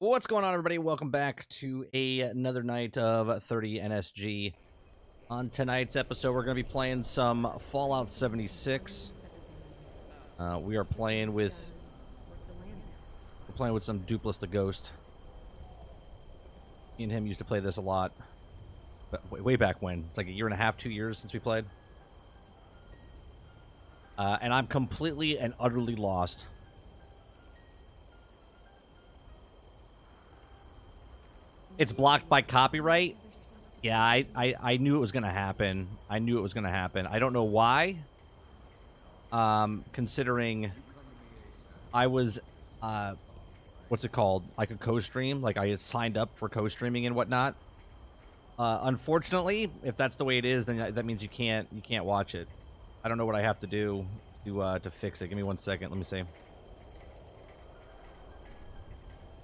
What's going on, everybody? Welcome back to another night of 30 NSG. On tonight's episode, we're going to be playing some Fallout 76. We're playing with some Dupless the Ghost. Me and him used to play this a lot, but way back when. It's like a year and a half, 2 years since we played. And I'm completely and utterly lost. It's blocked by copyright. Yeah, I knew it was going to happen. I don't know why. Considering I was, what's it called? Like a co-stream. Like I signed up for co-streaming and whatnot. Unfortunately, if that's the way it is, then that means you can't watch it. I don't know what I have to do to fix it. Give me 1 second. Let me see.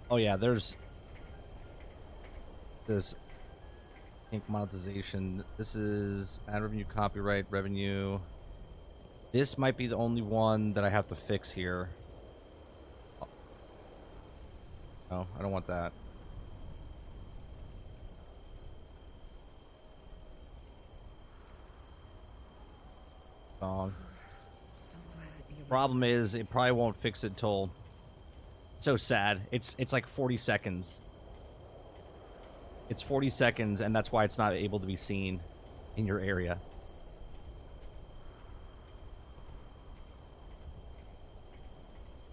Oh yeah, there's this ink monetization. This is ad revenue, copyright revenue. This might be the only one that I have to fix here. No, I don't want that. Song. Problem is, it probably won't fix it till. So sad. It's like 40 seconds. It's 40 seconds, and that's why it's not able to be seen in your area.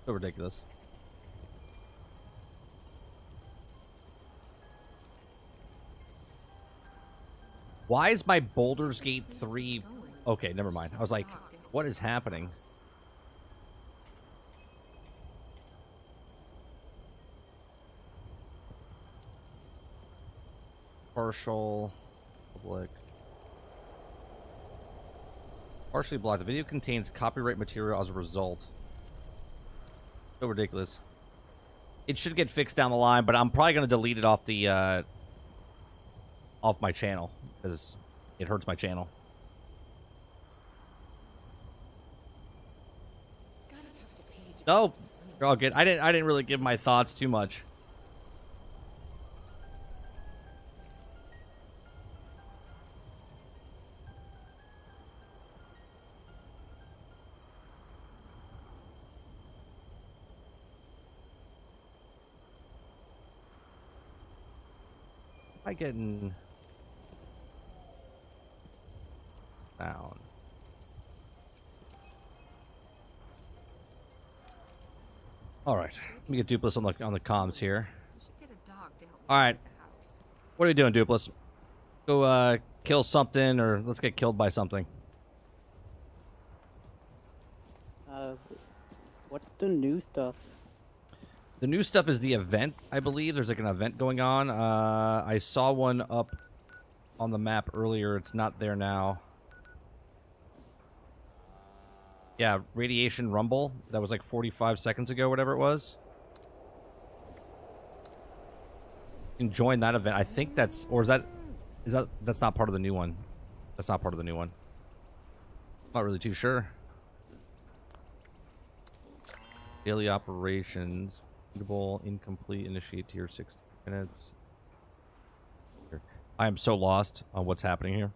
So ridiculous. Why is my Baldur's Gate 3... Okay, never mind. I was like, what is happening? Partial, public, partially blocked. The video contains copyright material as a result. So ridiculous. It should get fixed down the line, but I'm probably going to delete it off the off my channel because it hurts my channel. No, you're all good. I didn't really give my thoughts too much. I getting down. All right, let me get Dupless on the comms here. All right, what are you doing, Dupless? Go kill something, or let's get killed by something. What's the new stuff? The new stuff is the event, I believe. There's like an event going on. I saw one up on the map earlier. It's not there now. Yeah, Radiation Rumble. That was like 45 seconds ago, whatever it was. You can join that event. I think that's... Or that's not part of the new one. That's not part of the new one. Not really too sure. Daily operations. Incomplete. Initiate tier 60 minutes. I am so lost on what's happening here.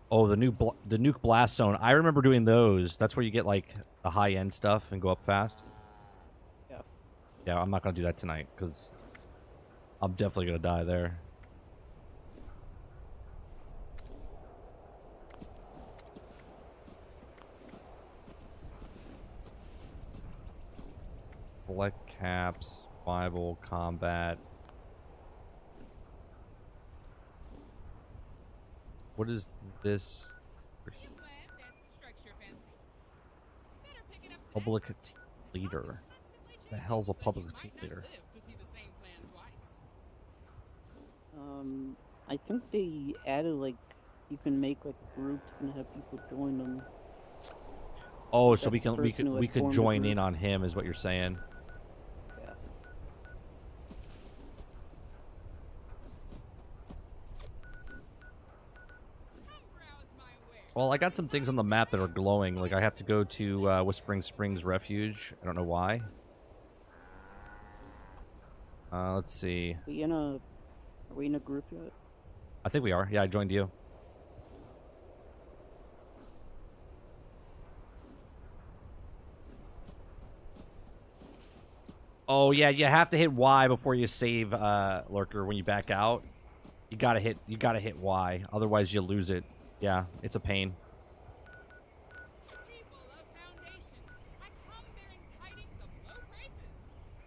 Oh, the nuke blast zone. I remember doing those. That's where you get like the high end stuff and go up fast. Yeah. Yeah, I'm not gonna do that tonight because I'm definitely gonna die there. Select caps, survival, combat. What is this? Public team leader. The hell's a public team leader? I think they added like you can make like groups and have people join them. Oh, so we could join in on him, is what you're saying? Yeah. Well, I got some things on the map that are glowing. Like, I have to go to Whispering Springs Refuge. I don't know why. Let's see. Are we in a group yet? I think we are. Yeah, I joined you. Oh yeah, you have to hit Y before you save, Lurker. When you back out, you gotta hit Y. Otherwise, you lose it. Yeah, it's a pain. People of Foundation, I come bearing tidings of low prices.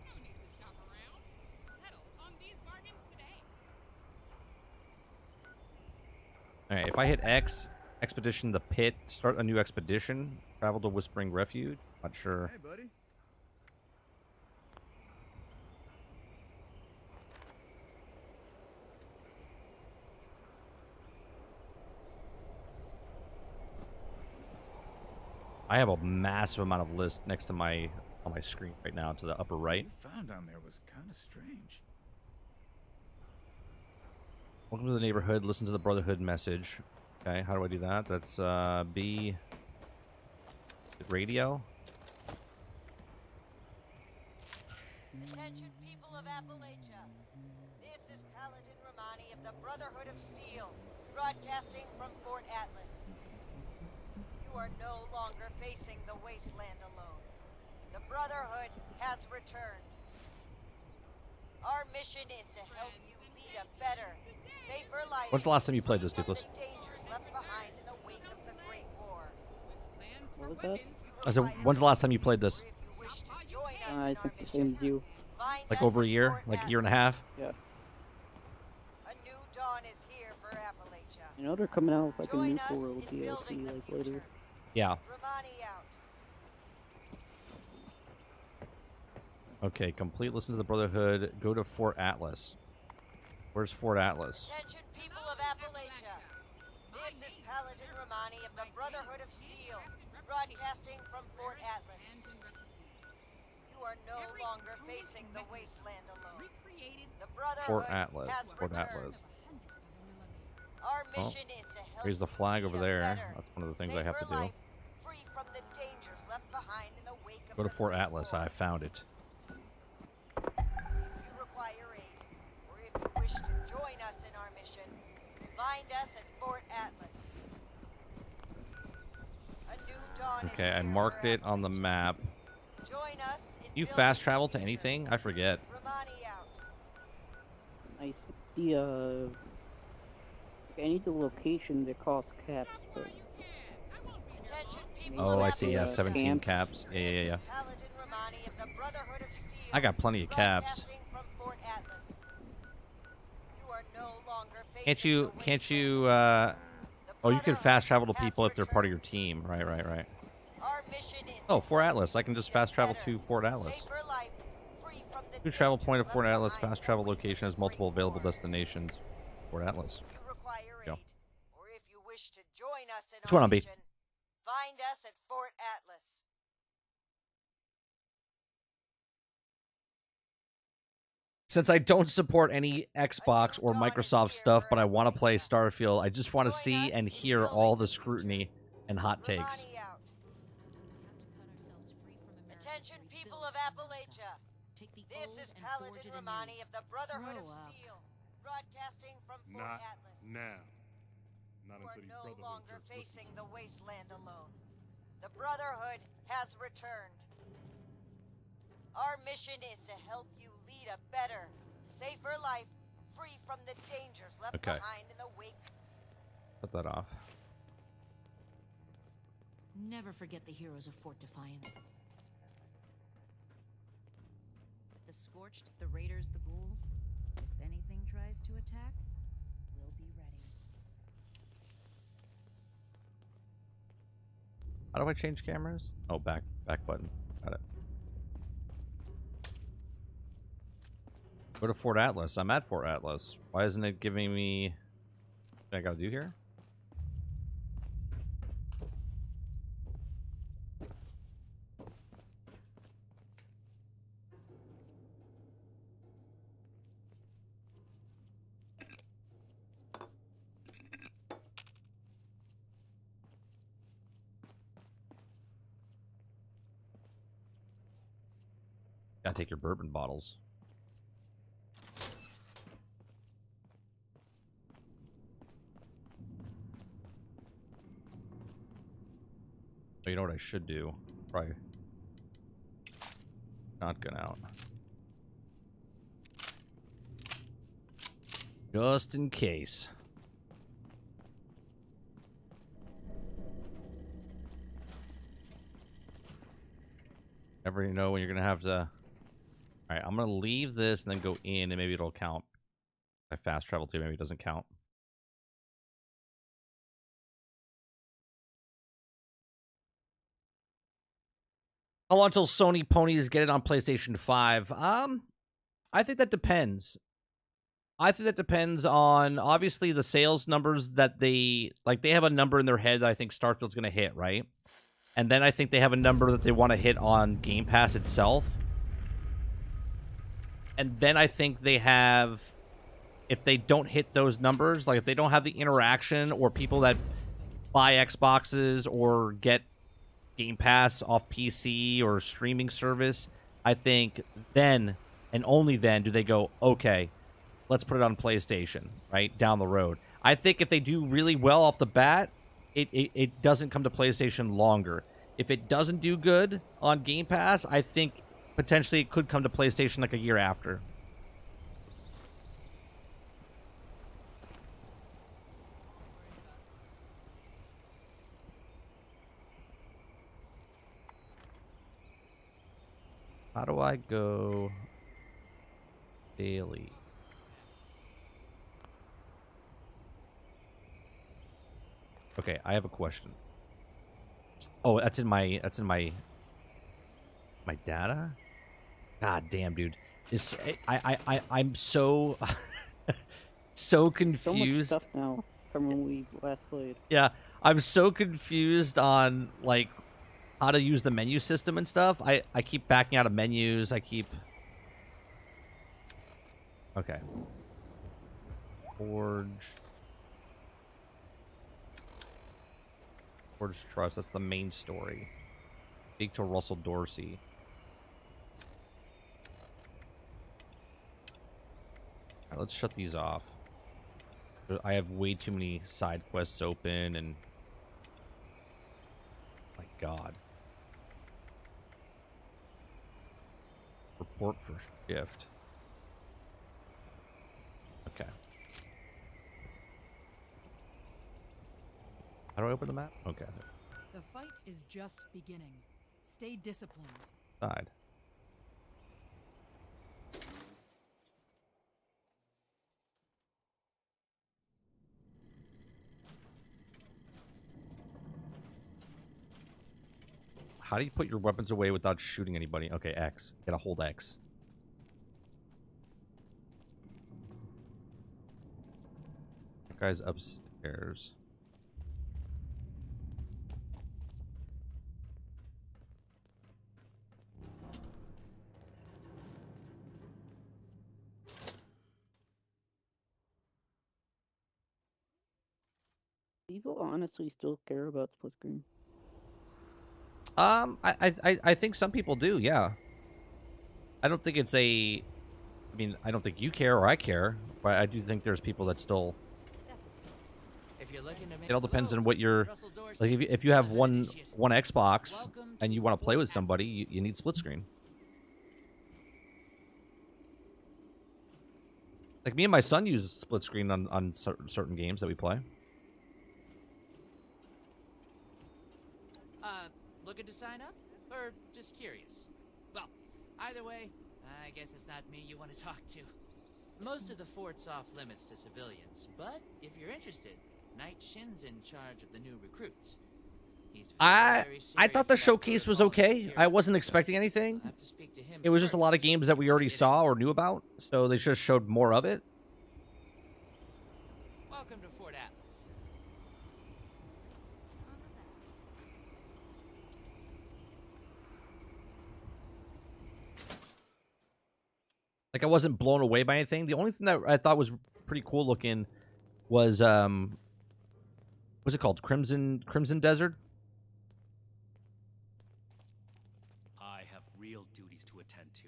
No need to shop around. Settle on these bargains today. All right, if I hit X, expedition the pit, start a new expedition, travel to Whispering Refuge. Not sure. Hey, buddy. I have a massive amount of lists next to on my screen right now to the upper right. What you found down there was kind of strange. Welcome to the neighborhood. Listen to the Brotherhood message. Okay, how do I do that? That's B radio. Attention, people of Appalachia. This is Paladin Romani of the Brotherhood of Steel, broadcasting from Fort Atlas. You are no longer facing the wasteland alone. The Brotherhood has returned. Our mission is to help you lead a better, safer life. When's the last time you played this, free from Douglas? the dangers left behind in the wake of the Great War. Plans What for was that? weapons I said, when's the last time you played this? Or if you wish to join us I in our think the mission, same as you. find Like us over a at year? Fort Like a year and a Atlas. half? Yeah. A new dawn is here for Appalachia. You know they're coming out with like a Join new us world in building DLC the like future. later. Yeah. Romani out. Okay, complete. Listen to the Brotherhood. Go to Fort Atlas. Where's Fort Atlas? Attention, people of Appalachia. This is Paladin Romani of the Brotherhood of Steel, broadcasting from Fort Atlas. plans and recipes. You are no longer facing the wasteland alone. Recreated The Fort Brotherhood Atlas. has Fort returned. Atlas. Our Oh, mission is to help Raise the you flag lead over a there. better, That's one of the things I have to safer do. life, free from the dangers left behind in the wake of Go to the Fort Great Atlas. War. I found it. If you require aid, or if you wish to join us in our mission, find us at Fort Atlas. A new dawn is Okay, I here marked for it on the Appalachia. map. Join us in You building fast the travel to future. anything? I forget. Romani out. I see the I need the location that costs caps, shop but while you can. I won't be here Attention, long. people Oh, of I see. Yeah, Yeah, Appalachia. 17 camp. caps. Yeah, yeah, yeah. Paladin Romani of the Brotherhood of Steel. I got plenty of caps. Broadcasting from Fort Atlas. You are no longer facing Can't the you? wasteland Can't you? alone. The Oh, you can Brotherhood fast travel to has people if they're part of your returned. team. Right, right, right. Our mission is Oh, to Fort help Atlas. I you can just lead a fast travel better, to Fort Atlas. safer life, free from the New travel dangers point of left Fort Atlas. behind Fast in the travel wake location of has the multiple Great available War. destinations. Fort Atlas. If you require Go. aid, or if you wish to join us in Which our one on B? mission, find us at Fort Atlas. Since I don't support any Xbox or dawn is Microsoft here stuff, for but I want to play Appalachia. Starfield, I just want to Join see us and in hear building all the the future. scrutiny and hot takes. Romani out. Attention, people of Appalachia. This is Paladin Romani of the Brotherhood of Steel, broadcasting from Fort Not Atlas. now. Not You are until these no Brotherhood longer jerks listen facing to the me. wasteland alone. The Brotherhood has returned. Our mission is to help you lead a better, safer life, free from the dangers left Okay. behind in the wake. Put that off. Never forget the heroes of Fort Defiance. The Scorched, the Raiders, the Ghouls. If anything tries to attack, we'll be ready. How do I change cameras? Oh, back button. Got it. Go to Fort Atlas. I'm at Fort Atlas. Why isn't it giving me what I gotta do here? Gotta take your bourbon bottles. Oh, you know what I should do? Probably shotgun out. Just in case. Never know when you're gonna have to. Alright, I'm gonna leave this and then go in and maybe it'll count. I fast travel too, maybe it doesn't count. How long until Sony ponies get it on PlayStation 5? I think that depends. I think that depends on obviously the sales numbers that they like. They have a number in their head that I think Starfield's going to hit, right? And then I think they have a number that they want to hit on Game Pass itself. And then I think they have, if they don't hit those numbers, like if they don't have the interaction or people that buy Xboxes or get Game Pass off PC or streaming service, I think then and only then do they go, okay, let's put it on PlayStation, right, down the road. I think if they do really well off the bat, it doesn't come to PlayStation longer. If it doesn't do good on Game Pass, I think potentially it could come to PlayStation like a year after. How do I go daily? Okay, I have a question. Oh, that's in my my data? God damn, dude. This I'm so so So much confused. stuff now from when we last played. Yeah, I'm so confused on like how to use the menu system and stuff. I keep backing out of menus. I keep Okay. Forge Trust, that's the main story. Speak to Russell Dorsey. Alright, let's shut these off. I have way too many side quests open and my god. Report for shift. Okay. How do I open the map? Okay. The fight is just beginning. Stay disciplined. Side. How do you put your weapons away without shooting anybody? Okay, X. Get a hold X. That guy's upstairs. People honestly still care about split screen. I think some people do, yeah. I don't think it's a... I mean, I don't think you care or I care, but I do think there's people that still... If you're looking to make It all depends on what low, you're... Russell Dorsey, Like, if you have Brotherhood one initiate. Xbox Welcome and to you want to play with Fort somebody, Atlas. you need split screen. Like, me and my son use split screen on certain games that we play. Looking to sign up? Or just curious? Well, either way, I guess it's not me you want to talk to. Most of the fort's off limits to civilians, but if you're interested, Knight Shin's in charge of the new recruits. He's very I thought the serious about showcase was protocol and okay. I security, wasn't so expecting anything. I'll have to speak to him It was just a lot of first games that we already before saw getting- or knew about, so they just showed more of it. Welcome to Fort Atlas. Like, I wasn't blown away by anything. The only thing that I thought was pretty cool looking was what's it called? Crimson Desert? I have real duties to attend to.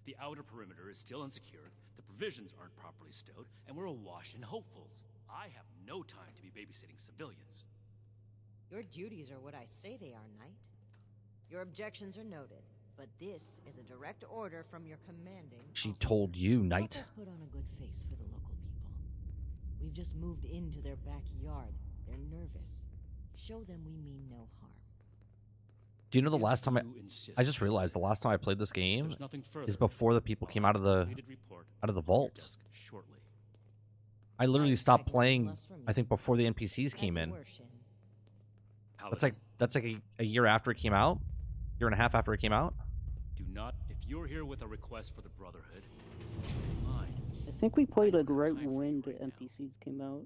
The outer perimeter is still unsecured, the provisions aren't properly stowed, and we're awash in hopefuls. I have no time to be babysitting civilians. Your duties are what I say they are, Knight. Your objections are noted, but this is a direct order from your commanding She officer. told you, Help Knight. us put on a good face for the local people. We've just moved into their backyard. They're nervous. Show them we mean no harm. Do you know the If last time you insist, I just realized the last time I played this game there's nothing further. is before the people came out of the Completed report vaults. on your desk shortly. I literally I stopped expect nothing playing, less from you. I think, before the NPCs came As in. you were, Shin. That's like a year after it came out? Year and a half after it came out? Do not, if you're here with a request for the Brotherhood, mine. I think we played like I don't have right time for when you the right now. NPCs came out.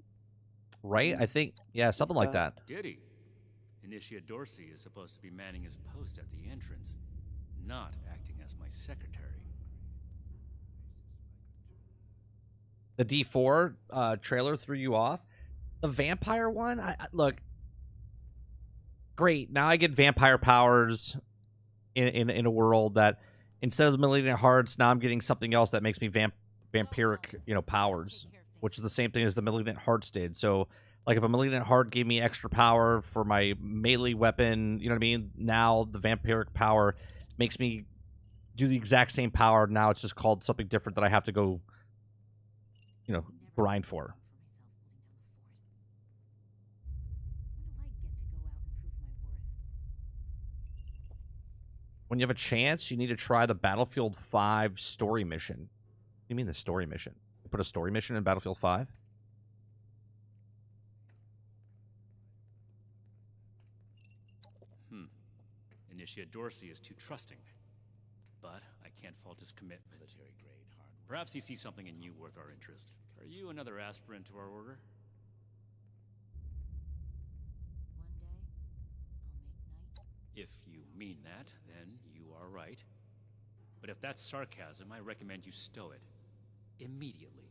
Right? I think, yeah, something like that. Did he? Initiate Dorsey is supposed to be manning his post at the entrance, not acting as my secretary. The D4 trailer threw you off. The vampire one, look, great. Now I get vampire powers in a world that instead of the Malignant Hearts, now I'm getting something else that makes me vampiric, powers, which is the same thing as the Malignant Hearts did. So, like, if a Malignant Heart gave me extra power for my melee weapon, you know what I mean? Now the vampiric power makes me do the exact same power. Now it's just called something different that I have to go, grind for. When you have a chance, you need to try the Battlefield 5 story mission. What do you mean the story mission? You put a story mission in Battlefield 5? Initiate Dorsey is too trusting, but I can't fault his commitment. Perhaps he sees something in you worth our interest. Are you another aspirant to our order? If you mean that, then you are right. But if that's sarcasm, I recommend you stow it. Immediately.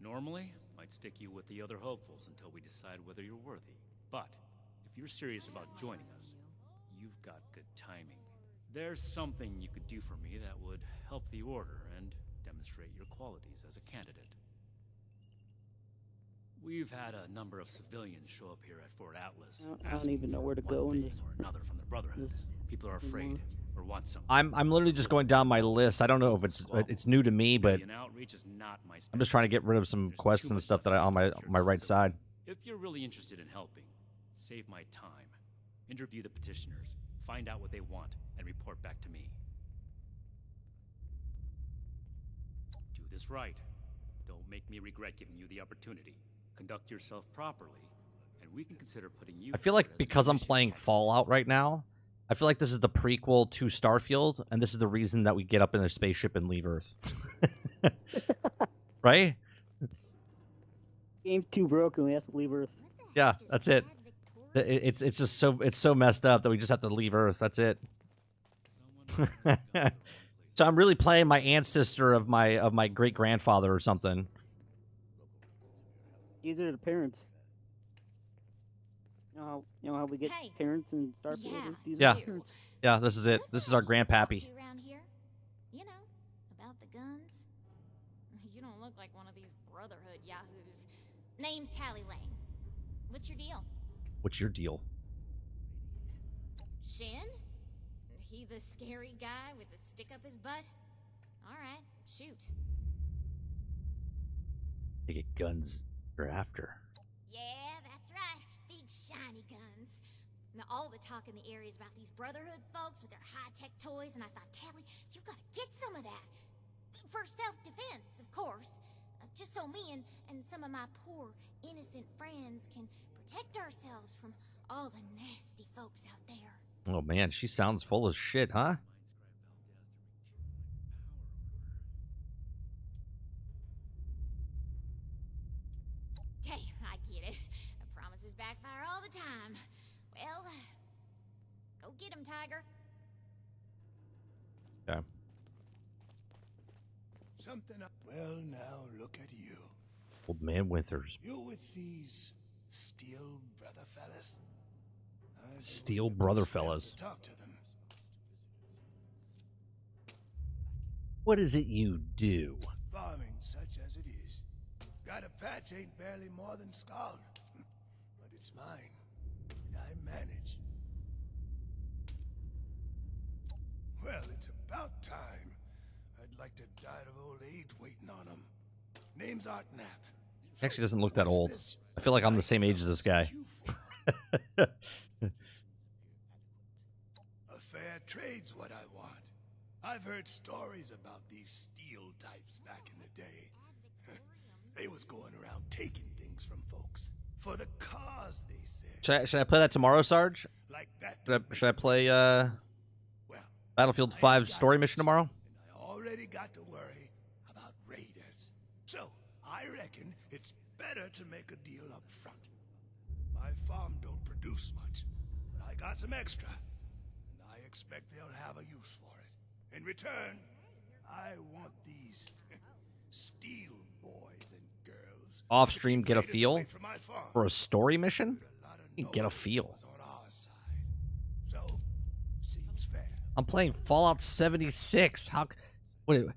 Normally, I'd stick you with the other hopefuls until we decide whether you're worthy. But, if you're serious about joining us, you've got good timing. There's something you could do for me that would help the Order and demonstrate your qualities as a candidate. We've had a number of civilians show up here at Fort Atlas. I don't even know where to go in this. Or another from the Brotherhood. People are afraid or want something. I'm literally just going down my list. I don't know if it's new to me, but Civilian outreach is not my I'm just trying to get rid of some There's quests too and much stuff that I left on to do my here, right so side. If you're really interested in helping, save my time. Interview the petitioners, find out what they want, and report back to me. Do this right. Don't make me regret giving you the opportunity. Conduct yourself properly, and we can consider putting you. I feel forward like as an because I'm initiate playing candidate. Fallout right now, I feel like this is the prequel to Starfield, and this is the reason that we get up in a spaceship and leave Earth. Right? Game's too broken. We have to leave Earth. Yeah, that's it. It's just so messed up that we just have to leave Earth. That's it. Someone So I'm really playing my ancestor of my great grandfather or something. These are the parents. You know how we get Hey. parents in Starfield? Yeah. These Yeah. are the parents. Yeah, this is it. Look This is what our we talked grandpappy. to around here. You know, about the guns. You don't look like one of these Brotherhood yahoos. Name's Tally Lane. What's your deal? What's your deal? Shin? He the scary guy with the stick up his butt? Alright, shoot. They get guns they're after. Yeah, that's right. Big shiny guns. Now, all the talk in the area is about these Brotherhood folks with their high-tech toys, and I thought, Tally, you gotta get some of that. For self-defense, of course. Just so me and some of my poor, innocent friends can protect ourselves from all the nasty folks out there. Oh man, she sounds full of shit, huh? Hey, I get it. Promises backfire all the time. Well, go get him, Tiger. Okay. Something up. Well, now look at you. Old man Winters. You with these Steel brother fellas? I Steel wouldn't brother miss them fellas. to talk to them. What is it you do? Farming such as it is. Got a patch ain't barely more than scald. But it's mine. and I manage. Well, it's about time. I'd like to die of old age waiting on him. Name's Art Knapp. He actually doesn't look that What's old. this? I feel like I'm the same age as this guy. A fair trade's what I want. I've heard stories about these steel types back in the day. They was going around taking things from folks for the cause, they said. Should I play that tomorrow, Sarge? Like that. Should I play Well, Battlefield I 5 got story it, mission tomorrow? And I already got to worry about raiders. So I reckon it's better to make a deal up front. My farm don't produce much, but I got some extra, and I expect they'll have a use for it. In return, I want these steel boys and girls Off stream, to get a raiders feel away from my farm. for a story mission? A lot of You get a noise feel. was on our side. So, seems fair. I'm playing Fallout 76. Wait, and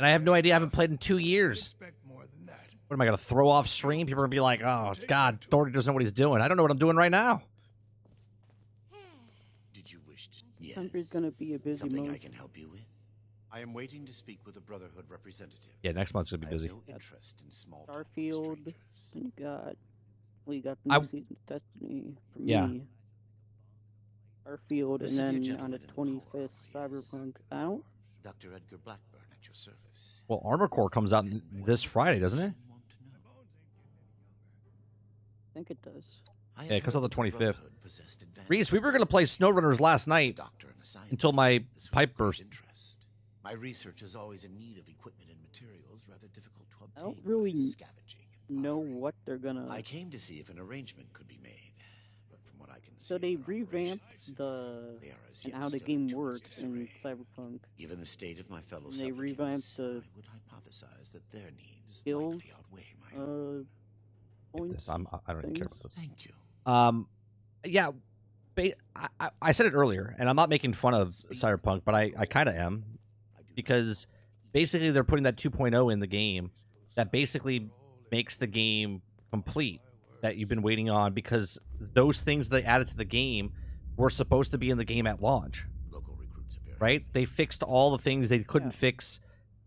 I have no idea. I haven't played in 2 years. Expect more than that. What am I gonna throw off stream? People are gonna be like, "Oh God, Thorny doesn't know what he's doing." I don't know what I'm doing right now. Did you wish to? December's gonna be a busy Something I month. can help you with? I am waiting to speak with a Brotherhood representative. Yeah, next month's gonna be I have busy. no interest in small Starfield, strangers. then you got the I- new season of Destiny for Yeah. me. Starfield, This and of you then on gentlemen the in the 25th, polo, Cyberpunk out. Dr. Edgar Blackburn at your service. Well, Armor Core comes out this Friday, doesn't it? Want to know? I think it does. I Yeah, have it comes heard out the that 25th. Brotherhood possessed advanced Reese, we were gonna play SnowRunners last night doctor and a scientist. until my This was pipe of great burst. interest. My research is always in need of equipment and materials rather difficult to obtain. I don't by really scavenging and know bartering. what they're gonna. I came to see if an arrangement could be made, but from what I can see, So they of their revamped operations, the they are as and yet how the still game in works too in disarray. Cyberpunk. Given the state of my fellow And they revamped supplicants, the I would hypothesize that their needs skills, likely outweigh my own. Points. This, I don't even care things. about this. Thank you. Yeah, I said it earlier, and I'm not making fun of Cyberpunk, but I kind of am, because basically they're putting that 2.0 in the game that basically makes the game complete that you've been waiting on, because those things they added to the game were supposed to be in the game at launch, Local recruits appear. right? They fixed all the things they couldn't fix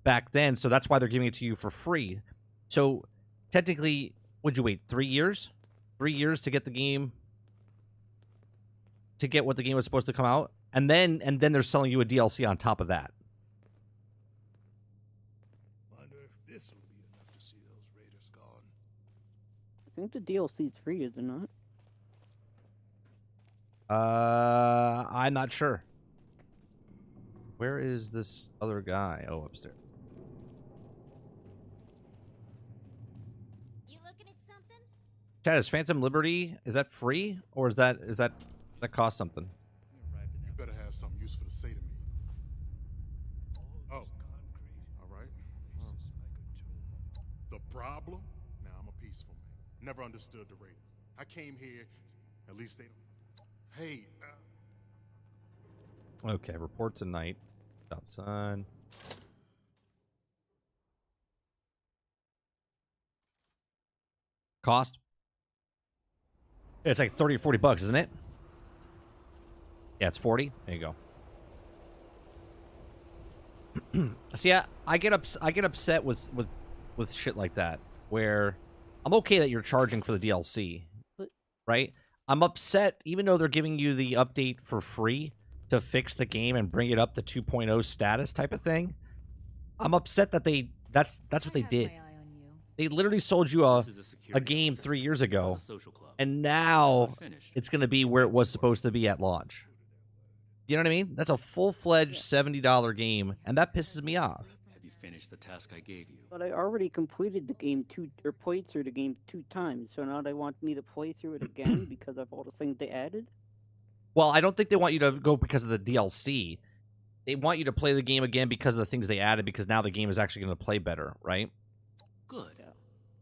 back then, so that's why they're giving it to you for free. So technically, would you wait 3 years? 3 years to get the game, to get what the game was supposed to come out, and then they're selling you a DLC on top of that. Wonder if this will be enough to see those raiders gone. I think the DLC is free, is it not? I'm not sure. Where is this other guy? Oh, upstairs. You looking at something? Chad, is Phantom Liberty, is that free, or is that cost something? You better have something useful to say to me. All Oh. this concrete All right. faces like a tomb. The problem? Now I'm a peaceful man. Never understood the Raiders. I came here. At least they don't. Hey, Okay, report tonight. Outside. Cost? It's like 30 or 40 bucks, isn't it? Yeah, it's 40. There you go. See, I get upset with shit like that, where I'm okay that you're charging for the DLC, But- right? I'm upset even though they're giving you the update for free to fix the game and bring it up to 2.0 status type of thing. I'm upset that that's what they did. They literally sold you This is a security game office, 3 years not ago, a social club. and now Not finished. it's going to be where it was supposed to be at launch. You know what I mean? That's a full-fledged $70 game, and that pisses me off. Have you finished the task I gave you? But I already completed the game played through the game 2 times, so now they want me to play through it again because of all the things they added. Well, I don't think they want you to go because of the DLC. They want you to play the game again because of the things they added, because now the game is actually going to play better, right? Good. Yeah.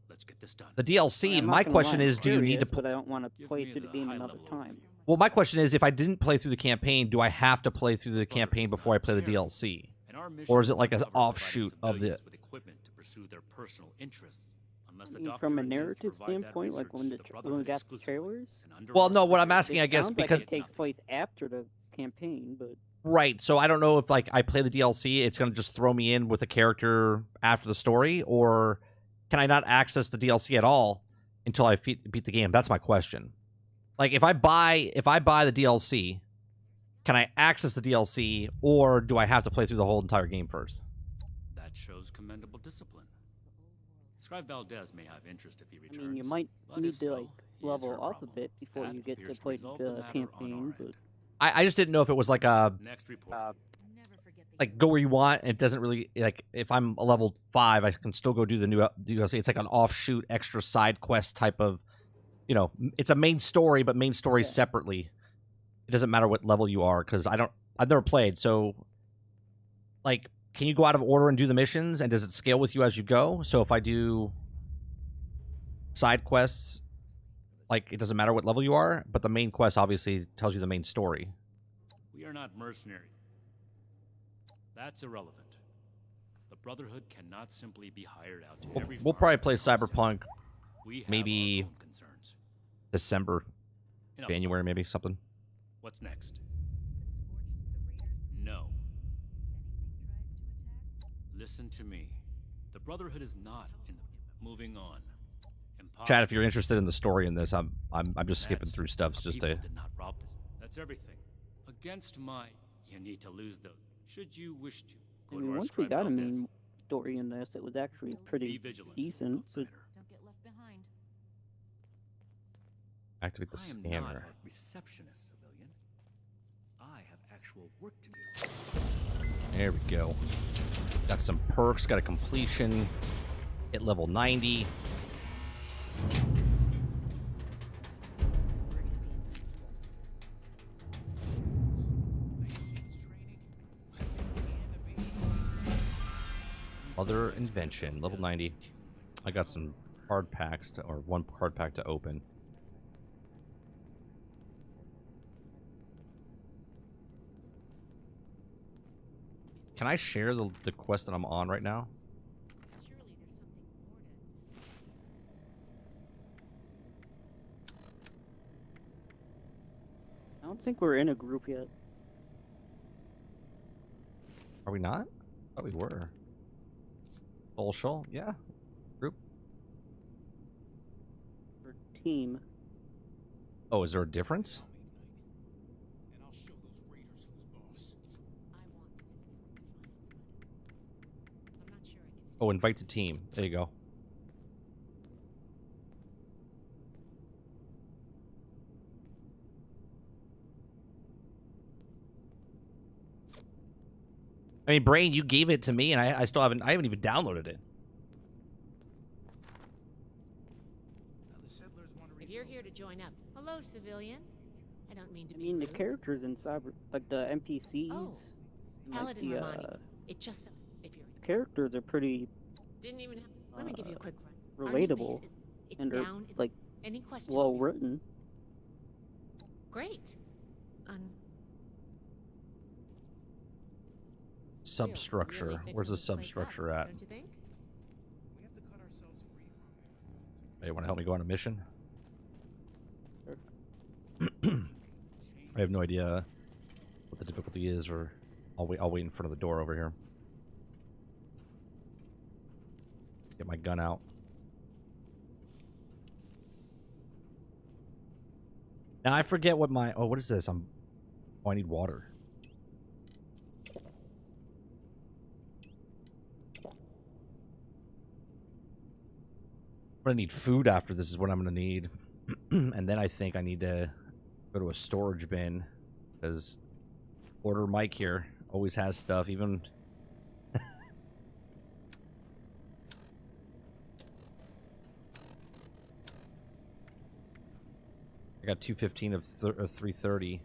Let's get this done. The DLC, I'm not my gonna question lie, is, do you need to... curious, But I don't want to Give play me through the the game high another level time. Well, my question is, if I didn't play through the campaign, do I have to play through the campaign before I play the DLC? And our mission Or is it like an not cover providing offshoot of the... civilians with equipment to pursue their personal interests, Unless the I mean, doctor from a intends to narrative provide that standpoint, like research when to the when we Brotherhood got the exclusively, trailers, and under Well, our no, what I'm supervision, asking, I it guess, sounds like because it takes place after the campaign, but right. So I don't know if like I play the DLC, it's gonna just throw me in with a character after the story, or can I not access the DLC at all until I beat the game? That's my question. Like if I buy the DLC, can I access the DLC, or do I have to play through the whole entire game first? that shows commendable discipline. Scribe Valdez may have interest if he I returns. mean, you might but need if to so, like he is level her up a problem. bit before That you get to appears to play resolve the matter on campaign. our But end. I just didn't know if it was like a Next report. Never forget the like go where you want, and it doesn't really like if I'm a level 5, I can still go do the new DLC. It's like an offshoot extra side quest type of, you know, it's a main story, but main story Yeah. separately. It doesn't matter what level you are because I've never played. So like, can you go out of order and do the missions, and does it scale with you as you go? So if I do side quests, like it doesn't matter what level you are, but the main quest obviously tells you the main story. We are not mercenaries. That's irrelevant. The Brotherhood cannot simply be hired out to every We'll farm probably in play the coast. Cyberpunk We have maybe our own concerns. December, Enough. January, maybe something. What's next? Scorched, the Raiders, No. if anything tries to attack, Listen to me. The Brotherhood is not in the... Moving on. Impossible. Chad, if you're interested in the story in this, I'm just skipping That's through stuff our just people to. did not rob this. That's everything. Against my... You need to lose those. Should you wish to. I Go mean, to our once we Scribe got a Valdez. main story in this, it was actually Be pretty vigilant, decent. But outsider. don't get left behind. Activate the I am not scanner. a receptionist, civilian. I have actual work to do. There we go. Got some perks. Got a completion. Hit level 90. We're gonna be invincible. Other invention. Level 90. I got some card packs to, or one card pack to open. Can I share the quest that I'm on right now? Surely there's something more to discover. I don't think we're in a group yet. Are we not? I thought we were. Social? Yeah. Group? Or team. Oh, is there a difference? And I'll show those raiders who's boss. I want to visit Fort Defiance, but I'm not sure I can. Oh, invite to team. There you go. I mean, Brain, you gave it to me, and I still haven't even downloaded it. Now the settlers want to If you're here to join up, hello, civilian. I don't mean to I be mean, the rude. characters in Cyber, like the NPCs, Oh, and, like Paladin the Romani. It just if you're characters are pretty didn't even have. Let me give you a quick run. Our new relatable, base it's and they're down. like Any questions? well written. Great. Substructure. Really Where's the fixing this place up, substructure at? Don't you think? We have to cut ourselves free from Hey, want to help me go on a mission? Sure. I have no idea what the difficulty is, or I'll wait in front of the door over here. Get my gun out. Now I forget what my what is this? I need water. I'm gonna need food after this is what I'm gonna need. And then I think I need to go to a storage bin because Order Mike here always has stuff, even I got 215 of 330.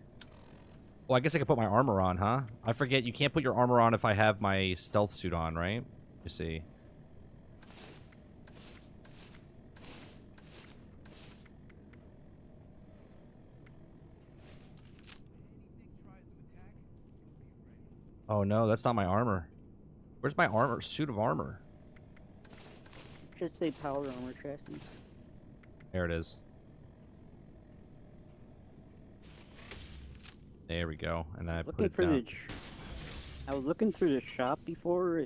Well, I guess I could put my armor on, huh? I forget you can't put your armor on if I have my stealth suit on, right? You see. anything tries to attack, we'll be ready. Oh no, that's not my armor. Where's my armor? Suit of armor. should say power armor chassis. There it is. There we go. And I put it down. I was looking through the shop before.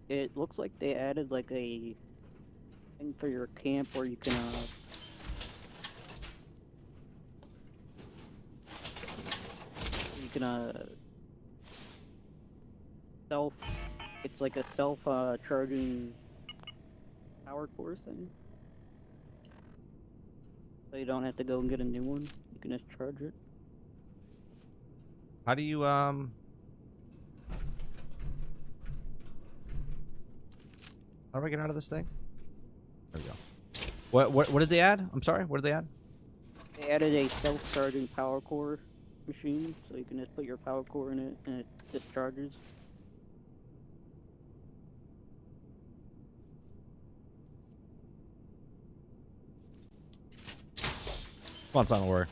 It looks like they added like a thing for your camp where you can self. It's like a self charging power core thing. So you don't have to go and get a new one. You can just charge it. How do you How do I get out of this thing? There we go. What did they add? I'm sorry, what did they add? They added a self-charging power core machine, so you can just put your power core in it and it discharges. Come on, it's not gonna work.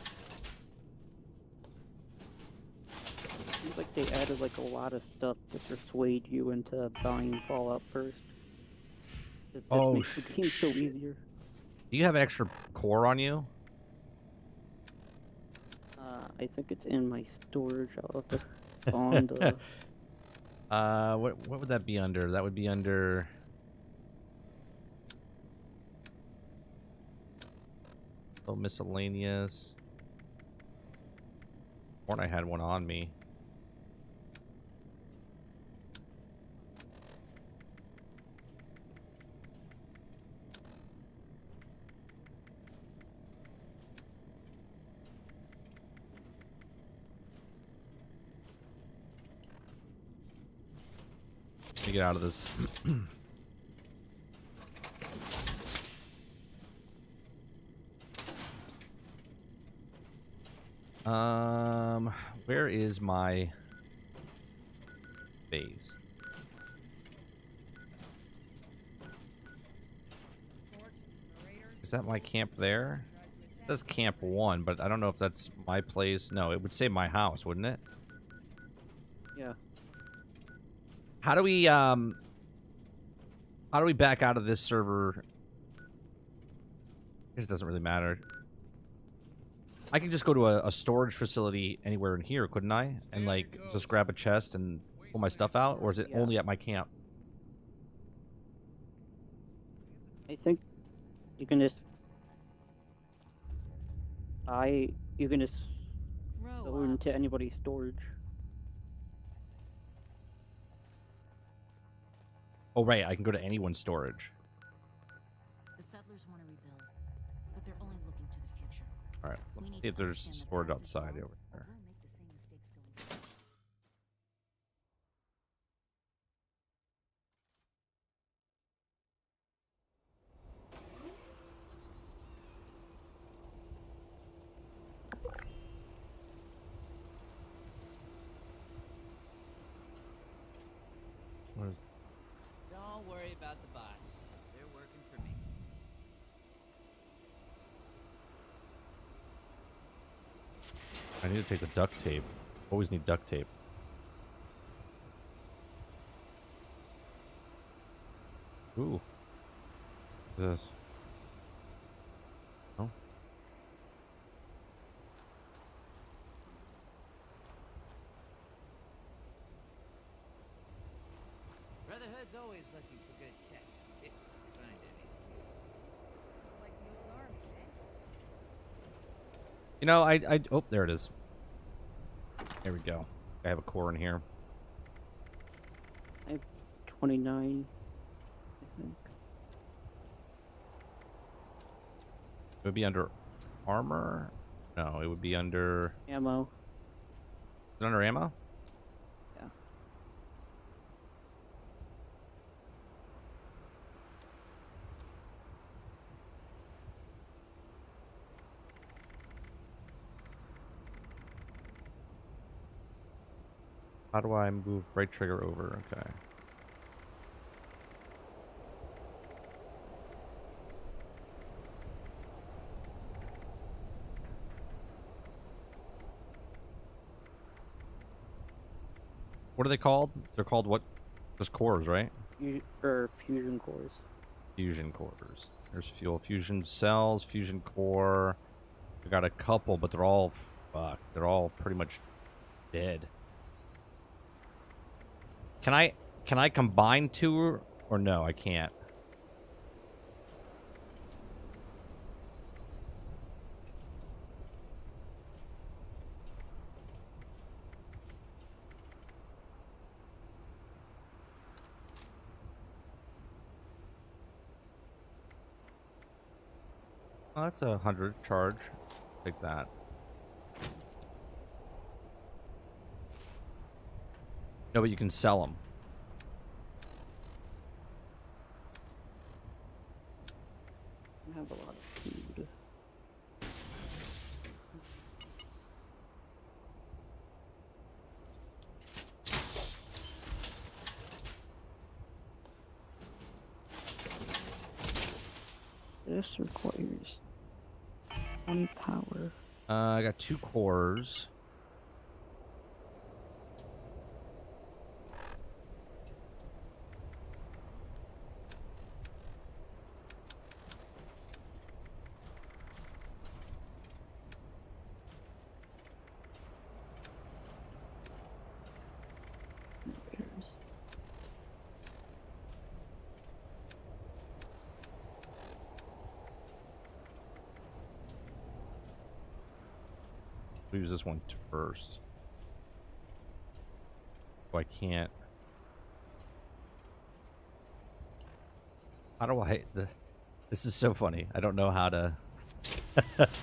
Seems like they added like a lot of stuff to persuade you into buying Fallout first. It just makes the game so easier. Do you have an extra core on you? I think it's in my storage. I'll have to spawn the... What would that be under? That would be under... Oh, miscellaneous. Or I had one on me. Let me get out of this. Where is my base? Is that my camp there? It says camp 1, but I don't know if that's my place. No, it would say my house, wouldn't it? Yeah. How do we back out of this server? This doesn't really matter. I can just go to a storage facility anywhere in here, couldn't I? And like just grab a chest and pull my stuff out, or is it only at my camp? I think you can just go into anybody's storage. Oh right, I can go to anyone's storage. The settlers want to rebuild, but they're only looking to the future. All right, let's see if there's storage outside over there. We'll make the same mistakes going forward. Don't worry about the bots. They're working for me. I need to take the duct tape. Always need duct tape. Ooh. This. Oh. Brotherhood's always looking for good tech, if you find any. Just like the old army, eh? You know, oh, there it is. There we go. I have a core in here. I have 29, I think. It would be under armor? No, it would be under... Ammo. Is it under ammo? Yeah. How do I move right trigger over? Okay. What are they called? They're called what? Just cores, right? Or fusion cores. Fusion cores. There's fuel. Fusion cells, fusion core. I got a couple, but they're all fucked. They're all pretty much dead. Can I combine two or no? I can't. Oh, that's 100 charge. Take that. No, but you can sell them. I have a lot of food. This requires 20 power. I got 2 cores. We'll use this one first. Oh, I can't. How do I... This is so funny. I don't know how to...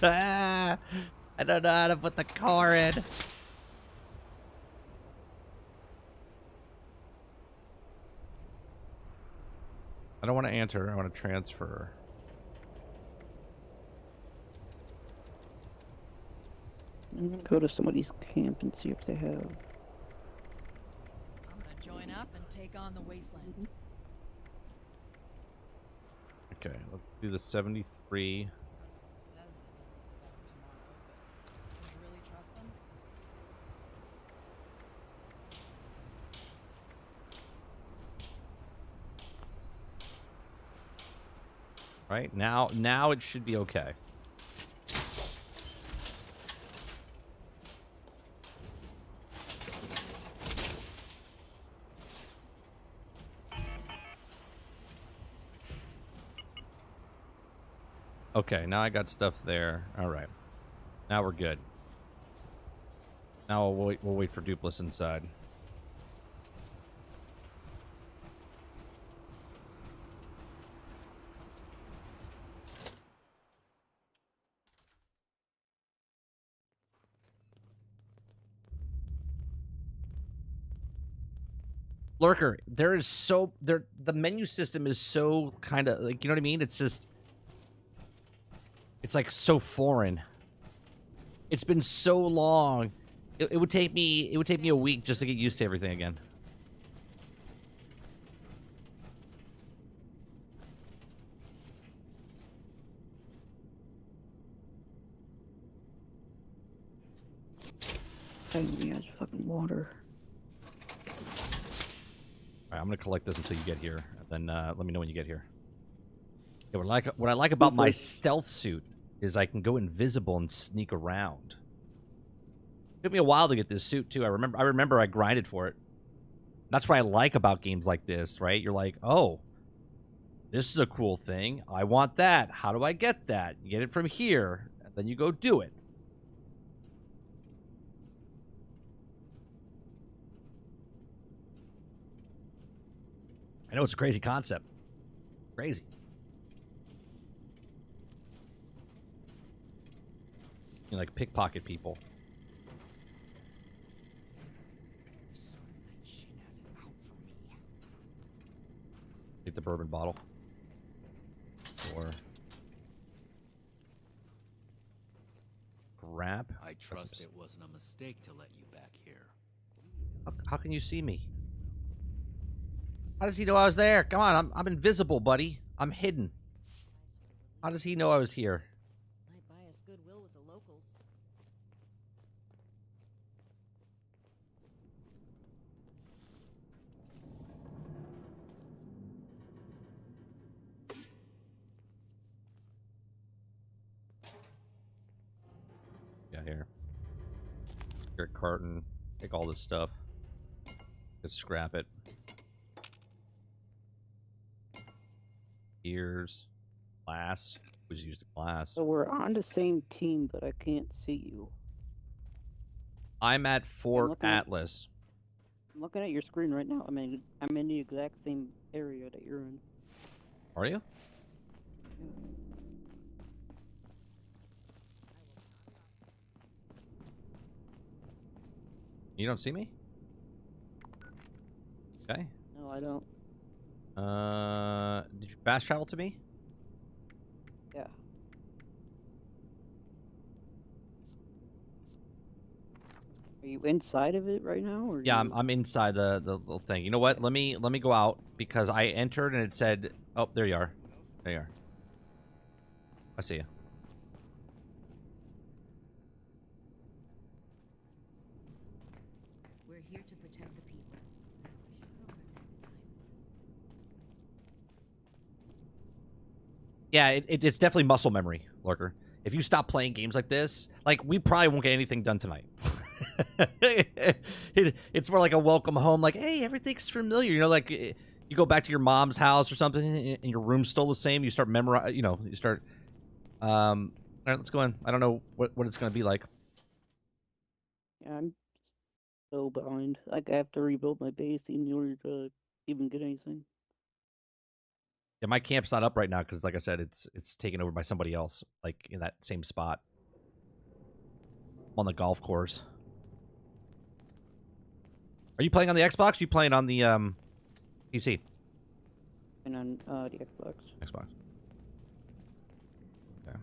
I don't know how to put the car in. I don't want to enter. I want to transfer. I'm gonna go to somebody's camp and see if they have. I'm gonna join up and take on the wasteland. Okay, let's do the 73. It says the news about tomorrow, but do you really trust them? Right? Now it should be okay. Okay, now I got stuff there. All right. Now we're good. Now we'll wait for Dupless inside. Lurker, the menu system is so kind of like, you know what I mean? It's just, it's like so foreign. It's been so long. It would take me a week just to get used to everything again. He has fucking water. All right, I'm gonna collect this until you get here. Then let me know when you get here. Yeah, what I like about my stealth suit is I can go invisible and sneak around. It took me a while to get this suit too. I remember I grinded for it. That's what I like about games like this, right? You're like, oh, this is a cool thing. I want that. How do I get that? You get it from here, and then you go do it. I know it's a crazy concept. Crazy. You like pickpocket people. Take the bourbon bottle. Or grab. I trust it wasn't a mistake to let you back here. How can you see me? How does he know I was there? Come on, I'm invisible, buddy. I'm hidden. How does he know I was here? Might buy us goodwill with the locals. Your carton. Take all this stuff. Just scrap it. Ears. Glass. Always use the glass. So we're on the same team, but I can't see you. I'm at Fort Atlas. I'm looking at your screen right now. I'm in the exact same area that you're in. Are you? Yeah. You don't see me? Okay. No, I don't. Did you fast travel to me? Yeah. Are you inside of it right now, or? Yeah, I'm inside the little thing. You know what? Let me go out because I entered and it said, "Oh, there you are. There you are. I see you." We're here to protect the people. Yeah, it's definitely muscle memory, Lurker. If you stop playing games like this, like, we probably won't get anything done tonight. It's more like a welcome home, like, hey, everything's familiar. You know, like, you go back to your mom's house or something, and your room's still the same. You start memorizing, you know, you start, all right, let's go in. I don't know what it's going to be like. Yeah, I'm so behind. Like, I have to rebuild my base in order to even get anything. Yeah, my camp's not up right now because, like I said, it's taken over by somebody else, like, in that same spot. I'm on the golf course. Are you playing on the Xbox? Or are you playing on the PC? And on the Xbox. Xbox. Okay.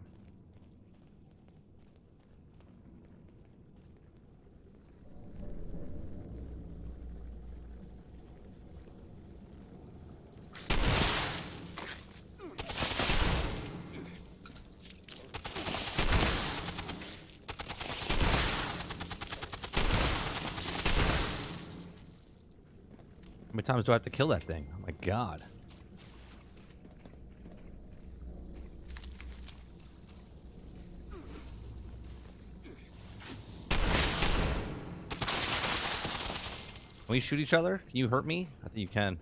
How many times do I have to kill that thing? Oh my god. Can we shoot each other? Can you hurt me? I think you can.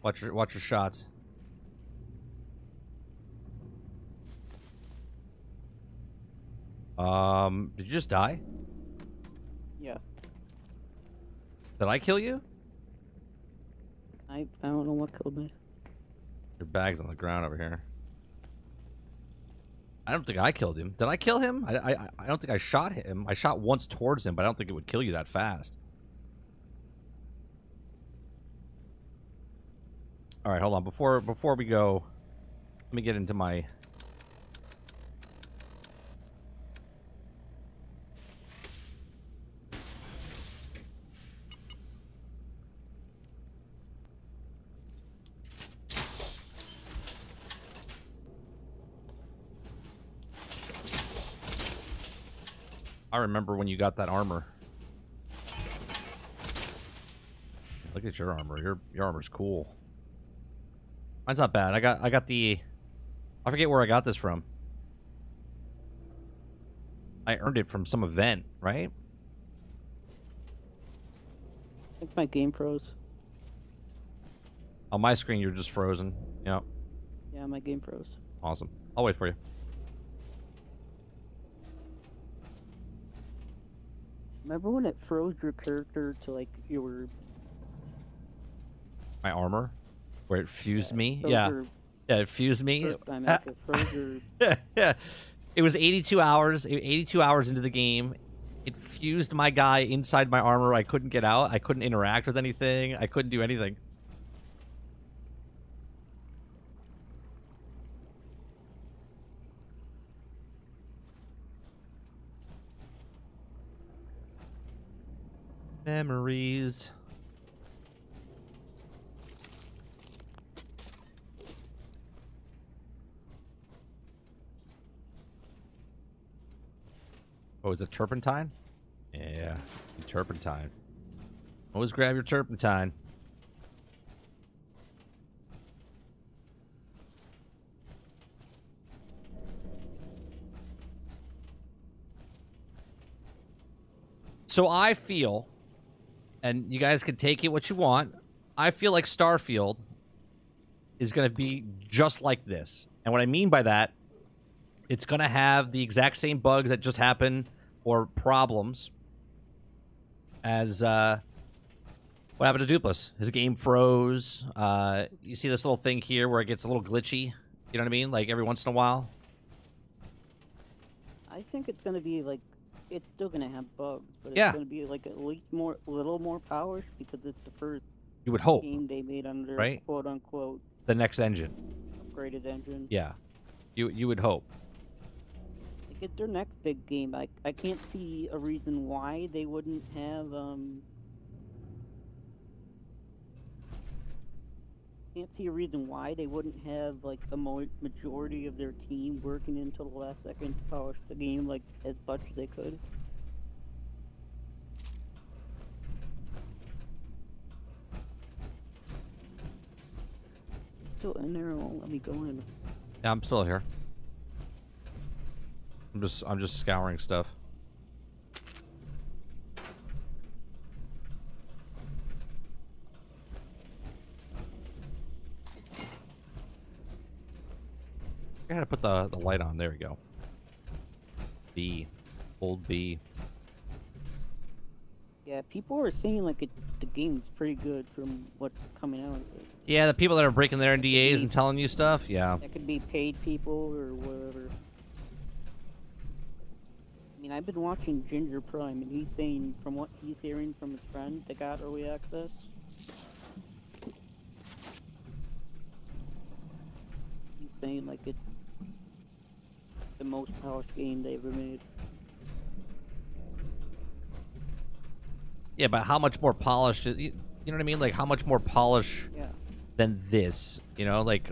Watch your shots. Did you just die? Yeah. Did I kill you? I don't know what killed me. Your bag's on the ground over here. I don't think I killed him. Did I kill him? I don't think I shot him. I shot once towards him, but I don't think it would kill you that fast. All right, hold on. Before we go, let me get into my... I remember when you got that armor. Look at your armor. Your armor's cool. Mine's not bad. I got the... I forget where I got this from. I earned it from some event, right? I think my game froze. On my screen, you're just frozen. Yep. Yeah, my game froze. Awesome. I'll wait for you. Remember when it froze your character to, like, you were... My armor? Where it fused me? froze Yeah. your Yeah, it fused me. first time, like, it froze your... Yeah. It was 82 hours. 82 hours into the game. It fused my guy inside my armor. I couldn't get out. I couldn't interact with anything. I couldn't do anything. Memories. Oh, is it turpentine? Yeah, turpentine. Always grab your turpentine. So I feel, and you guys can take it what you want, I feel like Starfield is going to be just like this. And what I mean by that, it's going to have the exact same bugs that just happened or problems as what happened to Dupless. His game froze. You see this little thing here where it gets a little glitchy. You know what I mean? Like every once in a while. I think it's gonna be like, it's still gonna have bugs, but it's Yeah. gonna be like at least little more polished because it's the first You would hope, game they made under right? quote unquote The next engine. upgraded engine. Yeah. You would hope. Like it's their next big game. I can't see a reason why they wouldn't have can't see a reason why they wouldn't have like a majority of their team working until the last second to polish the game like as much as they could. Still in there, it won't let me go in. Yeah, I'm still here. I'm just scouring stuff. I gotta put the light on. There we go. B. Old B. Yeah, people are saying like the game's pretty good from what's coming out of it. Yeah, the people that are breaking their NDAs and telling you stuff, yeah. That could be paid people or whatever. I mean, I've been watching Ginger Prime, and he's saying, from what he's hearing from his friend that got early access, he's saying like it's the most polished game they ever made. Yeah, but how much more polished? You know what I mean? Like how much more polish Yeah. than this? You know, like.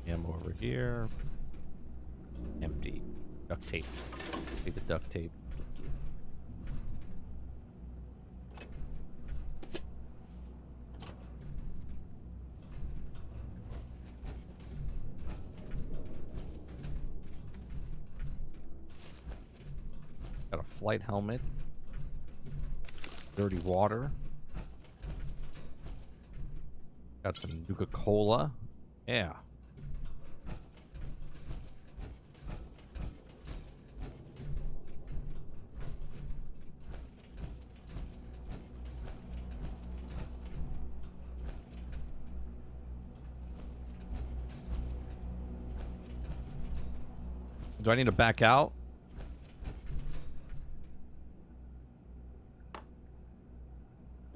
Ammo over here. Empty. Duct tape. Take the duct tape. Got a flight helmet. Dirty water. Got some Nuka-Cola. Yeah. Do I need to back out?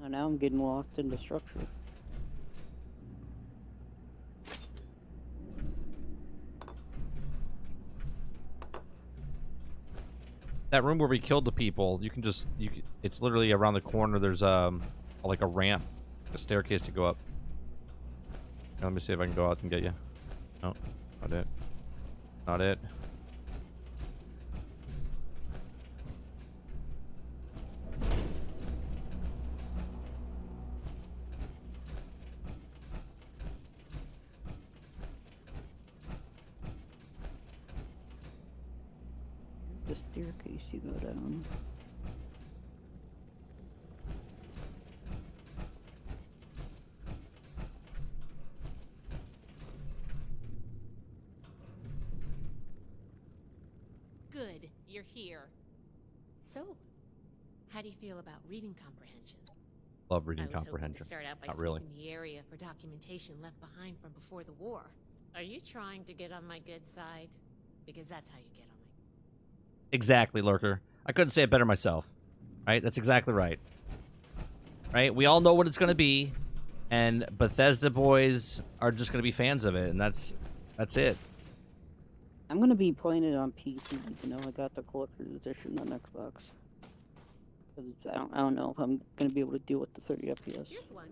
Oh, now I'm getting lost in the structure. That room where we killed the people, you can just it's literally around the corner. There's like a ramp, a staircase to go up. Now, let me see if I can go out and get you. No, not it. Not it. The staircase you go down. Good, you're here. So, how do you feel about reading comprehension? Love reading I was hoping comprehension. to start out by Not really. sweeping the area for documentation left behind from before the war. Are you trying to get on my good side? Because that's how you get on my... Exactly, Lurker. I couldn't say it better myself. Right? That's exactly right. Right? We all know what it's going to be, and Bethesda boys are just going to be fans of it, and that's it. I'm gonna be playing it on PC, even though I got the collector's edition on Xbox. Cause I don't know if I'm gonna be able to deal with the 30 FPS. Here's one.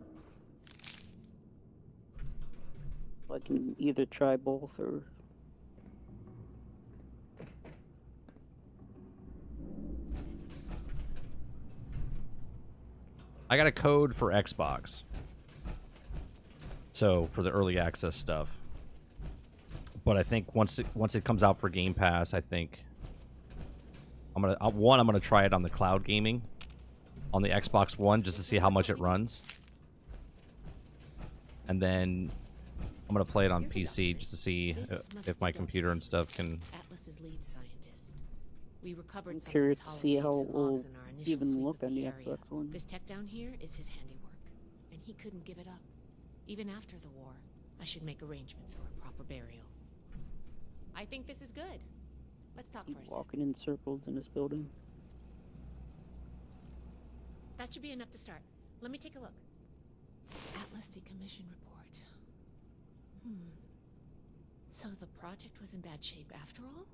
I can either try both or... I got a code for Xbox. So for the early access stuff. But I think once it comes out for Game Pass, I think I'm gonna try it on the cloud gaming on the Xbox One just to see how much it runs. And then I'm gonna play it on PC just to see if my computer and stuff can. Atlas's lead scientist. We recovered I'm some curious of his to see how holotapes it and will logs in our initial even sweep look of on the area. Xbox One. This tech down here is his handiwork, and he couldn't give it up. Even after the war, I should make arrangements for a proper burial. I think this is good. Let's talk Keep for a second. walking in circles in this building. That should be enough to start. Let me take a look. Atlas decommission report. So the project was in bad shape after all?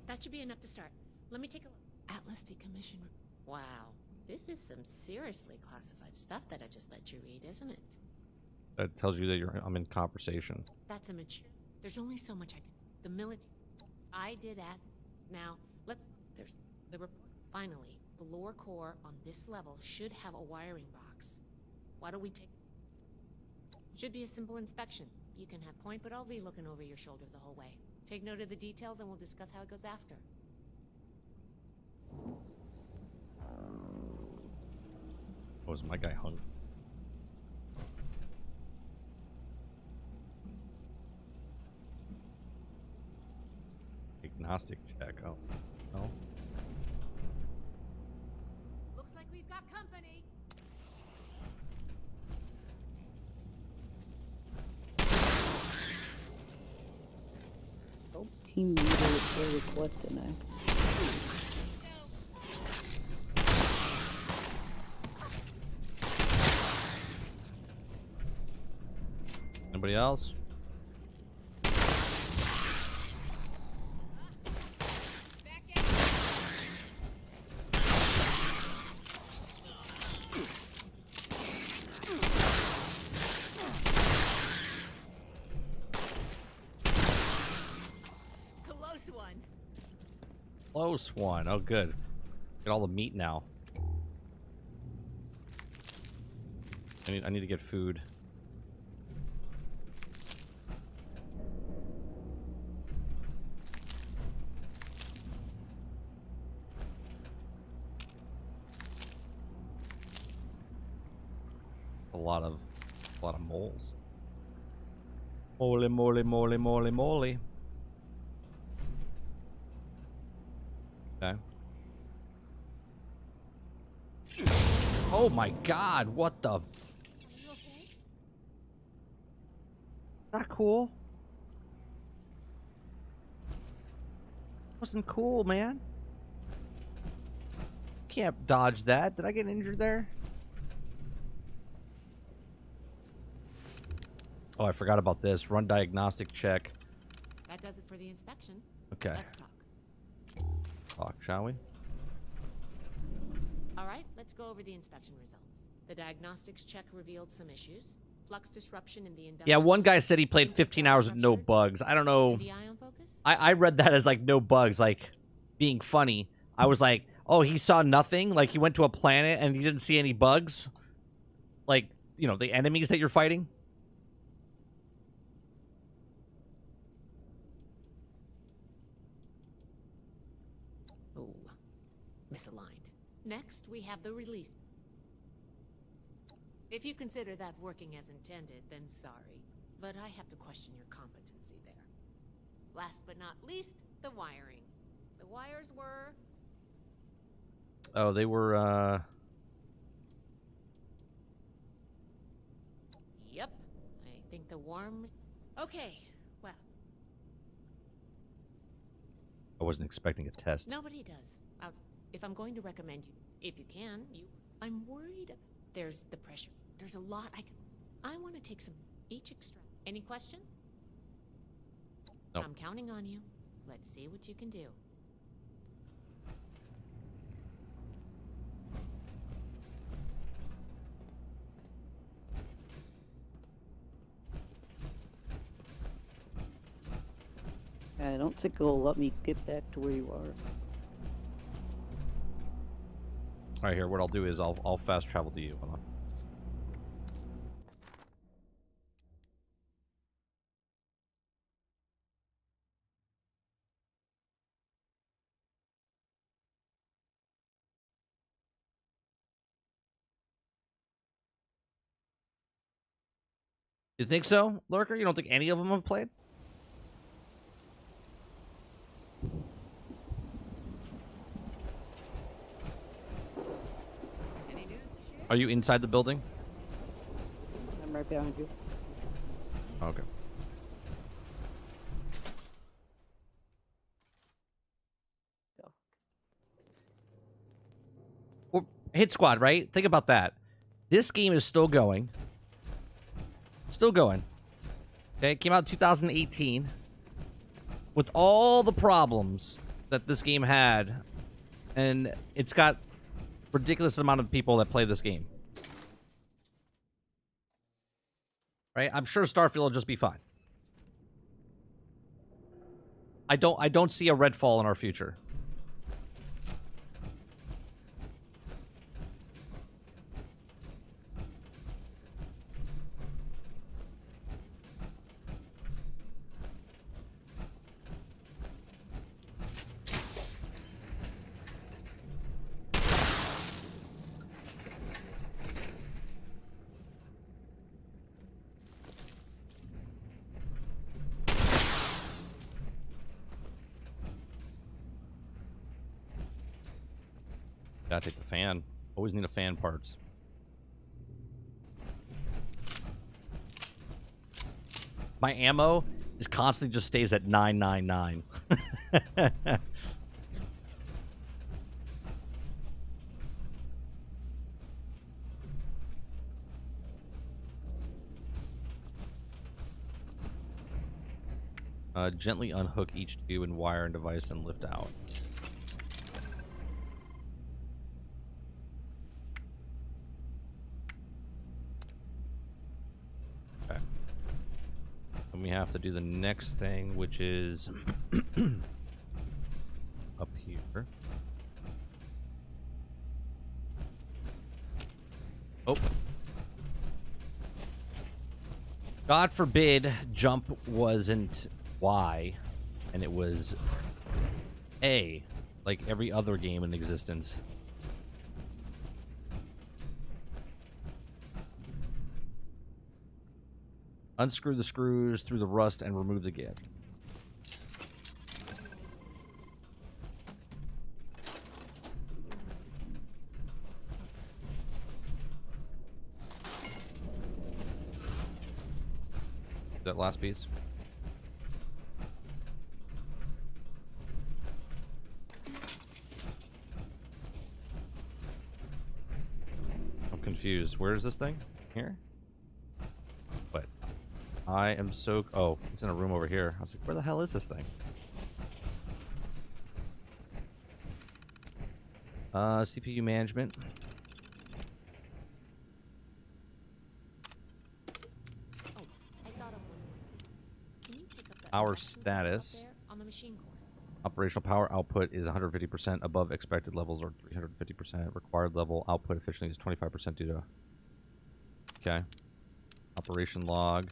That should be enough to start. Let me take a look. Atlas decommission report. Wow. This is some seriously classified stuff that I just let you read, isn't it? That tells you that I'm in conversation. That's immature. There's only so much I can. The military. I did ask. Now, there's the report. Finally, the lower core on this level should have a wiring box. Why don't we take... Should be a simple inspection. You can have point, but I'll be looking over your shoulder the whole way. Take note of the details and we'll discuss how it goes after. Oh, is my guy hung? Agnostic check. Oh. No. Looks like we've got company. Oh, team leader is requesting that. Anybody else? Close one. Close one. Oh, good. Get all the meat now. I need to get food. A lot of moles. Moly, moly, moly, moly, moly. Okay. Oh my God! What the? Are you okay? Not cool. Wasn't cool, man. Can't dodge that. Did I get injured there? Oh, I forgot about this. Run diagnostic check. That does it for the inspection. Okay. Let's talk. Talk, shall we? All right, let's go over the inspection results. The diagnostics check revealed some issues. Flux disruption in the induction. Yeah, one guy said he played 15 hours with no bugs. I don't know. The ion focus? I read that as like no bugs, like being funny. I was like, oh, he saw nothing? Like he went to a planet and he didn't see any bugs? Like, you know, the enemies that you're fighting? Oh, misaligned. Next, we have the release. If you consider that working as intended, then sorry. But I have to question your competency there. Last but not least, the wiring. The wires were... Oh, they were, Yep. I think the worms... Okay, well, I wasn't expecting a test. nobody does. If I'm going to recommend you, if you can, I'm worried. There's the pressure. There's a lot I want to take some each extra. Any questions? Nope. I'm counting on you. Let's see what you can do. I don't think it'll let me get back to where you are. All right, here. What I'll do is I'll fast travel to you. Hold on. You think so, Lurker? You don't think any of them have played? Are you inside the building? I'm right behind you. Okay. Go. Well, Hit Squad, right? Think about that. This game is still going. Still going. Okay, it came out in 2018. With all the problems that this game had, and it's got ridiculous amount of people that play this game. Right? I'm sure Starfield will just be fine. I don't see a Redfall in our future. Gotta take the fan. Always need a fan parts. My ammo is constantly just stays at 999. Gently unhook each tube and wire and device and lift out. Okay. And we have to do the next thing, which is up here. Oh. God forbid jump wasn't Y, and it was A, like every other game in existence. Unscrew the screws through the rust and remove the gift. That last piece. I'm confused. Where is this thing? Here? What? I am so... Oh, it's in a room over here. I was like, where the hell is this thing? CPU management. Our status. On the machine core. Operational power output is 150% above expected levels, or 350%. Required level output efficiency is 25% due to... Okay. Operation log.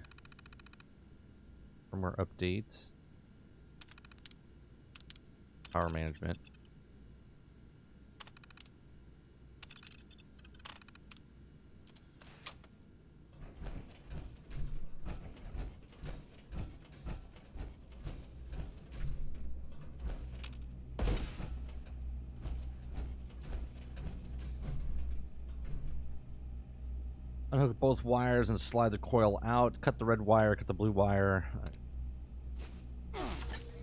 Firmware updates. Power management. Unhook both wires and slide the coil out. Cut the red wire, cut the blue wire.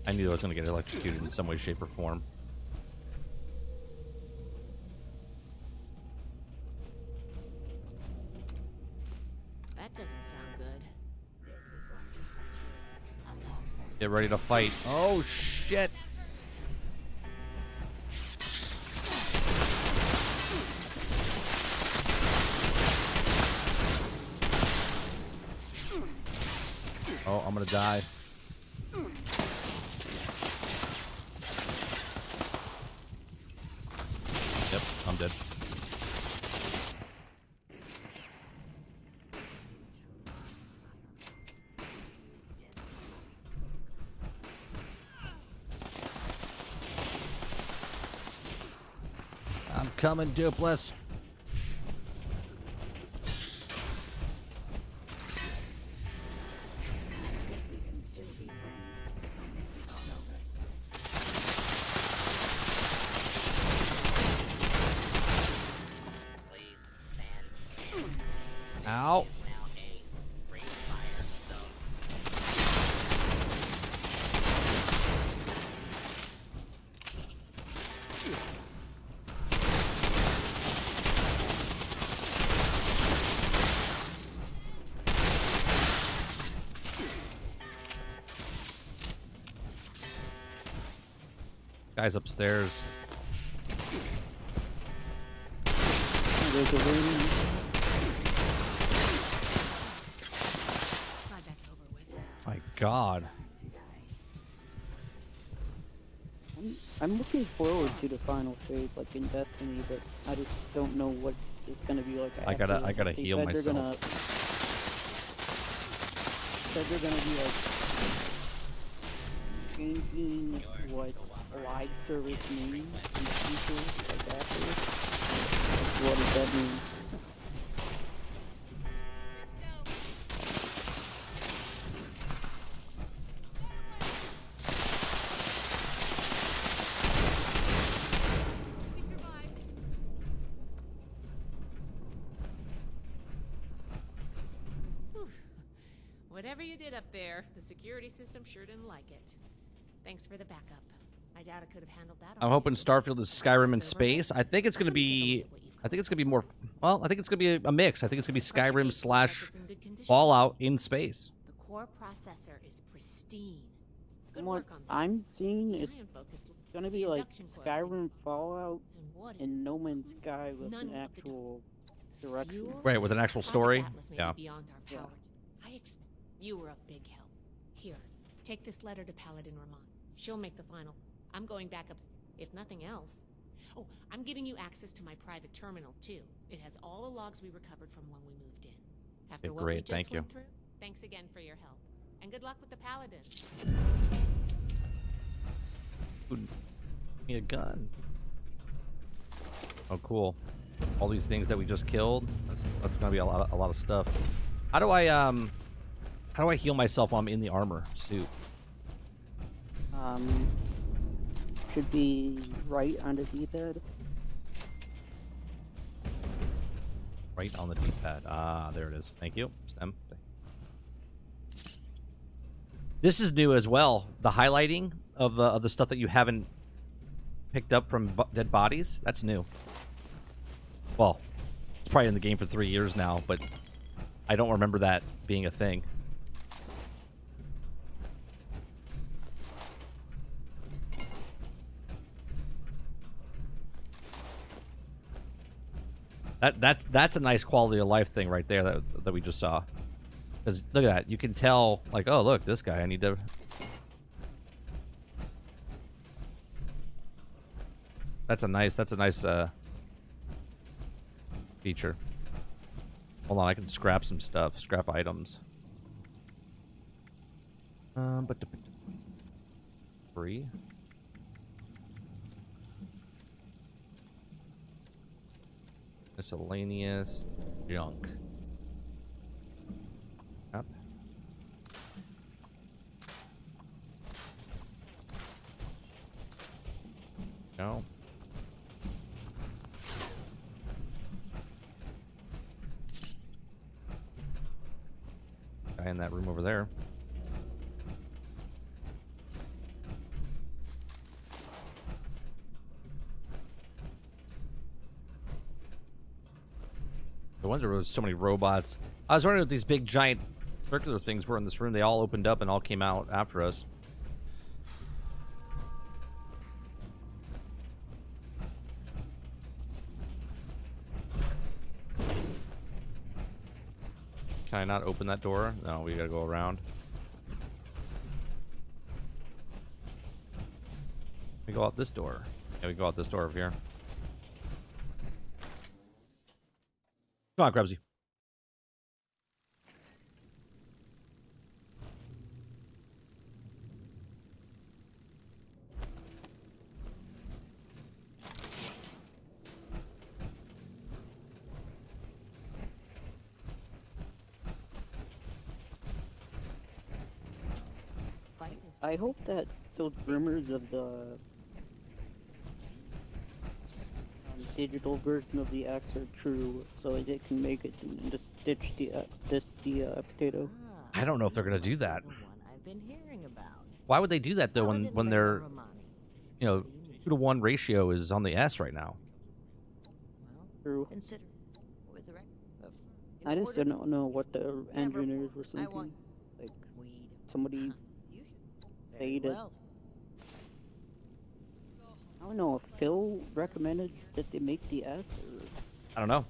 I knew I was going to get electrocuted in some way, shape, or form. That doesn't sound good. Get ready to fight. Oh, shit. Oh, I'm gonna die. I'm dead. I'm coming, Dupless. Ow. Guys upstairs. There's a room. Glad that's over with. My God. I'm looking forward to the final phase, like in Destiny, but I just don't know what it's gonna be like. I gotta they heal said myself. They're gonna be like changing what live service means in the future, like after. What does that mean? Whatever you did up there, the security system sure didn't like it. Thanks for the backup. I doubt it could have handled that. I'm hoping Starfield is Skyrim in space. I think it's gonna be. I think it's gonna be more. Well, I think it's gonna be a mix. I think it's gonna be Skyrim slash Fallout in space. The core processor is pristine. Good From what work on that. I'm seeing, it's Iron Focus looks gonna the be like induction coil Skyrim, seems- Fallout, And what if and No Man's Sky with none an of the actual direction. fuel? Right, with an actual Project story. Atlas may Yeah. be beyond our power. You were a big help. Here, take this letter to Paladin Ramon. She'll make the final. I'm going back up, if nothing else. Oh, I'm giving you access to my private terminal too. It has all the logs we recovered from when we moved in. After Okay, what we great, just thank you. went through, thanks again for your help. And good luck with the Paladin. Ooh, give me a gun. Oh, cool. All these things that we just killed. That's gonna be a lot of stuff. How do I heal myself while I'm in the armor suit? Should be right on the D-pad. Right on the D-pad. Ah, there it is. Thank you. Stem. This is new as well. The highlighting of the stuff that you haven't picked up from dead bodies. That's new. Well, it's probably in the game for 3 years now, but I don't remember that being a thing. That's a nice quality of life thing right there that we just saw. Because look at that, you can tell like, oh look, this guy I need to. That's a nice feature. Hold on, I can scrap some stuff, scrap items. But free. Miscellaneous junk. Yep. No. Guy in that room over there. I wonder there was so many robots. I was wondering if these big giant circular things were in this room. They all opened up and all came out after us. Can I not open that door? No, we gotta go around. We go out this door. Yeah, we go out this door over here. Come on, Krebsy. I hope that those rumors of the digital version of the axe are true, so it can make it and just ditch the potato. I don't know if they're gonna do that. The one I've been hearing about. Why would they do that though when they're, you know, 2-to-1 ratio is on the S right now? True. Consider with the I just don't know what the engineers were I thinking. want Like weed. somebody Very say that. well. I don't know if Phil recommended that they make the S or. I don't know.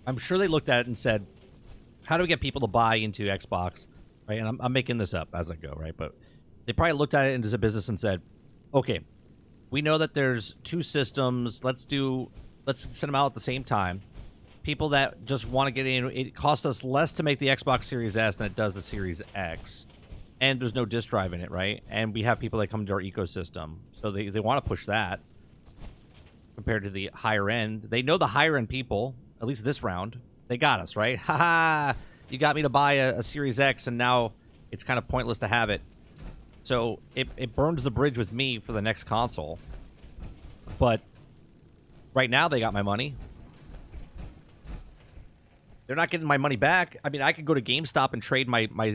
I'm sure they looked at it and said, how do we get people to buy into Xbox? Right? And I'm making this up as I go, right? But they probably looked at it as a business and said, okay, we know that there's 2 systems. Let's send them out at the same time. People that just want to get in, it costs us less to make the Xbox Series S than it does the Series X. And there's no disk drive in it, right? And we have people that come to our ecosystem. So they want to push that compared to the higher end. They know the higher end people, at least this round, they got us, right? Haha, you got me to buy a Series X, and now it's kind of pointless to have it. So it burns the bridge with me for the next console. But right now they got my money. They're not getting my money back. I mean, I could go to GameStop and trade my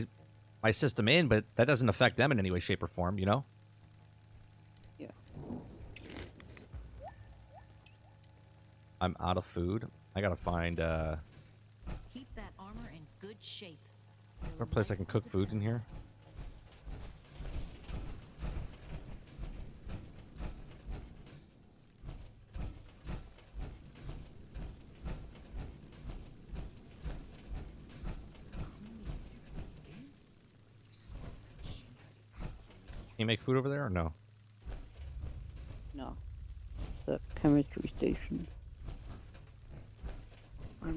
system in, but that doesn't affect them in any way, shape, or form, you know? Yeah. I'm out of food. I gotta find, Keep that armor in good shape. is there a place I can cook food in here? Can you make food over there or no? No. The chemistry station. I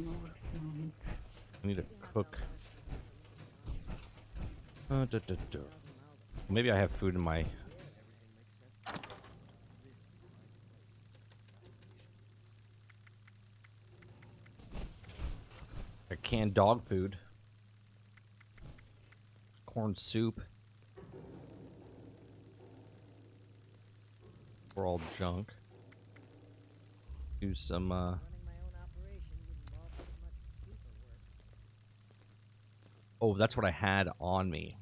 need to cook. Maybe I have food in my... a canned dog food. Corn soup. We're all junk. Do some, oh, that's what I had on me.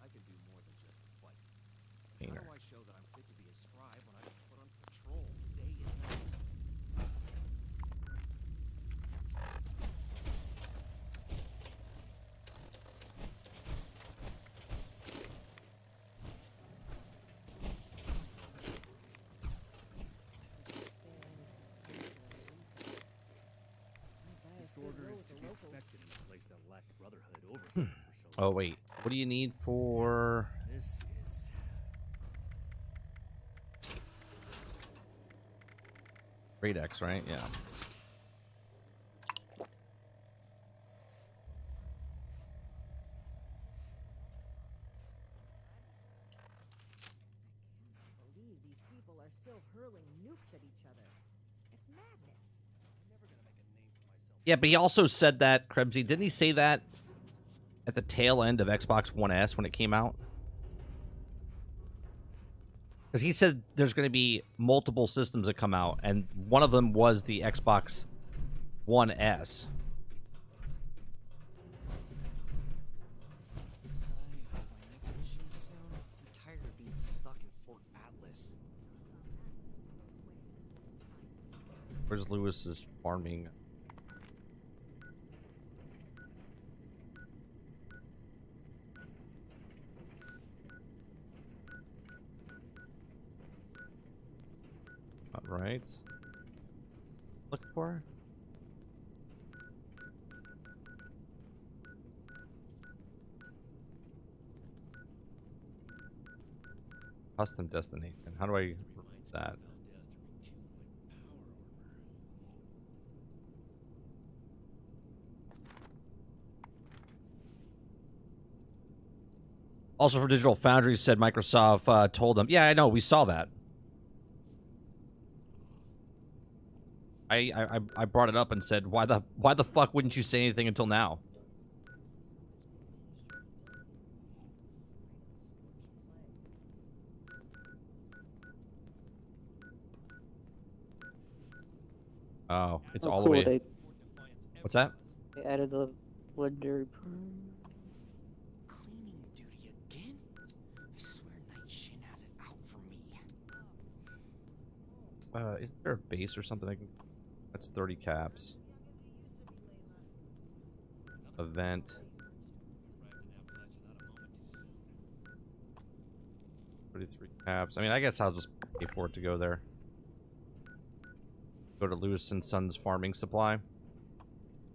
I can do more than just fight. Painter. How do I show that I'm fit to be a scribe when I've put on patrol day and night? Disorder is to be expected in a place that lacked brotherhood oversight for so Oh, long. wait. What do you need for... This is Great X, right? Yeah. Believe these people are still hurling nukes at each other. It's madness. Yeah, but he also said that, Krebsy, didn't he say that at the tail end of Xbox One S when it came out? Because he said there's going to be multiple systems that come out, and one of them was the Xbox One S. I'm tired of being stuck in Fort Atlas. Where's Lewis's farming? All right. Look for. Custom destination. How do I that. Also, for Digital Foundry, said Microsoft told them. Yeah, I know. We saw that. I brought it up and said, why the fuck wouldn't you say anything until now? Oh, it's all cool. the way. What's that? They added the legendary. Cleaning duty again? I swear Night Shin has it out for me. Is there a base or something? That's 30 caps. Event. 33 caps. I mean, I guess I'll just pay for it to go there. Go to Lewis and Sons Farming Supply.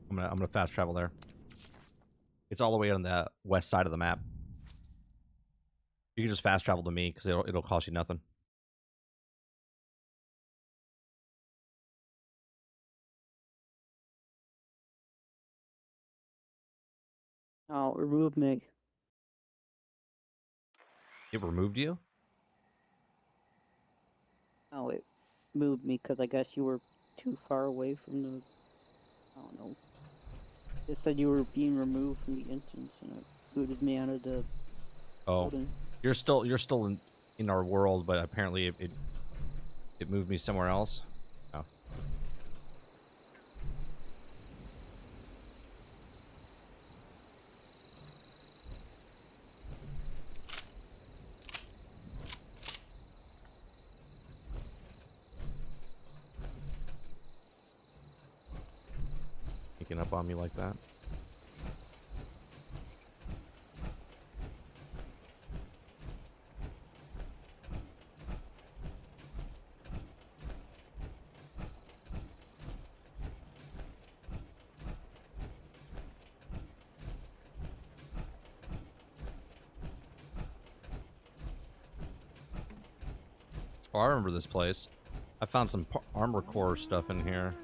I'm gonna fast travel there. It's all the way on the west side of the map. You can just fast travel to me because it'll cost you nothing. Oh, remove me. It removed you? Oh, it moved me because I guess you were too far away from the. I don't know. It said you were being removed from the instance, and it booted me out of the. Oh, building. you're still in our world, but apparently it moved me somewhere else. Oh. Sneaking up on me like that. Oh, I remember this place. I found some armor core stuff in here.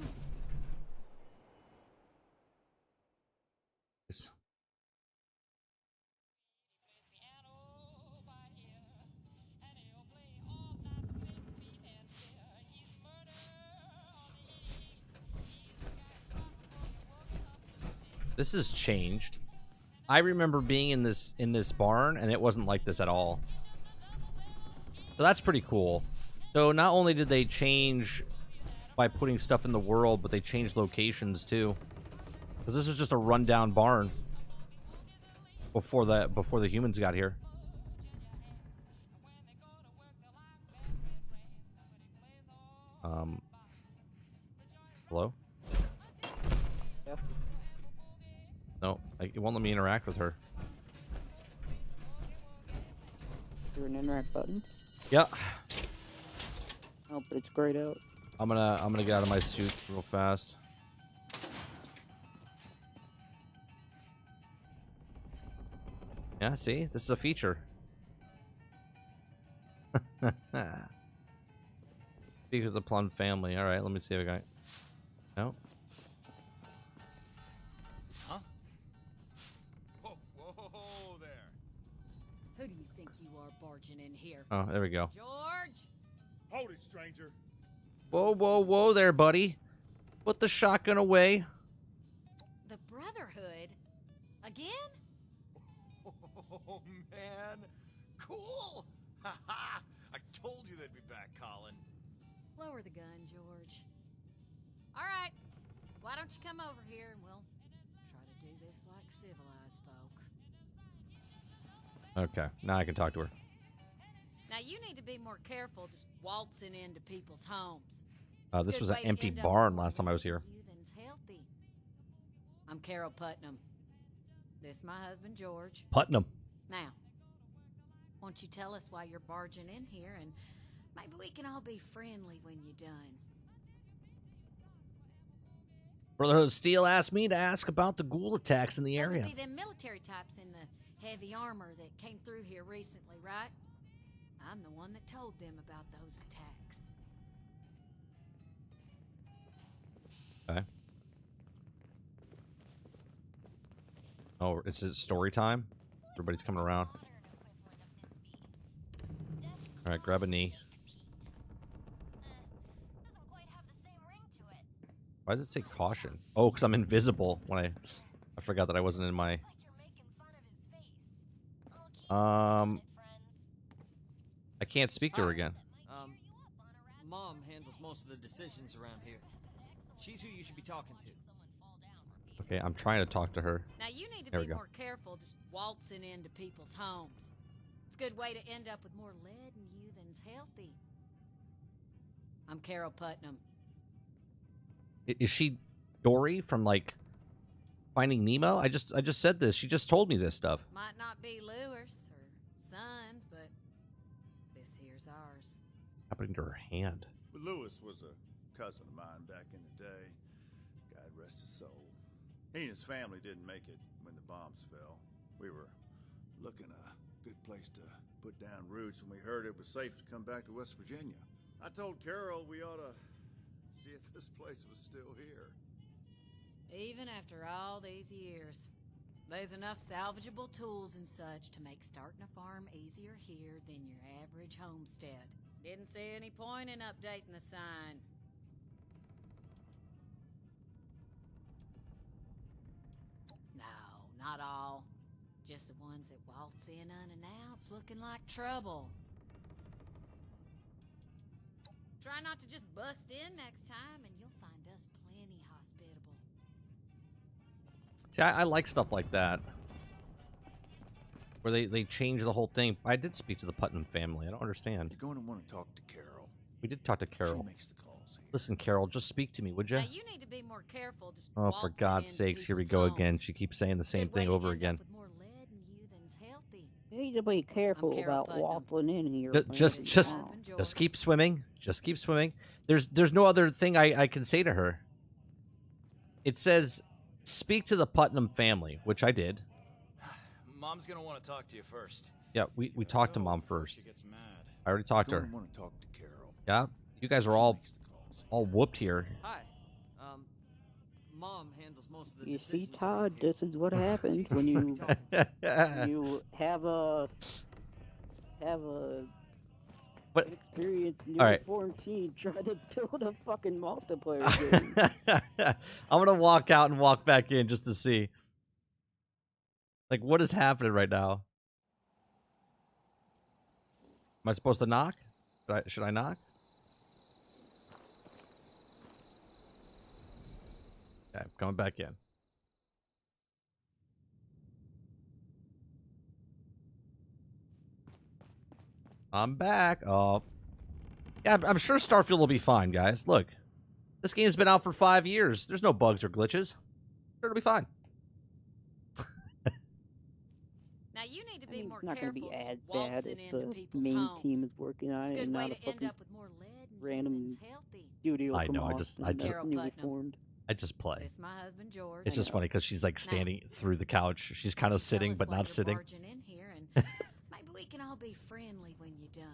This has changed. I remember being in this barn, and it wasn't like this at all. So that's pretty cool. So not only did they change by putting stuff in the world, but they changed locations too. Because this was just a rundown barn before the humans got here. Hello? Yeah. No, it won't let me interact with her. Is there an interact button? Yeah. Oh, but it's grayed out. I'm gonna get out of my suit real fast. Yeah, see? This is a feature. Speak of the Plum family. Alright, let me see if I got... No? Huh? Whoa there. Who do you think you are barging in here? Oh, there we go. George? Hold it, stranger. Whoa, whoa, whoa there, buddy. Put the shotgun away. The Brotherhood? Again? Oh, man. Cool. Haha. I told you they'd be back, Colin. Lower the gun, George. All right. Why don't you come over here and we'll try to do this like civilized folk. Okay, now I can talk to her. Now you need to be more careful just waltzing into people's homes. This was an empty barn last time I was here. Than's healthy. I'm Carol Putnam. This my husband George. Putnam. Now, won't you tell us why you're barging in here, and maybe we can all be friendly when you're done. Brotherhood of Steel asked me to ask about the ghoul attacks in the Those area. would be them military types in the heavy armor that came through here recently, right? I'm the one that told them about those attacks. Okay. Oh, it's story time? Everybody's coming around. Alright, grab a knee. Why does it say caution? Oh, because I'm invisible when I forgot that I wasn't in my... I can't speak to her again. Mom handles most of the decisions around here. She's who you should be talking to. Okay, I'm trying to talk to her. Now you need to There be we go. more careful just waltzing into people's homes. It's a good way to end up with more lead in you than's healthy. I'm Carol Putnam. Is she Dory from, like, Finding Nemo? I just said this. She just told me this stuff. Might not be Lewis or Sons, but this here's ours. Happening to her hand. Well, Lewis was a cousin of mine back in the day. God rest his soul. He and his family didn't make it when the bombs fell. We were looking a good place to put down roots when we heard it was safe to come back to West Virginia. I told Carol we ought to see if this place was still here. Even after all these years, there's enough salvageable tools and such to make starting a farm easier here than your average homestead. Didn't see any point in updating the sign. No, not all. Just the ones that waltz in unannounced looking like trouble. Try not to just bust in next time and you'll find us plenty hospitable. See, I like stuff like that. Where they change the whole thing. I did speak to the Putnam family. I don't understand. You're going to want to talk to Carol. We did talk to Carol. She makes the calls here. Listen, Carol, just speak to me, would you? Now you need to be more careful just Oh, for waltzing God's into sakes, here we people's go again. homes. She keeps saying the same Good way thing to over end up again. with more lead in you than's healthy. You need to be careful I'm Carol about Putnam. waffling in here. Just keep swimming. Just keep swimming. There's no other thing I can say to her. It says, speak to the Putnam family, which I did. Mom's gonna want to talk to you first. Yeah, we talked to Mom first. She gets mad. I already talked to You're her. going to want to talk to Carol. Yeah, you guys are all whooped here. Hi. Mom handles most of the You see, decisions Todd, around here. this is what happens when you have a What? experience in All your right. 14 try to build a fucking multiplayer game. I'm gonna walk out and walk back in just to see. Like, what is happening right now? Am I supposed to knock? Should I knock? Okay, coming back in. I'm back. Oh. Yeah, I'm sure Starfield will be fine, guys. Look. This game's been out for 5 years. There's no bugs or glitches. Sure, it'll be fine. Now you need to be It's more not going to careful be just as bad waltzing if into the people's main homes. team is working on It's it a and good way not a to end fucking up with more lead in you random than's healthy. studio I from know, I Austin just- Carol newly Putnam. formed. I just play. It's my husband George. It's just funny because she's like standing through the couch. She's kind of Tell sitting us but why not you're sitting. barging in here and maybe we can all be friendly when you're done.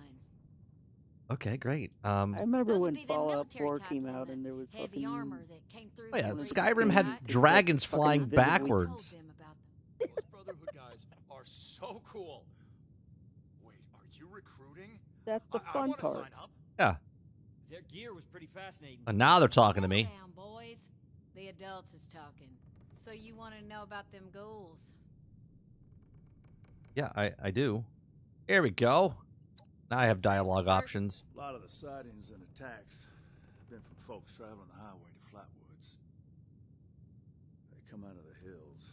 Okay, great. I remember Those would when be them Fallout military 4 types came in out the and there was heavy fucking armor that came through Oh yeah, the Like, Skyrim they had just dragons fucking flying visibly backwards. Told them about them. Those Brotherhood guys are so cool. Wait, are you recruiting? That's the I fun want to part. sign up. Yeah. Their gear was pretty fascinating. And now they're talking to Settle me. down, boys. The adults is talking. So you want to know about them ghouls? Yeah, I do. Here we go. Now I have dialogue options. A lot of the sightings and attacks have been from folks traveling the highway to Flatwoods. They come out of the hills,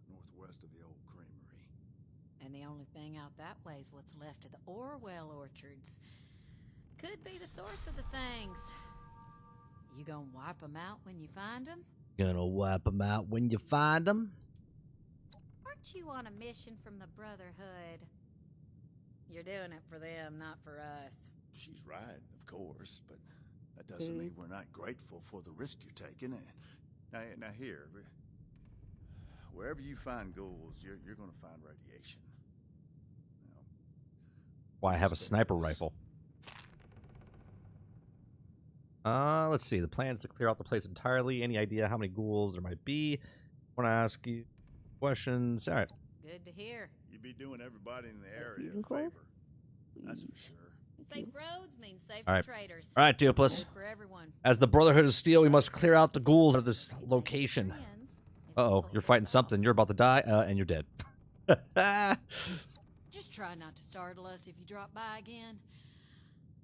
northwest of the old creamery. And the only thing out that way is what's left of the Orwell orchards. Could be the source of the things. You gonna wipe them out when you find them? Gonna wipe them out when you find them. Aren't you on a mission from the Brotherhood? You're doing it for them, not for us. She's right, of course, but that doesn't mean we're not grateful for the risk you're taking. Now here, wherever you find ghouls, you're going to find radiation. Now, Why I have a sniper rifle. Let's see. The plan is to clear out the place entirely. Any idea how many ghouls there might be? Want to ask you questions? All right. Good to hear. You'd be doing everybody in the area a favor. That's for sure. Safe roads mean safer All right. traders. All right, Dupless. Good for everyone. As the Brotherhood of Steel, we must clear out the ghouls of this location. Uh-oh, you're fighting something. You're about to die, and you're dead. Just try not to startle us if you drop by again.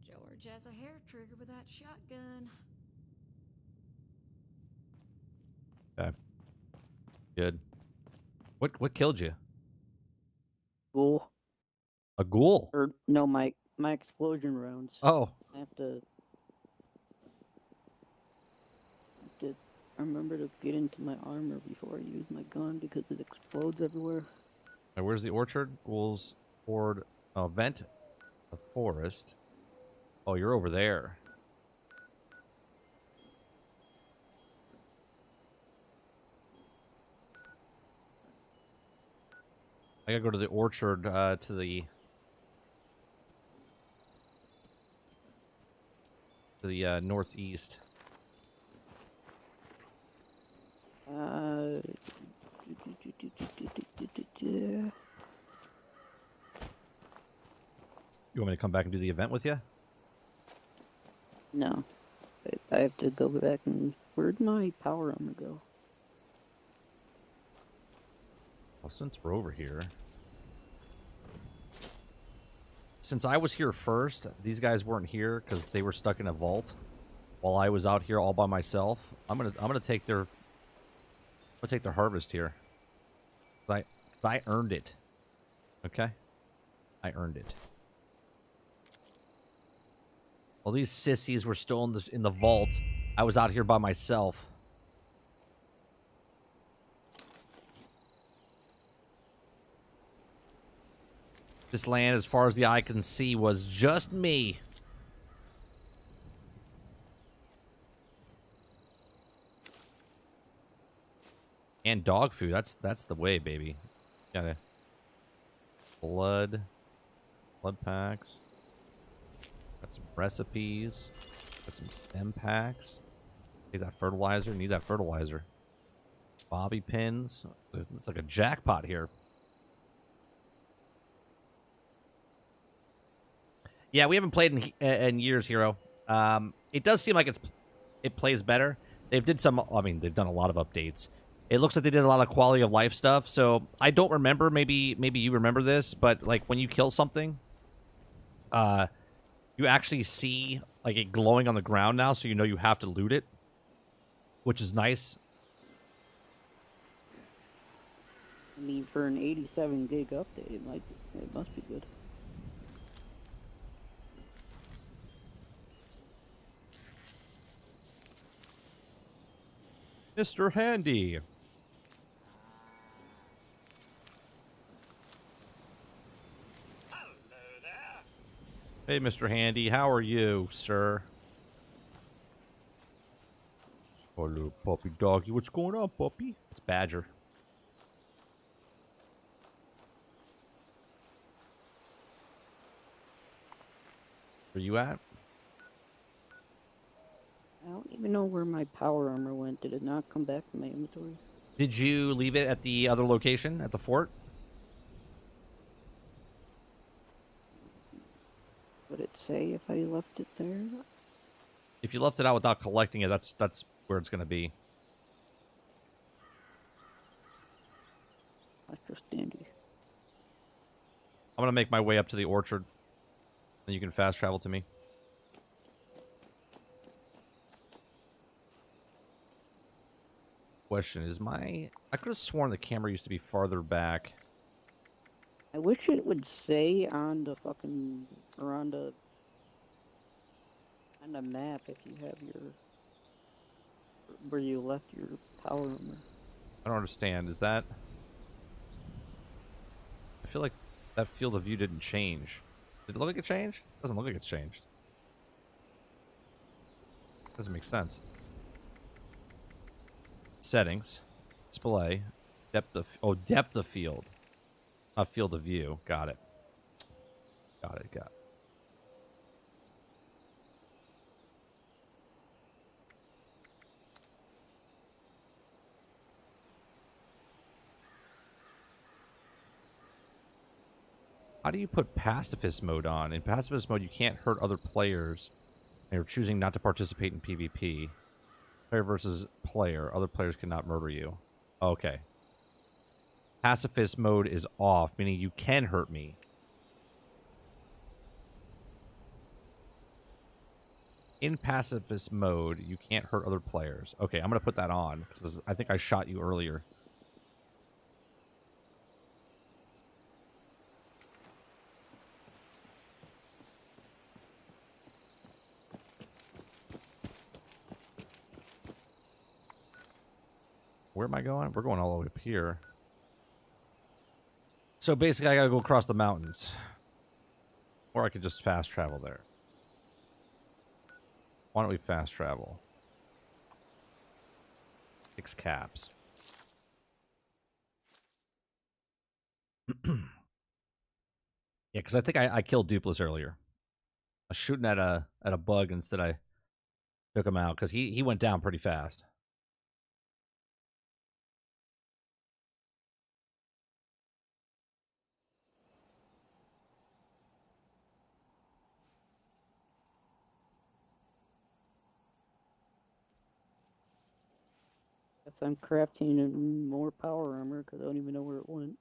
George has a hair trigger with that shotgun. Okay. Good. What killed you? Ghoul. A ghoul? Or no, my explosion rounds. Oh. I have to remember to get into my armor before I use my gun because it explodes everywhere. Now, where's the orchard? Ghouls, horde, vent, the forest. Oh, you're over there. I gotta go to the orchard, to the northeast. You want me to come back and do the event with you? No. I have to go back and... Where'd my power armor go? Well, since we're over here... Since I was here first, these guys weren't here because they were stuck in a vault while I was out here all by myself. I'm gonna take their harvest here. I earned it. Okay? I earned it. Well, these sissies were still in the vault. I was out here by myself. This land, as far as the eye can see, was just me. And dog food. That's the way, baby. Gotta blood packs. Got some recipes. Got some stem packs. Need that fertilizer. Need that fertilizer. Bobby pins. It's like a jackpot here. Yeah, we haven't played in years, Hero. It does seem like it plays better. They've done a lot of updates. It looks like they did a lot of quality of life stuff. So I don't remember. Maybe you remember this, but like when you kill something, you actually see like it glowing on the ground now, so you know you have to loot it, which is nice. I mean, for an 87 gig update, it must be good. Mr. Handy. Hey, Mr. Handy, how are you, sir? Hello, puppy doggy. What's going on, puppy? It's Badger. Where you at? I don't even know where my power armor went. Did it not come back to my inventory? Did you leave it at the other location, at the fort? Would it say if I left it there? If you left it out without collecting it, that's where it's going to be. That's just dandy. I'm going to make my way up to the orchard. And you can fast travel to me. Question is I could have sworn the camera used to be farther back. I wish it would say on the fucking, or on the map if you have where you left your power armor. I don't understand. Is that... I feel like that field of view didn't change. Did it look like it changed? Doesn't look like it's changed. Doesn't make sense. Settings. Display. Depth of field. Not field of view. Got it. Got it, got it. How do you put pacifist mode on? In pacifist mode, you can't hurt other players. And you're choosing not to participate in PvP. Player versus player. Other players cannot murder you. Okay. Pacifist mode is off, meaning you can hurt me. In pacifist mode, you can't hurt other players. Okay, I'm going to put that on, because I think I shot you earlier. Where am I going? We're going all the way up here. So basically, I gotta go across the mountains. Or I could just fast travel there. Why don't we fast travel? 6 caps. Yeah, because I think I killed Dupless earlier. I was shooting at a bug instead. I took him out because he went down pretty fast. Guess I'm crafting more power armor because I don't even know where it went.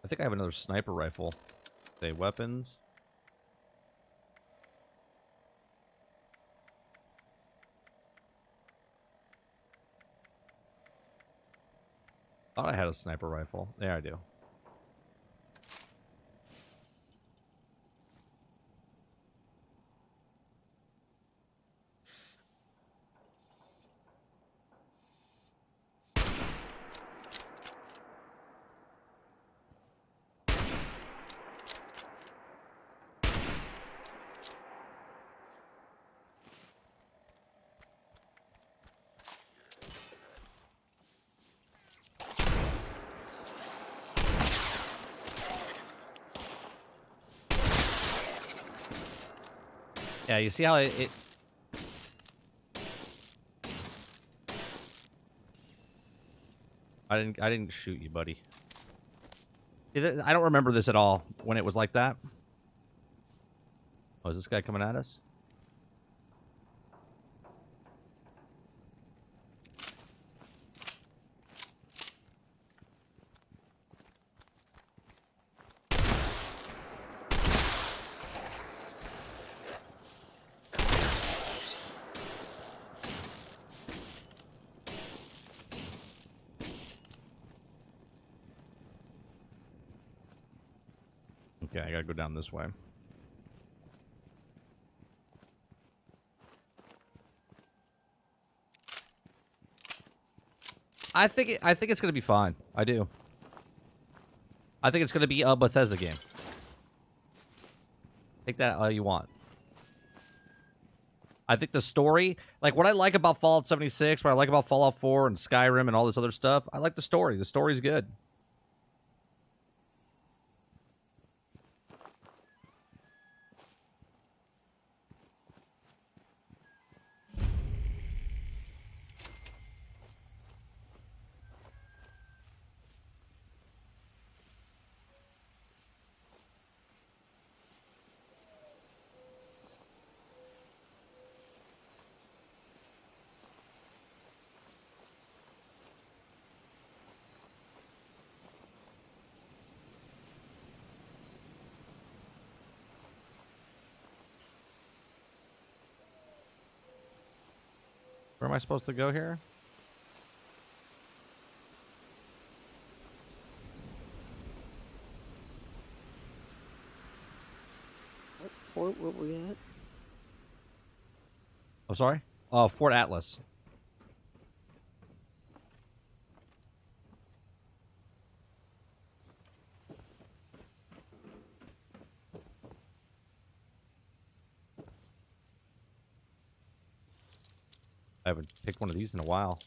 I think I have another sniper rifle. Okay, weapons. Thought I had a sniper rifle. There I do. Yeah, you see how it I didn't shoot you, buddy. I don't remember this at all when it was like that. Oh, is this guy coming at us? Okay, I gotta go down this way. I think it's gonna be fine. I do. I think it's gonna be a Bethesda game. Take that all you want. I think the story, like what I like about Fallout 76, what I like about Fallout 4 and Skyrim and all this other stuff, I like the story. The story's good. Where am I supposed to go here? What fort were we at? I'm sorry? Fort Atlas. I haven't picked one of these in a while.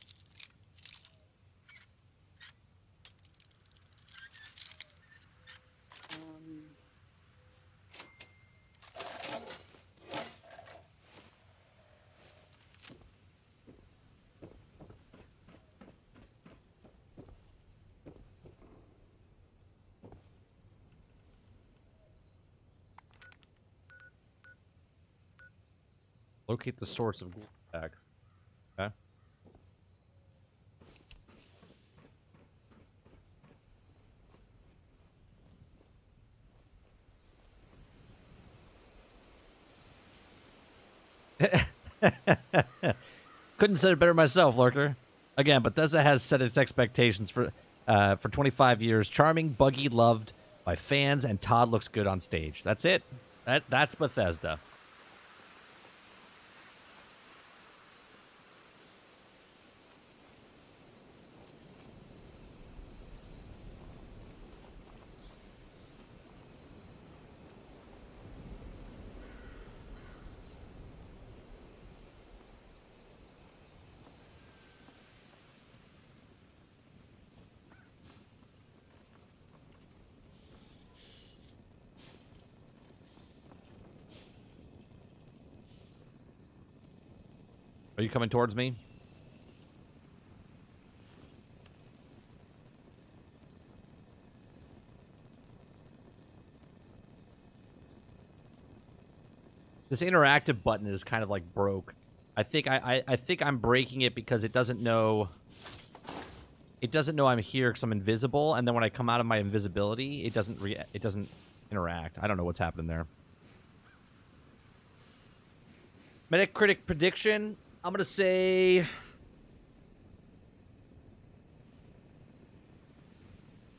Locate the source of ghoul attacks. Okay. Couldn't say it better myself, Lurker. Again, Bethesda has set its expectations for 25 years. Charming, buggy, loved by fans, and Todd looks good on stage. That's it. That's Bethesda. Are you coming towards me? This interactive button is kind of like broke. I think I think I'm breaking it because it doesn't know I'm here because I'm invisible, and then when I come out of my invisibility, it doesn't interact. I don't know what's happening there. Metacritic prediction. I'm gonna say.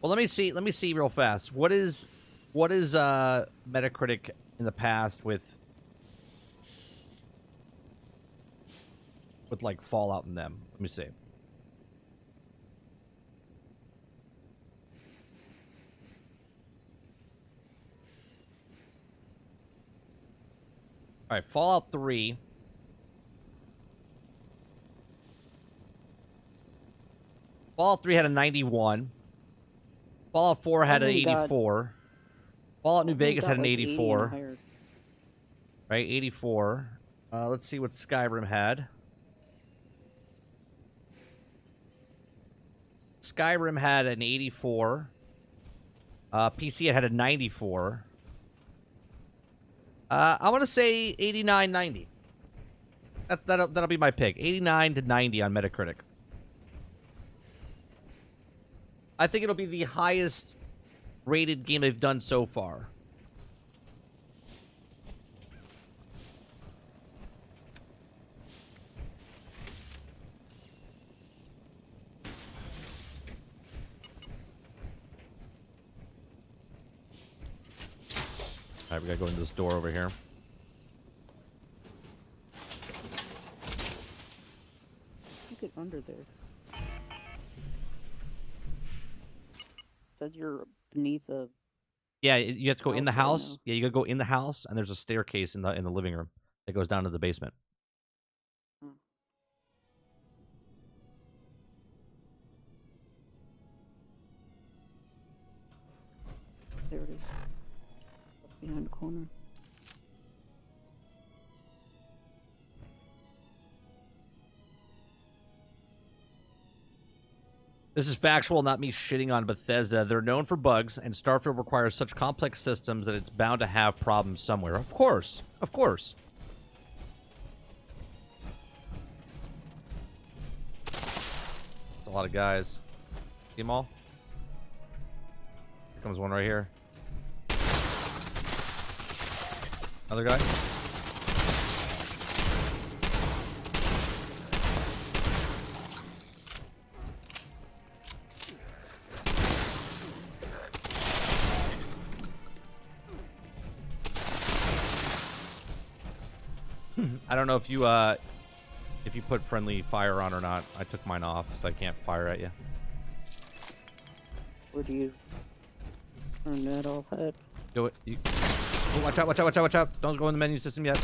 Well, let me see real fast. What is Metacritic in the past with like Fallout in them? Let me see. All right, Fallout 3. Fallout 3 had a 91. Fallout 4 had an 84. Fallout New Vegas had an 84. Right, 84. Let's see what Skyrim had. Skyrim had an 84. PC had a 94. I want to say 89, 90. That'll be my pick. 89 to 90 on Metacritic. I think it'll be the highest rated game they've done so far. All right, we gotta go into this door over here. Get under there. Says you're beneath a. Yeah, you have to go in the house. Right Yeah, you gotta go in the house, and there's a staircase in the living room that goes down to the basement. There it is. Behind the corner. This is factual, not me shitting on Bethesda. They're known for bugs, and Starfield requires such complex systems that it's bound to have problems somewhere. Of course. Of course. That's a lot of guys. See them all? Here comes one right here. Another guy. I don't know if you put friendly fire on or not. I took mine off, so I can't fire at you. Where do you turn that off at? Do it. Oh, watch out, watch out, watch out, watch out. Don't go in the menu system yet.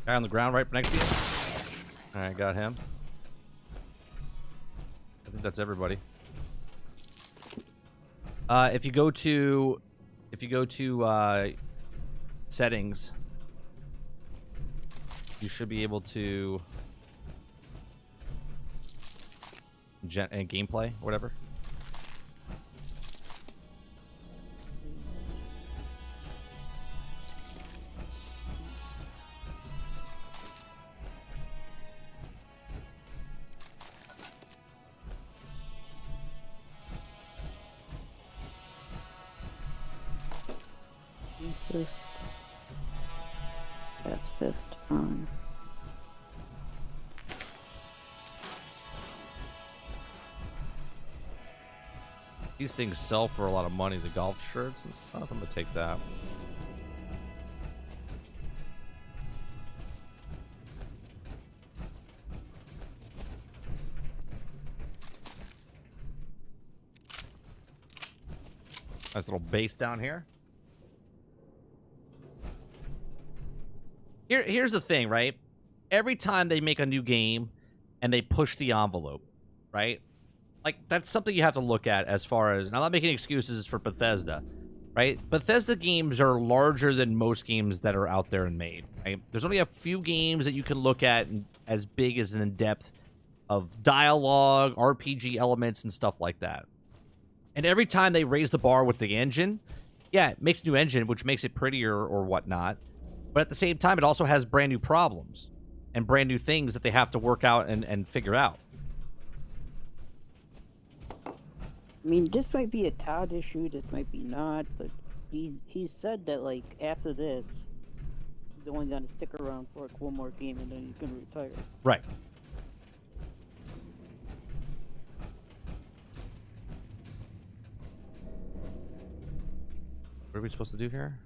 Guy on the ground right next to you. All right, got him. I think that's everybody. If you go to settings, you should be able to gameplay, whatever. Fist. That's fist on. These things sell for a lot of money, the golf shirts and stuff. I'm gonna take that. Nice little base down here. Here's the thing, right? Every time they make a new game and they push the envelope, right? Like, that's something you have to look at as far as... And I'm not making excuses for Bethesda, right? Bethesda games are larger than most games that are out there and made, right? There's only a few games that you can look at as big as and in depth of dialogue, RPG elements, and stuff like that. And every time they raise the bar with the engine, yeah, it makes a new engine, which makes it prettier or whatnot. But at the same time, it also has brand new problems and brand new things that they have to work out and figure out. I mean, this might be a Todd issue, this might be not, but he said that, like, after this, he's only gonna stick around for, like, one more game and then he's gonna retire. Right. What are we supposed to do here?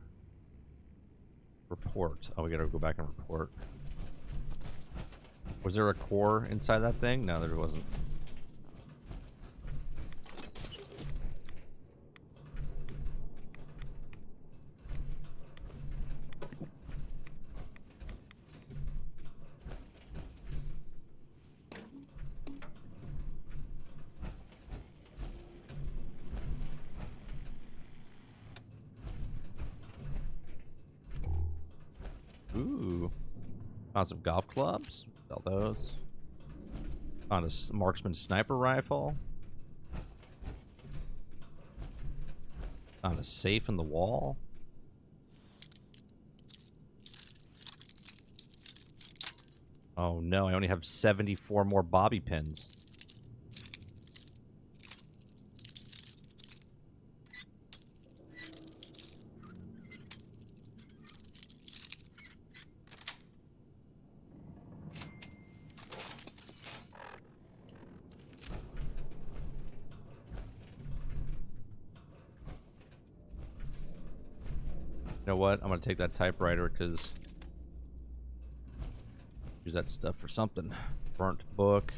Report. Oh, we gotta go back and report. Was there a core inside that thing? No, there wasn't. Ooh. Found some golf clubs. Sell those. Found a marksman sniper rifle. Found a safe in the wall. Oh no, I only have 74 more bobby pins. You know what? I'm gonna take that typewriter because use that stuff for something. Burnt book.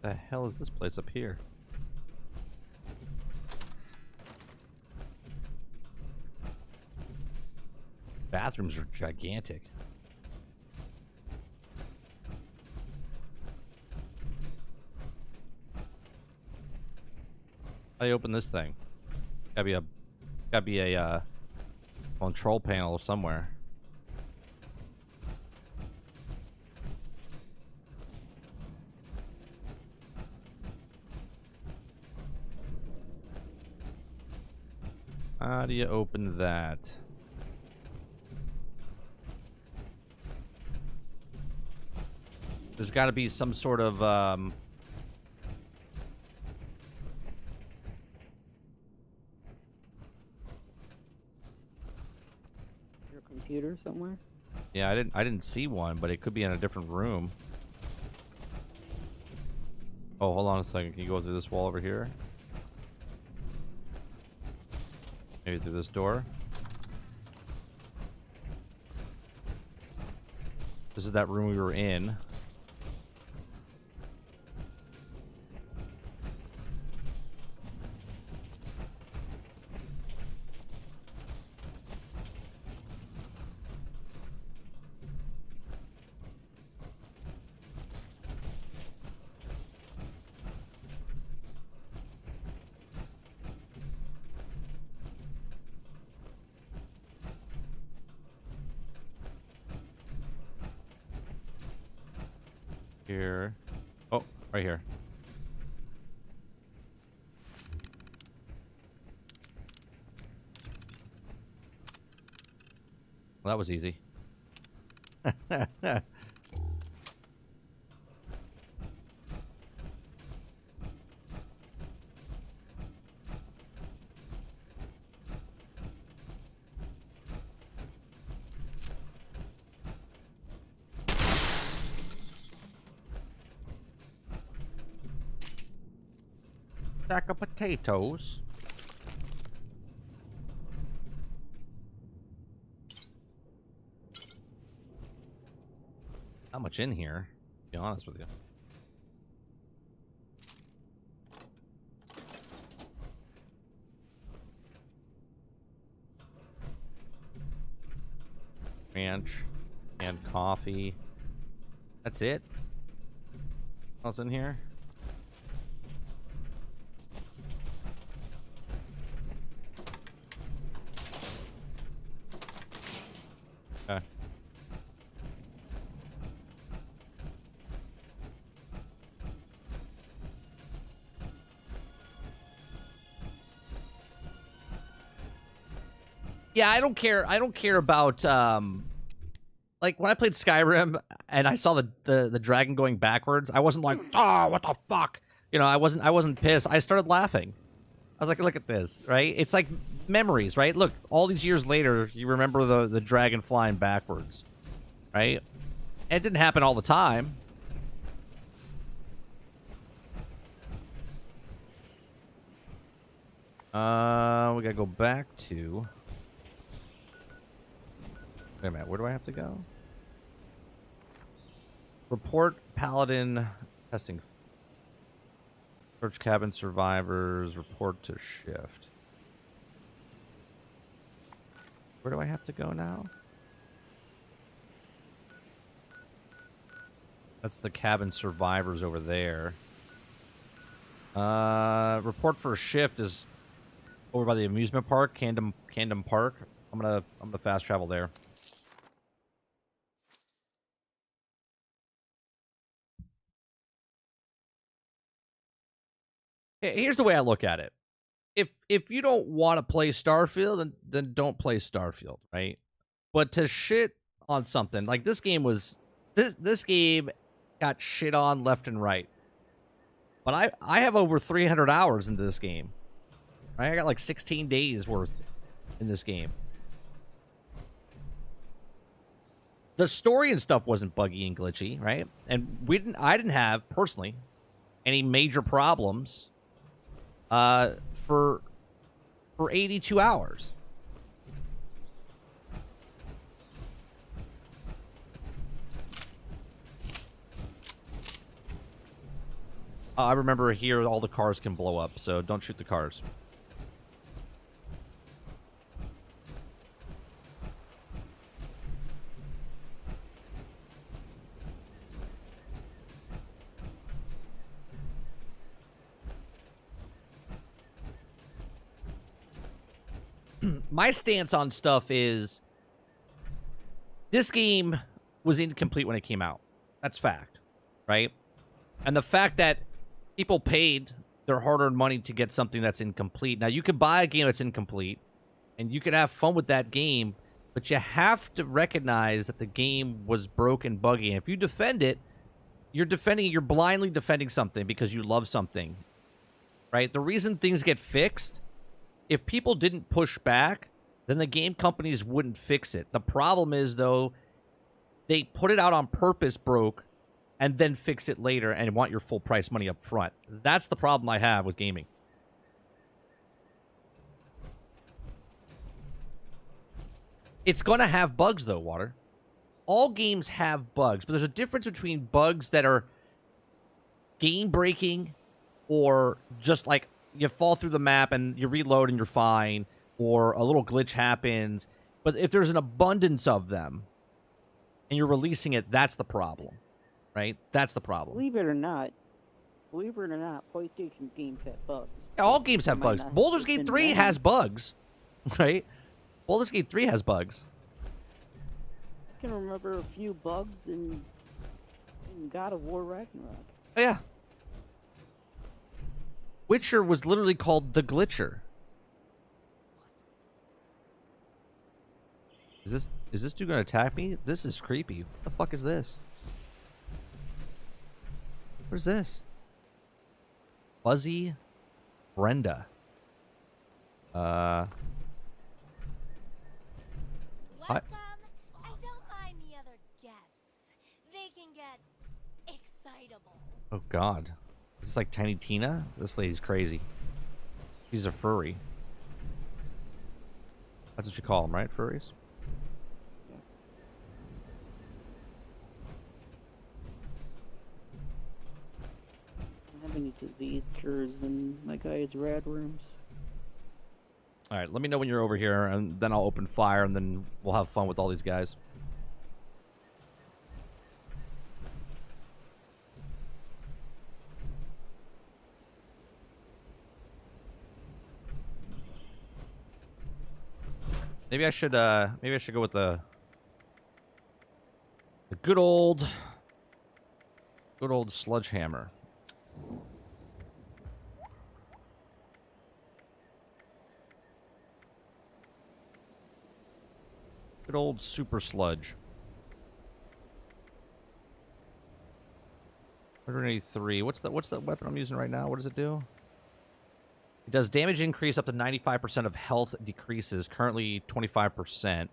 The hell is this place up here? Bathrooms are gigantic. How do you open this thing? Gotta be a control panel somewhere. How do you open that? There's got to be some sort of Your computer somewhere? yeah, I didn't see one, but it could be in a different room. Oh, hold on a second. Can you go through this wall over here? Maybe through this door. This is that room we were in. Here. Oh, right here. Well, that was easy. Sack of potatoes. Not much in here, to be honest with you. Ranch and coffee. That's it? What else in here? Okay. Yeah, I don't care. I don't care about like when I played Skyrim and I saw the dragon going backwards, I wasn't like, "Oh, what the fuck?" You know, I wasn't pissed. I started laughing. I was like, "Look at this." Right? It's like memories, right? Look, all these years later, you remember the dragon flying backwards. Right? And it didn't happen all the time. We gotta go back to... Wait a minute, where do I have to go? Report Paladin testing. Search cabin survivors, report to shift. Where do I have to go now? That's the cabin survivors over there. Report for a shift is over by the amusement park, Camden Park. I'm gonna fast travel there. Here's the way I look at it. If you don't want to play Starfield, then don't play Starfield, right? But to shit on something like this game was this game got shit on left and right. But I have over 300 hours into this game. Right? I got like 16 days worth in this game. The story and stuff wasn't buggy and glitchy, right? And I didn't have personally any major problems for 82 hours. I remember here all the cars can blow up, so don't shoot the cars. My stance on stuff is this game was incomplete when it came out. That's fact, right? And the fact that people paid their hard-earned money to get something that's incomplete. Now, you could buy a game that's incomplete, and you could have fun with that game, but you have to recognize that the game was broken, buggy. And if you defend it, you're blindly defending something because you love something, right? The reason things get fixed, if people didn't push back, then the game companies wouldn't fix it. The problem is, though, they put it out on purpose broke and then fix it later and want your full price money up front. That's the problem I have with gaming. It's going to have bugs, though, Water. All games have bugs, but there's a difference between bugs that are game-breaking or just like you fall through the map and you reload and you're fine, or a little glitch happens. But if there's an abundance of them and you're releasing it, that's the problem, right? That's the problem. Believe it or not, PlayStation games have bugs. Yeah, all games have bugs. Baldur's Gate 3 has bugs, right? Baldur's Gate 3 has bugs. I can remember a few bugs in God of War Ragnarok. Oh, yeah. Witcher was literally called the Glitcher. Is this dude gonna attack me? This is creepy. What the fuck is this? What is this? Fuzzy Brenda. Welcome. And don't mind the other guests. They can get excitable. Oh god. Is this like Tiny Tina? This lady's crazy. She's a furry. That's what you call them, right? Furries? I don't have any disease cures in my guy's rad rooms. Alright, let me know when you're over here, and then I'll open fire, and then we'll have fun with all these guys. Maybe I should go with the good old sledgehammer. Good old super sludge. 183. What's the weapon I'm using right now? What does it do? It does damage increase up to 95% of health decreases. Currently 25%.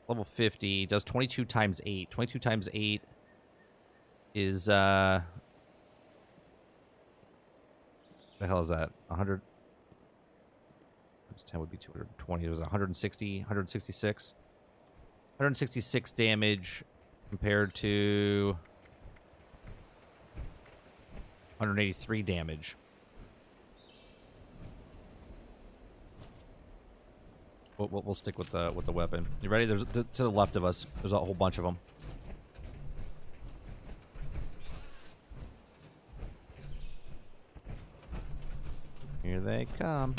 Level 50. Does 22 times 8. 22 times 8 is what the hell is that? 100 times 10 would be 220. It was 160, 166. 166 damage compared to 183 damage. We'll stick with the weapon. You ready? There's to the left of us. There's a whole bunch of them. Here they come.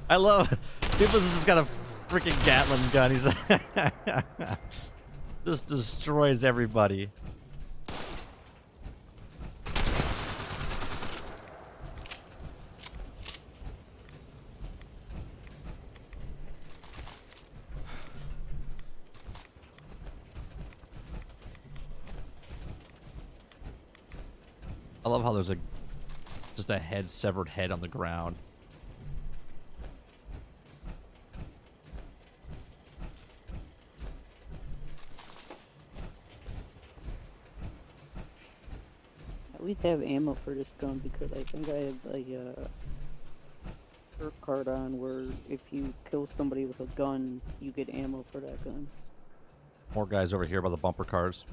I love people's just got a freaking Gatling gun. He's just destroys everybody. I love how there's just a severed head on the ground. At least have ammo for this gun because I think I have a perk card on where if you kill somebody with a gun, you get ammo for that gun. More guys over here by the bumper cars.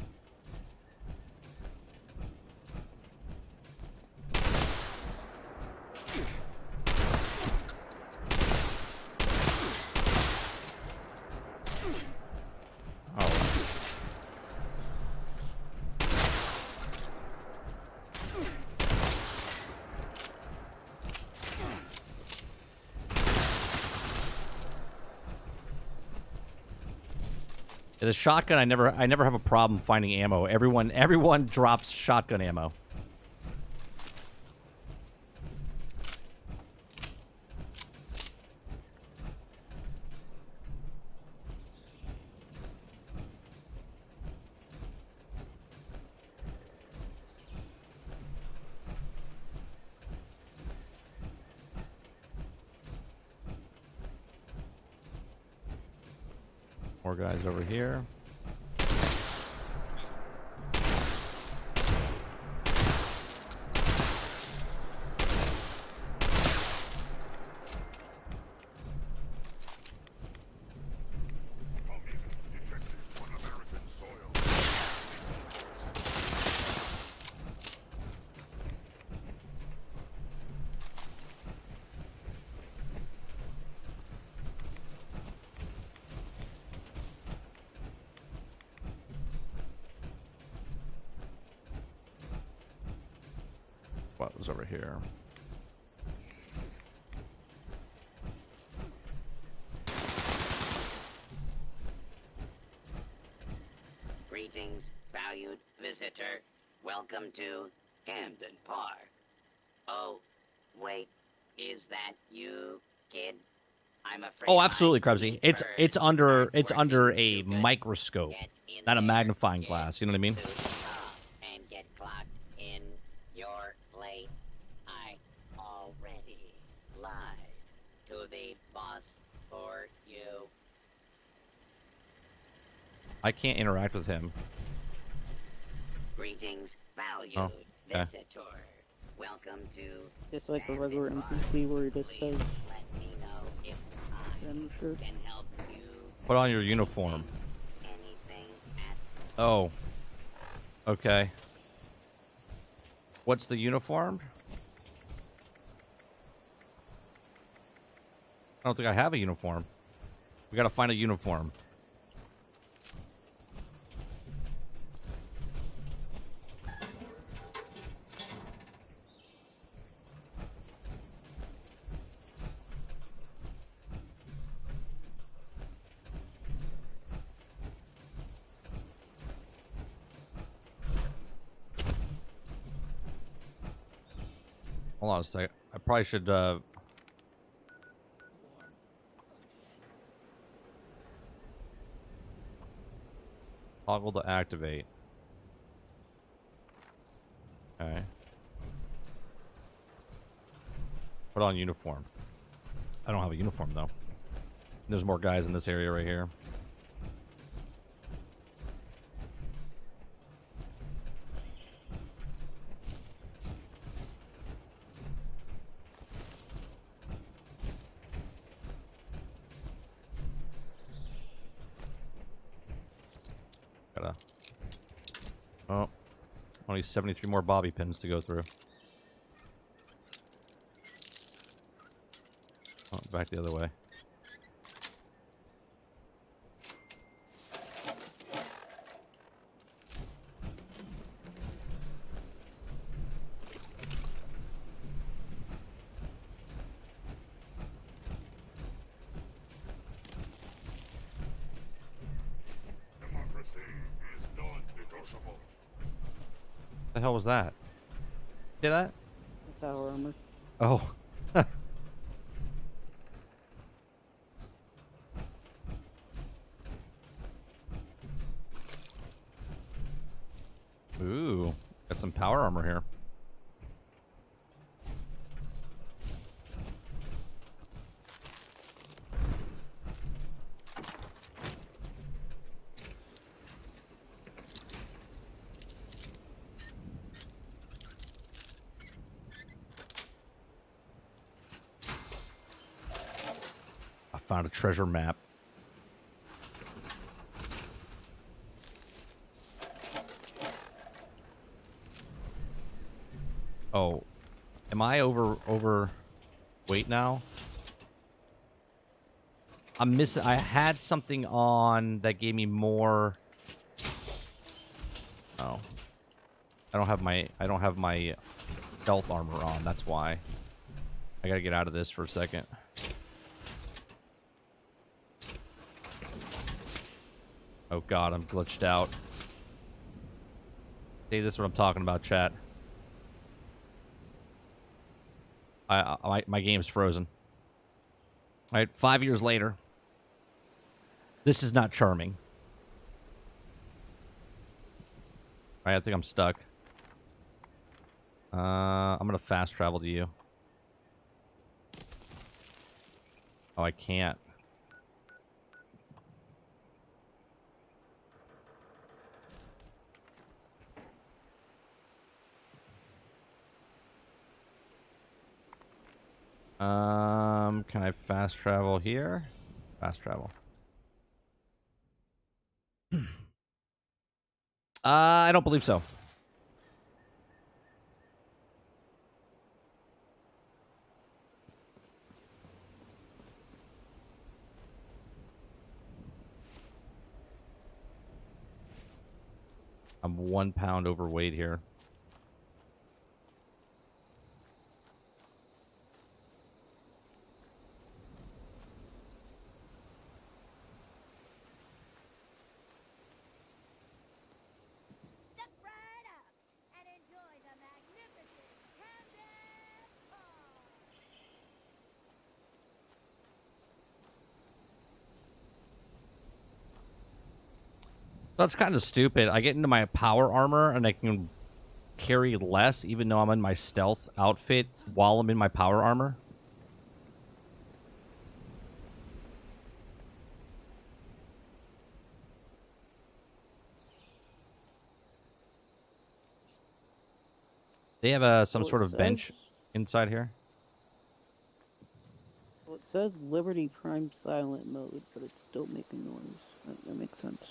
The shotgun, I never have a problem finding ammo. Everyone drops shotgun ammo. More guys over here. What was over here? Greetings, valued visitor. Welcome to Camden Park. Oh, wait, is that you, kid? I'm afraid. Oh, absolutely, Krebsy. It's under a microscope, not a magnifying glass. You know what I mean? And get clocked in. You're late. I already lied to the boss for you. I can't interact with him. Greetings, valued Oh, okay. visitor. Welcome to Just like a regular NPC where he just says, Let me know if I'm sure. can help you. Put on your uniform. Anything at Oh. Okay. What's the uniform? I don't think I have a uniform. We gotta find a uniform. Hold on a second. I probably should, toggle to activate. Okay. Put on uniform. I don't have a uniform, though. There's more guys in this area right here. Gotta... Oh. Only 73 more bobby pins to go through. Oh, back the other way. Democracy is non-negotiable. What the hell was that? See that? Power armor. Oh. Ooh, got some power armor here. I found a treasure map. Oh, am I overweight now? I'm missing. I had something on that gave me more. Oh, I don't have my stealth armor on. That's why. I gotta get out of this for a second. Oh God, I'm glitched out. See, this is what I'm talking about, chat. My game's frozen. All right, 5 years later. This is not charming. All right, I think I'm stuck. I'm gonna fast travel to you. Oh, I can't. Can I fast travel here? Fast travel. I don't believe so. I'm 1 pound overweight here. Step right up and enjoy the magnificent Camden Park. That's kind of stupid. I get into my power armor and I can carry less even though I'm in my stealth outfit while I'm in my power armor. They have some Well, sort it of says- bench inside here. Well, it says Liberty Prime silent mode, but it's still making noise. That makes sense.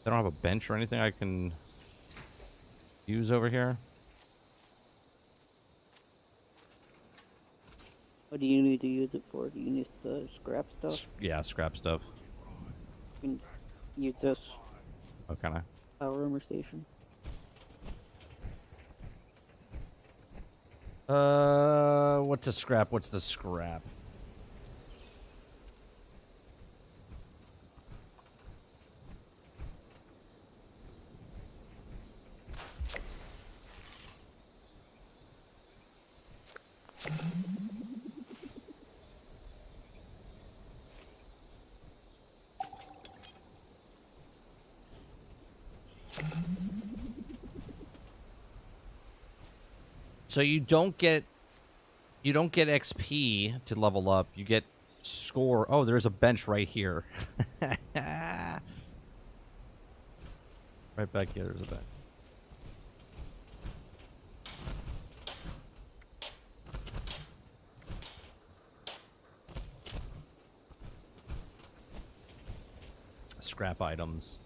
They don't have a bench or anything I can use over here. What do you need to use it for? Do you need the scrap stuff? Yeah, scrap stuff. You can use this Oh, kind of. power armor station. What's a scrap? What's the scrap? So you don't get XP to level up. You get score. Oh, there's a bench right here. Right back here, there's a bench. Scrap items.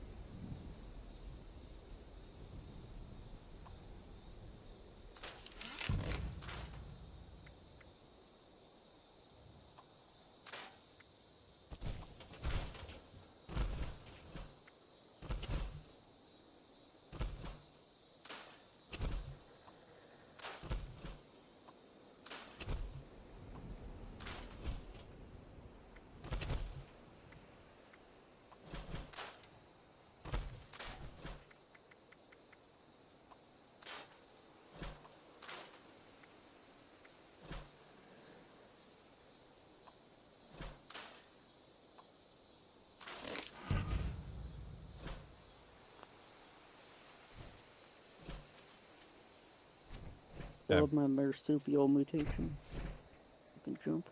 Build my marsupial mutation. I can jump.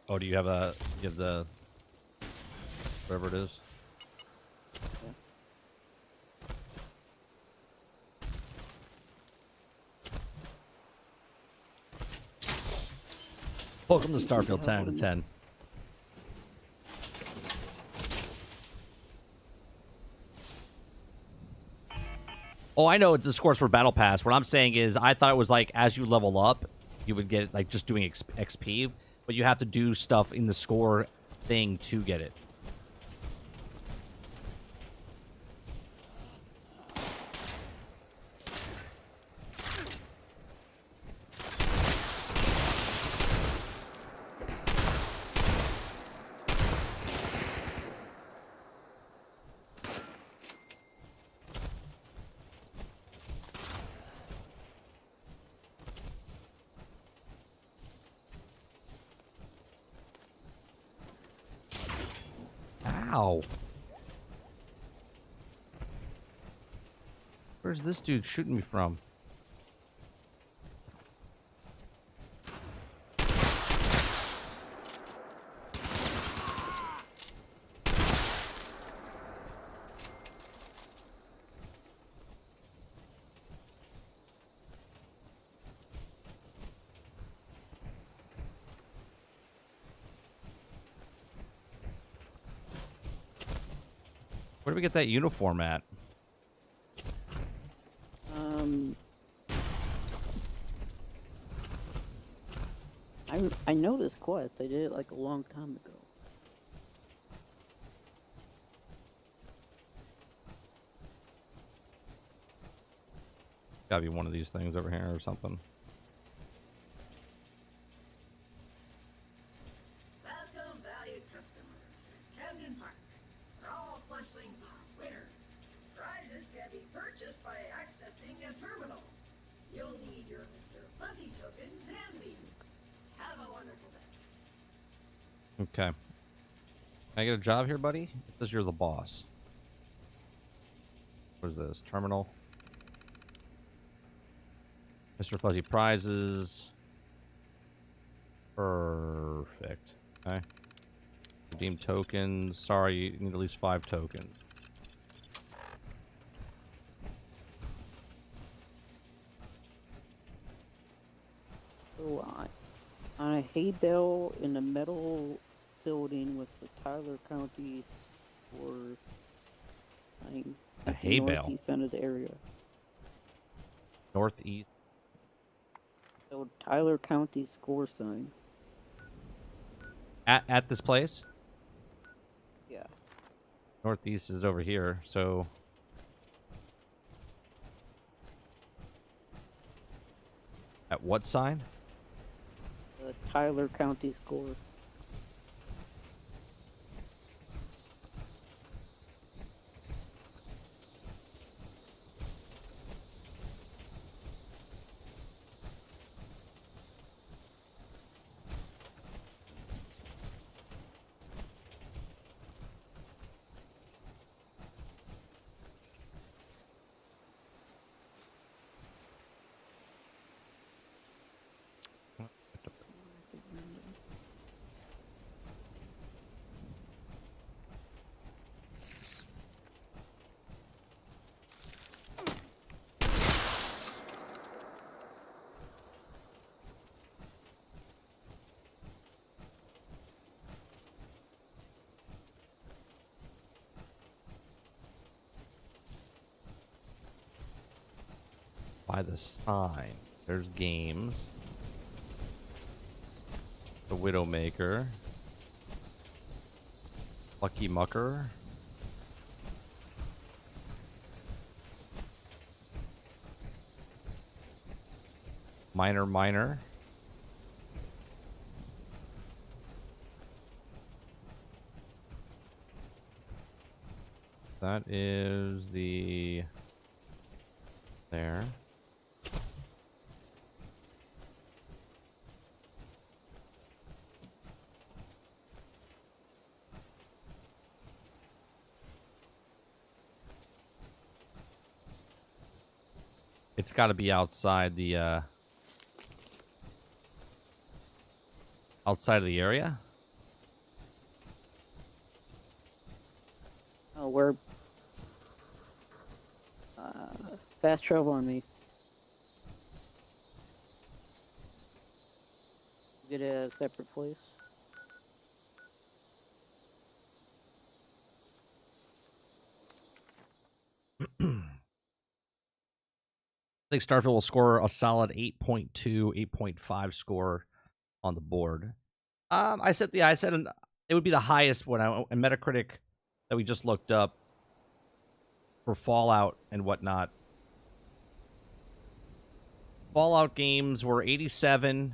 Oh, do you have the whatever it is? Yeah. Welcome to Starfield 10 out of 10. Oh, I know it's the scores for Battle Pass. What I'm saying is I thought it was like as you level up, you would get like just doing XP, but you have to do stuff in the score thing to get it. Ow. Where's this dude shooting me from? Where do we get that uniform at? I know this quest. I did it like a long time ago. Gotta be one of these things over here or something. Welcome, valued customers, to Camden Park, where all flushlings are winners. Prizes can be purchased by accessing a terminal. You'll need your Mr. Fuzzy tokens handy. Have a wonderful day. Okay. Can I get a job here, buddy? It says you're the boss. What is this? Terminal. Mr. Fuzzy prizes. Perfect. Okay. Redeem tokens. Sorry, you need at least 5 tokens. So on a hay bale in the metal building with the Tyler County or A hay bale. northeast end of the area. Northeast. So Tyler County score sign. At this place? Yeah. Northeast is over here, so... At what sign? The Tyler County score. By the sign. There's games. The Widowmaker. Lucky Mucker. Miner. That is the... There. It's got to be outside the outside of the area. Oh, we're fast travel on me. Get a separate place. I think Starfield will score a solid 8.2, 8.5 score on the board. I said it would be the highest when in Metacritic that we just looked up for Fallout and whatnot. Fallout games were 87.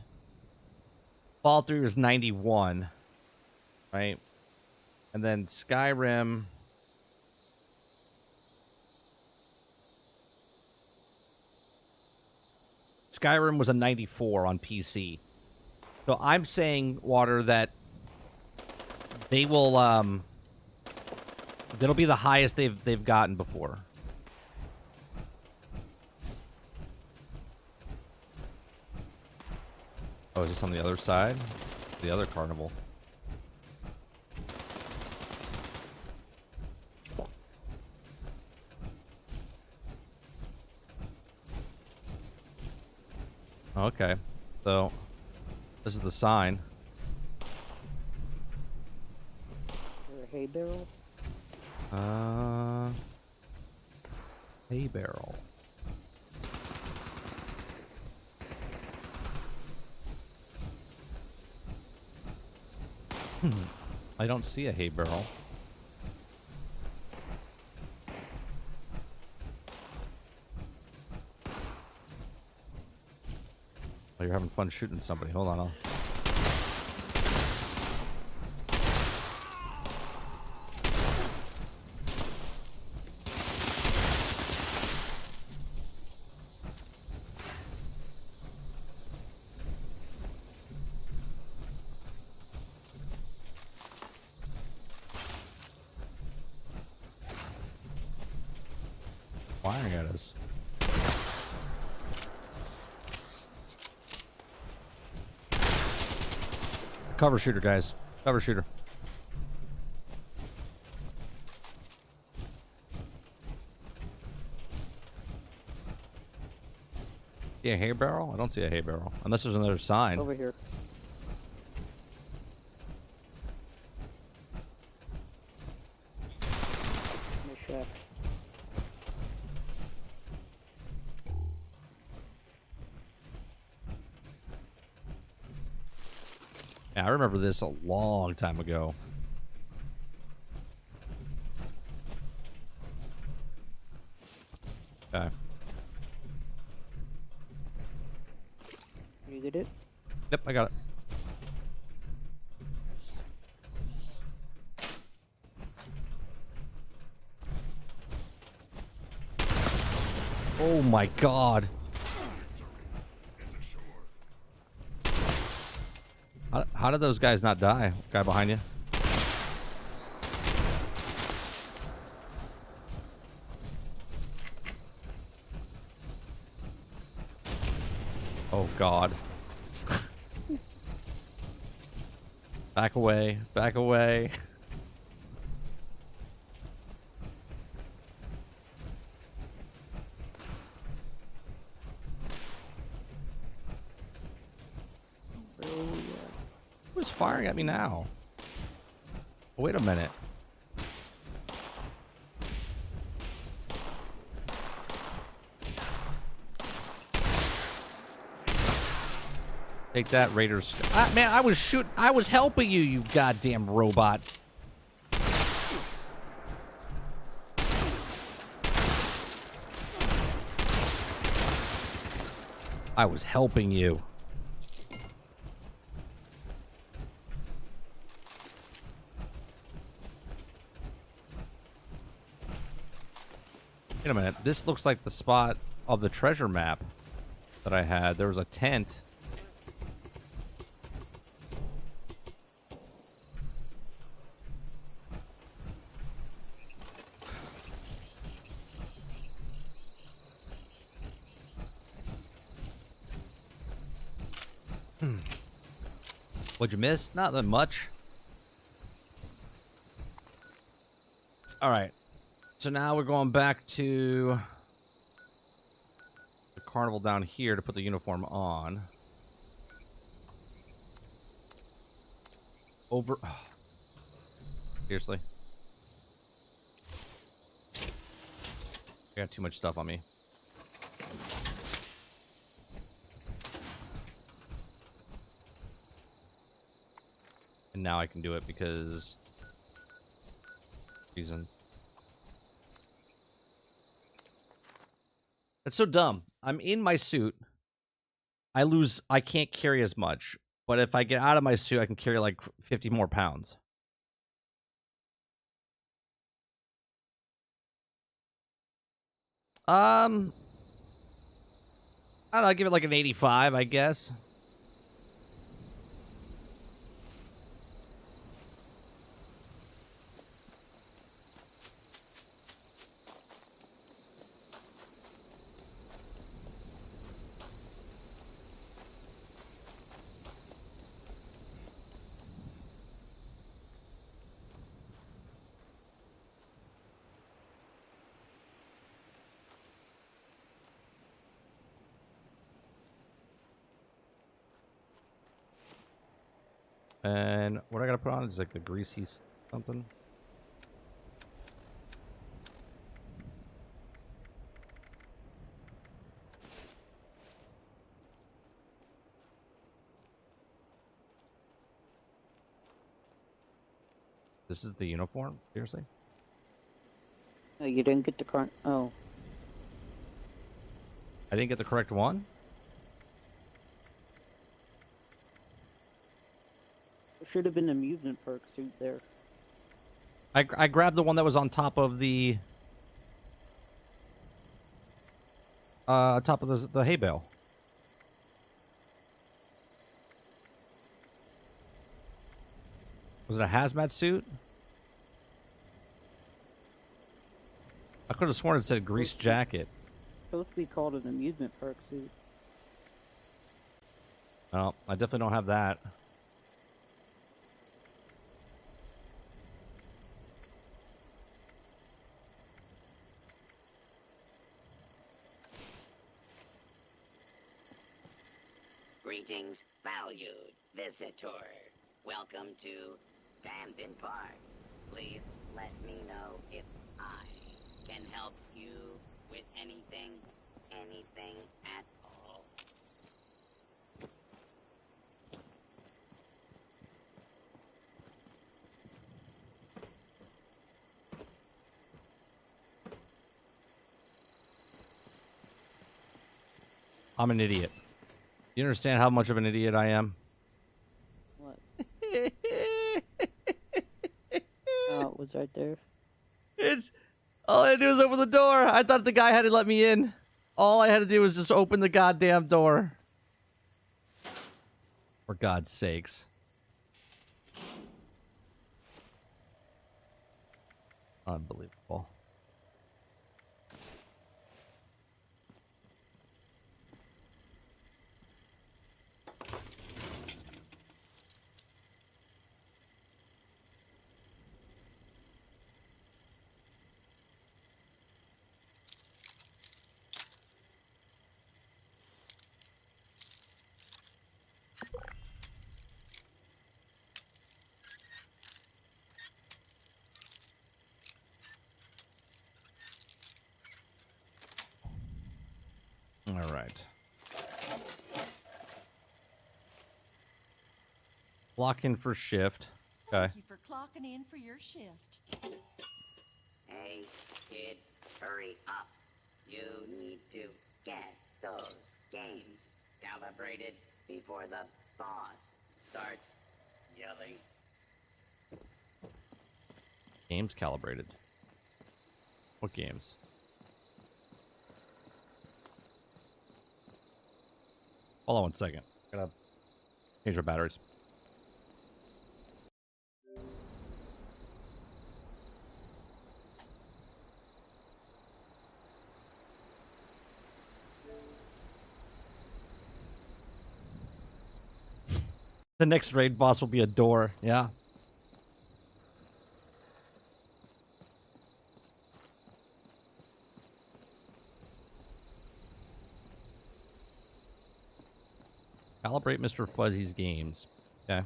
Fallout 3 was 91. Right? And then Skyrim... Skyrim was a 94 on PC. So I'm saying, Water, that they will that'll be the highest they've gotten before. Oh, is this on the other side? The other carnival. Okay, so this is the sign. Is there a hay barrel? Hay barrel. I don't see a hay barrel. Oh, you're having fun shooting somebody. Hold on. Firing at us. Cover shooter, guys. Cover shooter. See a hay barrel? I don't see a hay barrel. Unless there's another sign. Over here. My shack. Yeah, I remember this a long time ago. Okay. You get it? Yep, I got it. Oh my god. How did those guys not die? Guy behind you. Oh god. Back away. Back away. Who's firing at me now? Wait a minute. Take that, Raiders. Man, I was helping you, you goddamn robot. I was helping you. Wait a minute. This looks like the spot of the treasure map that I had. There was a tent. What'd you miss? Not that much. All right. So now we're going back to the carnival down here to put the uniform on. Over. Oh. Seriously. I got too much stuff on me. And now I can do it because reasons. It's so dumb. I'm in my suit. I can't carry as much. But if I get out of my suit, I can carry like 50 more pounds. I don't know, I'll give it like an 85, I guess. And what I gotta put on is like the greasy something. This is the uniform? Seriously? No, you didn't get the current. Oh. I didn't get the correct one? There should have been an amusement park suit there. I grabbed the one that was on top of the the hay bale. Was it a hazmat suit? I could have sworn it said grease jacket. Supposed to be called an amusement park suit. Well, I definitely don't have that. Greetings, valued visitor. Welcome to Camden Park. Please let me know if I can help you with anything at all. I'm an idiot. You understand how much of an idiot I am? What? Oh, it was right there. It's all I had to do was open the door. I thought the guy had to let me in. All I had to do was just open the goddamn door. For God's sakes. Unbelievable. All right. Lock in for shift. Okay. Thank you for clocking in for your shift. Hey, kid, hurry up. You need to get those games calibrated before the boss starts yelling. Games calibrated. What games? Hold on 1 second. Gotta change our batteries. The next raid boss will be a door. Yeah. Calibrate Mr. Fuzzy's games. Okay.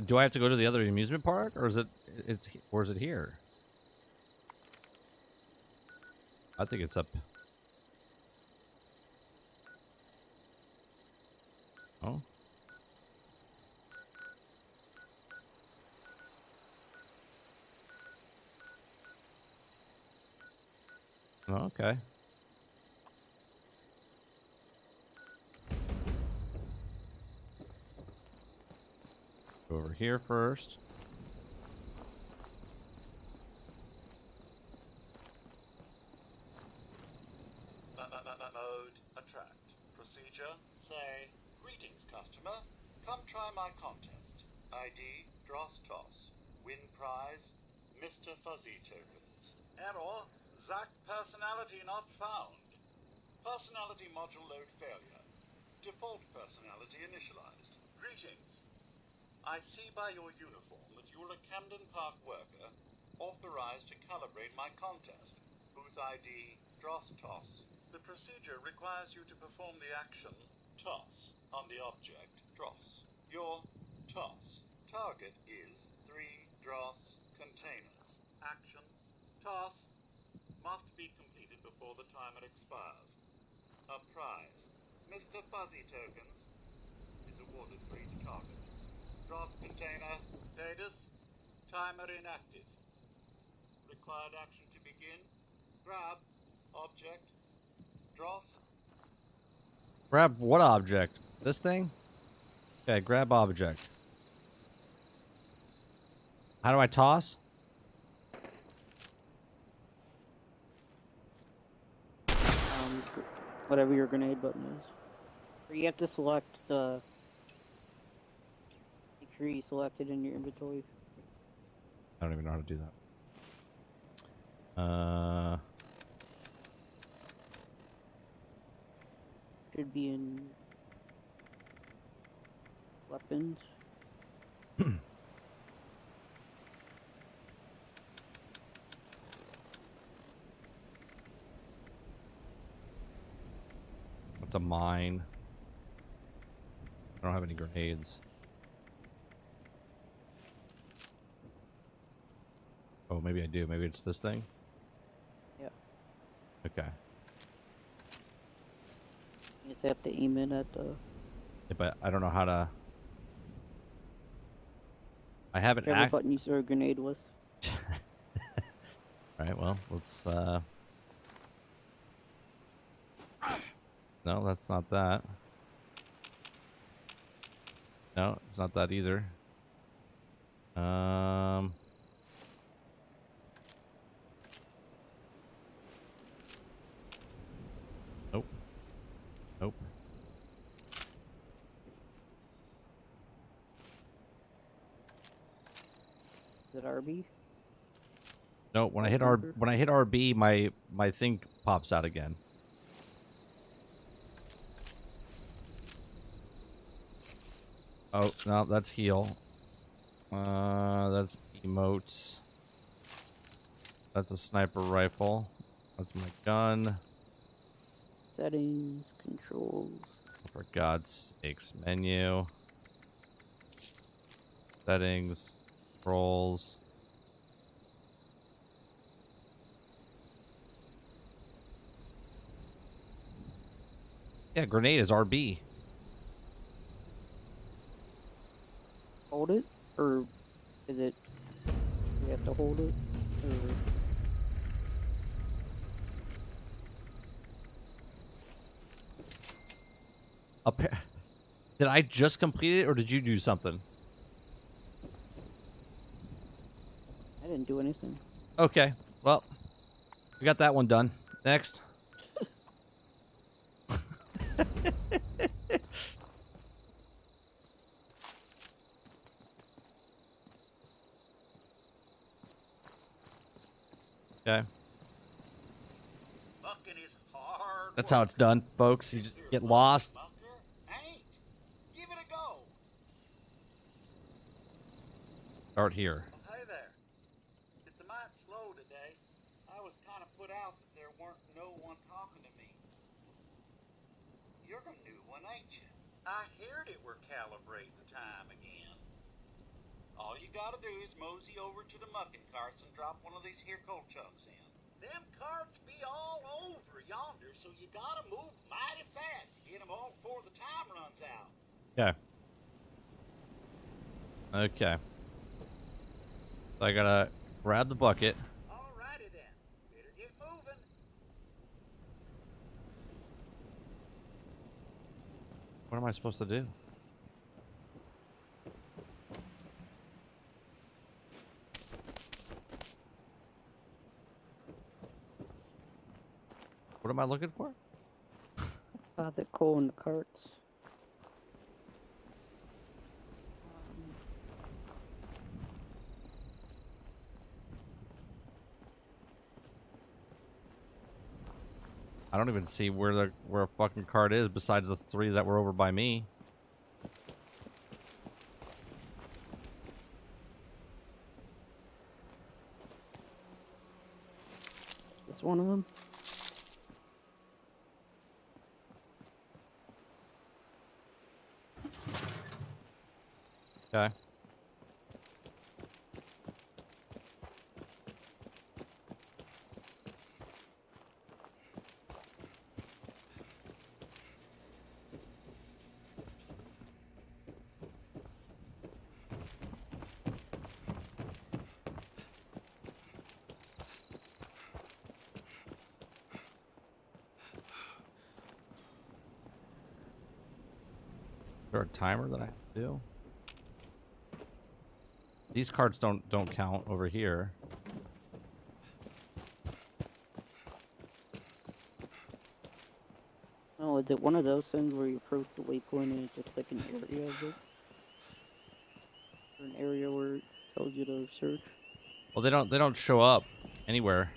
Do I have to go to the other amusement park, or is it here? I think it's up. Oh. Oh, okay. Go over here first. Mode attract. Procedure say, greetings customer, come try my contest. ID Dross Toss. Win prize Mr. Fuzzy tokens. Error, Zack personality not found. Personality module load failure. Default personality initialized. Greetings. I see by your uniform that you're a Camden Park worker authorized to calibrate my contest. Booth ID Dross Toss. The procedure requires you to perform the action toss. On the object, dross. Your toss. Target is 3 dross containers. Action. Toss. Must be completed before the timer expires. A prize. Mr. Fuzzy Tokens is awarded for each target. Dross container. Status. Timer inactive. Required action to begin. Grab. Object. Dross. Grab what object? This thing? Okay, grab object. How do I toss? Whatever your grenade button is. Or you have to select the... Make sure you select it in your inventory. I don't even know how to do that. Should be in... Weapons. What's a mine? I don't have any grenades. Oh, maybe I do. Maybe it's this thing? Yeah. Okay. You just have to aim in at the... Yeah, but I don't know how to... I haven't Whichever button you throw a grenade with. Alright, well, let's, No, that's not that. No, it's not that either. Nope. Nope. Is it RB? No, when I hit RB, my thing pops out again. Oh, no, that's heal. That's emotes. That's a sniper rifle. That's my gun. Settings, controls. For God's sakes, menu. Settings, controls. Yeah, grenade is RB. Hold it? Or is it... You have to hold it? Or... Did I just complete it, or did you do something? I didn't do anything. Okay, well, we got that one done. Next. Okay. That's how it's done, folks. You just get lost. Start here. Hey there. It's a mite slow today. I was kind of put out that there weren't no one talking to me. You're a new one, ain't you? I heard it were calibrating time again. All you gotta do is mosey over to the mucking carts and drop one of these here cold chunks in. Them carts be all over yonder, so you gotta move mighty fast to get them all before the time runs out. Okay. Okay. So I gotta grab the bucket. Alrighty then. Better get moving. What am I supposed to do? What am I looking for? The coal in the carts. I don't even see where a fucking cart is besides the 3 that were over by me. Is one of them? Okay. Is there a timer that I have to do? These cards don't count over here. Oh, is it one of those things where you approach the waypoint and it's just like an area of it? Or an area where it tells you to search? Well, they don't show up anywhere.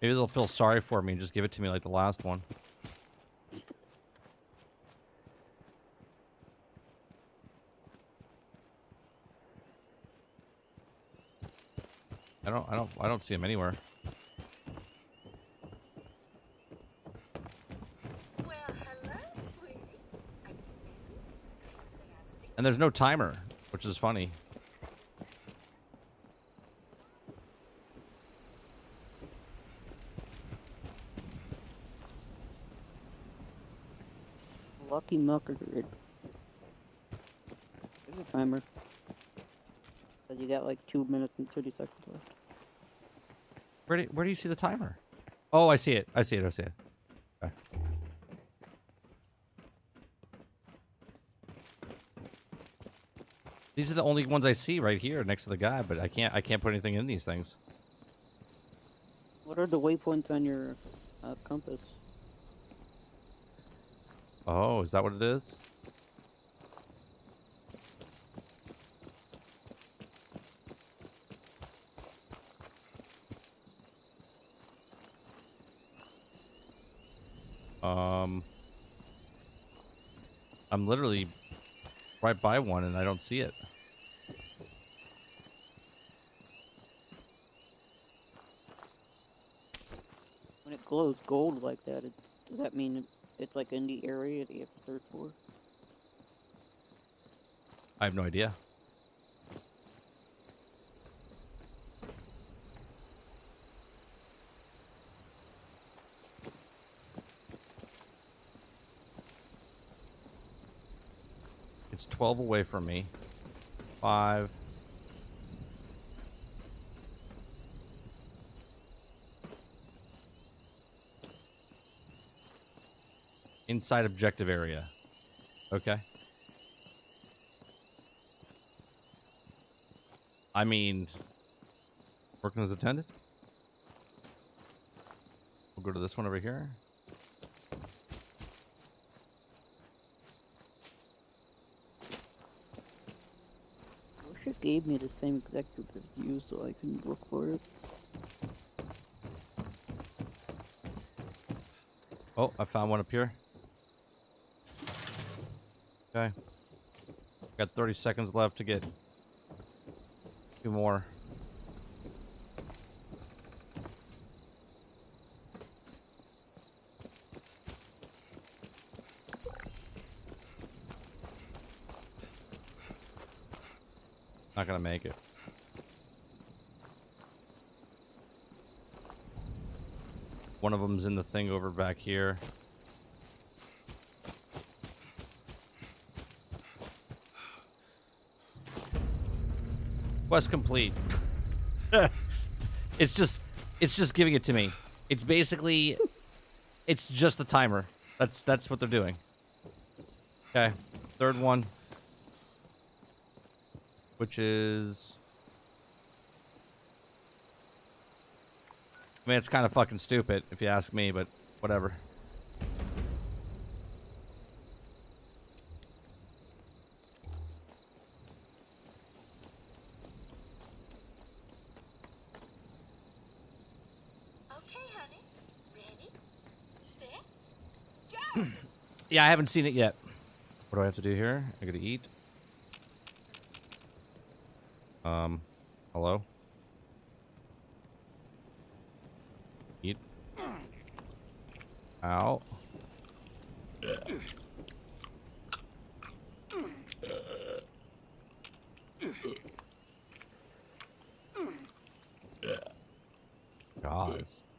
Maybe they'll feel sorry for me and just give it to me like the last one. I don't see him anywhere. Well, hello, sweetie. And there's no timer, which is funny. Lucky Mucker. There's a timer. But you got like 2 minutes and 30 seconds left. Where do you see the timer? Oh, I see it. I see it. Okay. These are the only ones I see right here next to the guy, but I can't put anything in these things. What are the waypoints on your compass? Oh, is that what it is? I'm literally right by one and I don't see it. When it glows gold like that, does that mean it's like in the area that you have to search for? I have no idea. It's 12 away from me. 5. Inside objective area. Okay. I mean, working as attended. We'll go to this one over here. I wish it gave me the same executive as you so I can look for it. Oh, I found one up here. Okay. Got 30 seconds left to get 2 more. Not gonna make it. One of them's in the thing over back here. Quest complete. It's just giving it to me. It's basically, it's just the timer. That's what they're doing. Okay, third one, which is, I mean, it's kind of fucking stupid if you ask me, but whatever. Okay, honey. Ready, set, go! Yeah, I haven't seen it yet. What do I have to do here? I gotta eat. Hello? Eat. Ow.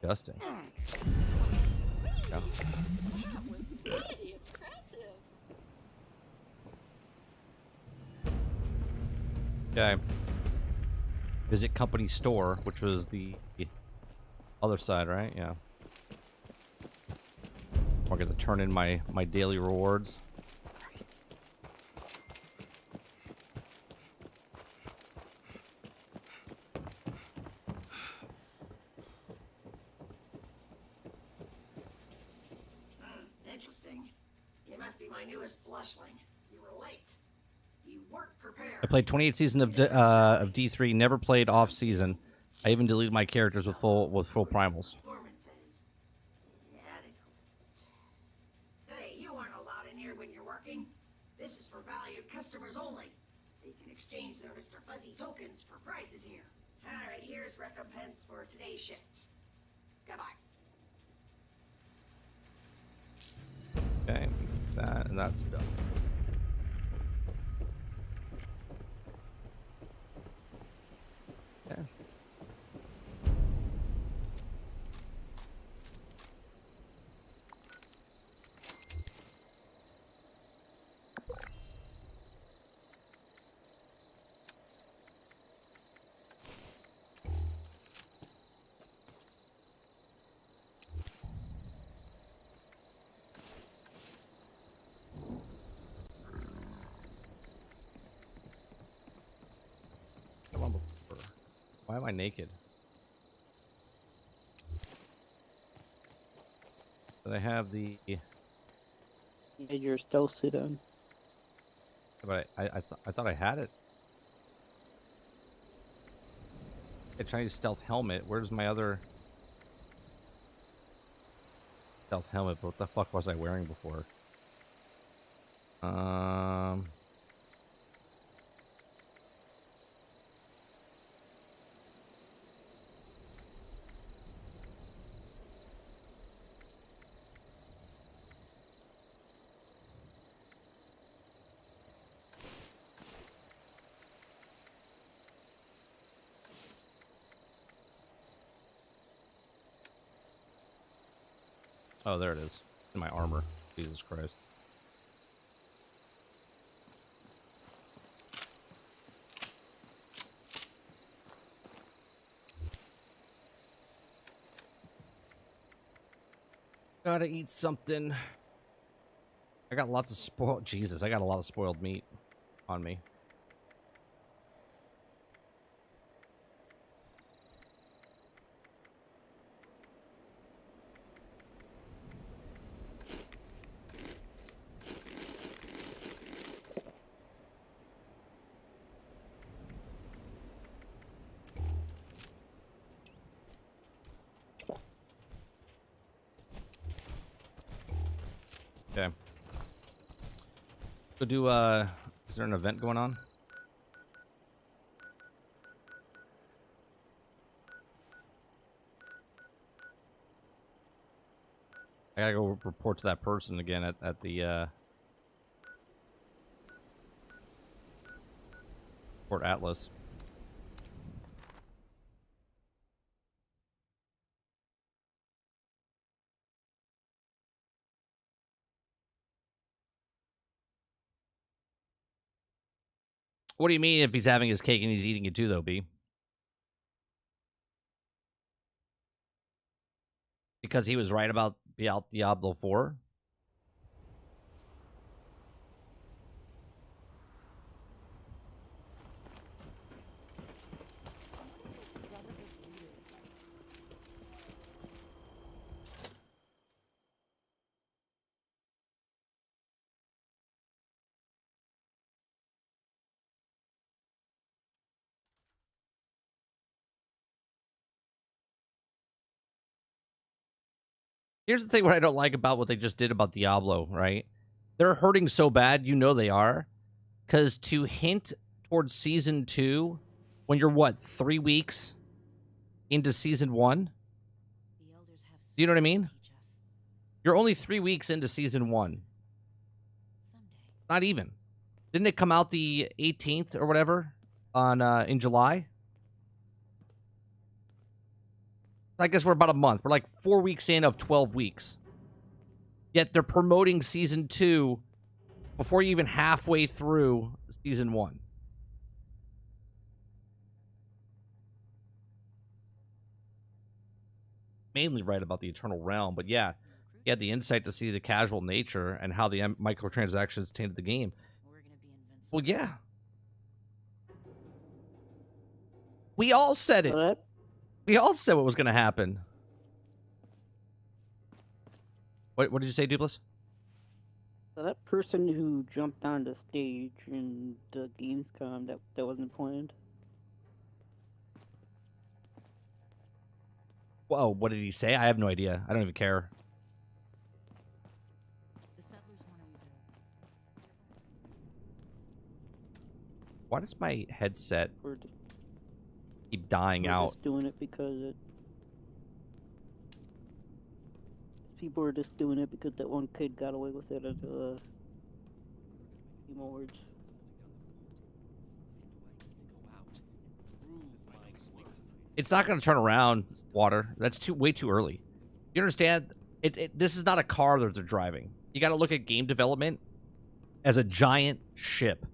Disgusting. Yeah. That was pretty impressive. Okay. Visit company store, which was the other side, right? Yeah. I get to turn in my daily rewards. Interesting. You must be my newest flushling. You were late. You weren't prepared. I played 28 seasons of D3. Never played off season. I even deleted my characters with full primals. Hey, you aren't allowed in here when you're working. This is for valued customers only. They can exchange their Mr. Fuzzy tokens for prizes here. Alright, here's recompense for today's shift. Goodbye. Okay, that and that's done. Okay. Come on, before. Why am I naked? Did I have the? You had your stealth suit on. But I thought I had it. A Chinese stealth helmet. Where's my other stealth helmet? What the fuck was I wearing before? Oh, there it is. In my armor. Jesus Christ. Gotta eat something. I got lots of spoiled... Jesus, I got a lot of spoiled meat on me. Okay. Go do, is there an event going on? I gotta go report to that person again at the, Port Atlas. What do you mean if he's having his cake and he's eating it too, though, B? Because he was right about Diablo 4? Here's the thing what I don't like about what they just did about Diablo, right? They're hurting so bad, you know they are. Because to hint towards Season 2, when you're, what, 3 weeks into Season 1? Do you know what I mean? You're only 3 weeks into Season 1. Not even. Didn't it come out the 18th or whatever on in July? I guess we're about a month. We're like 4 weeks in of 12 weeks. Yet they're promoting season 2 before you're even halfway through season 1. Mainly right about the Eternal Realm, but yeah, he had the insight to see the casual nature and how the microtransactions tainted the game. Well, yeah. We all said it. We all said what was going to happen. What did you say, Dupless? So that person who jumped on the stage in the Gamescom, that wasn't planned. Whoa, what did he say? I have no idea. I don't even care. Why does my headset keep dying out? Just doing it because people are just doing it because that one kid got away with it at the Game Awards. It's not going to turn around, Water. That's way too early. You understand? This is not a car that they're driving. You got to look at game development as a giant ship.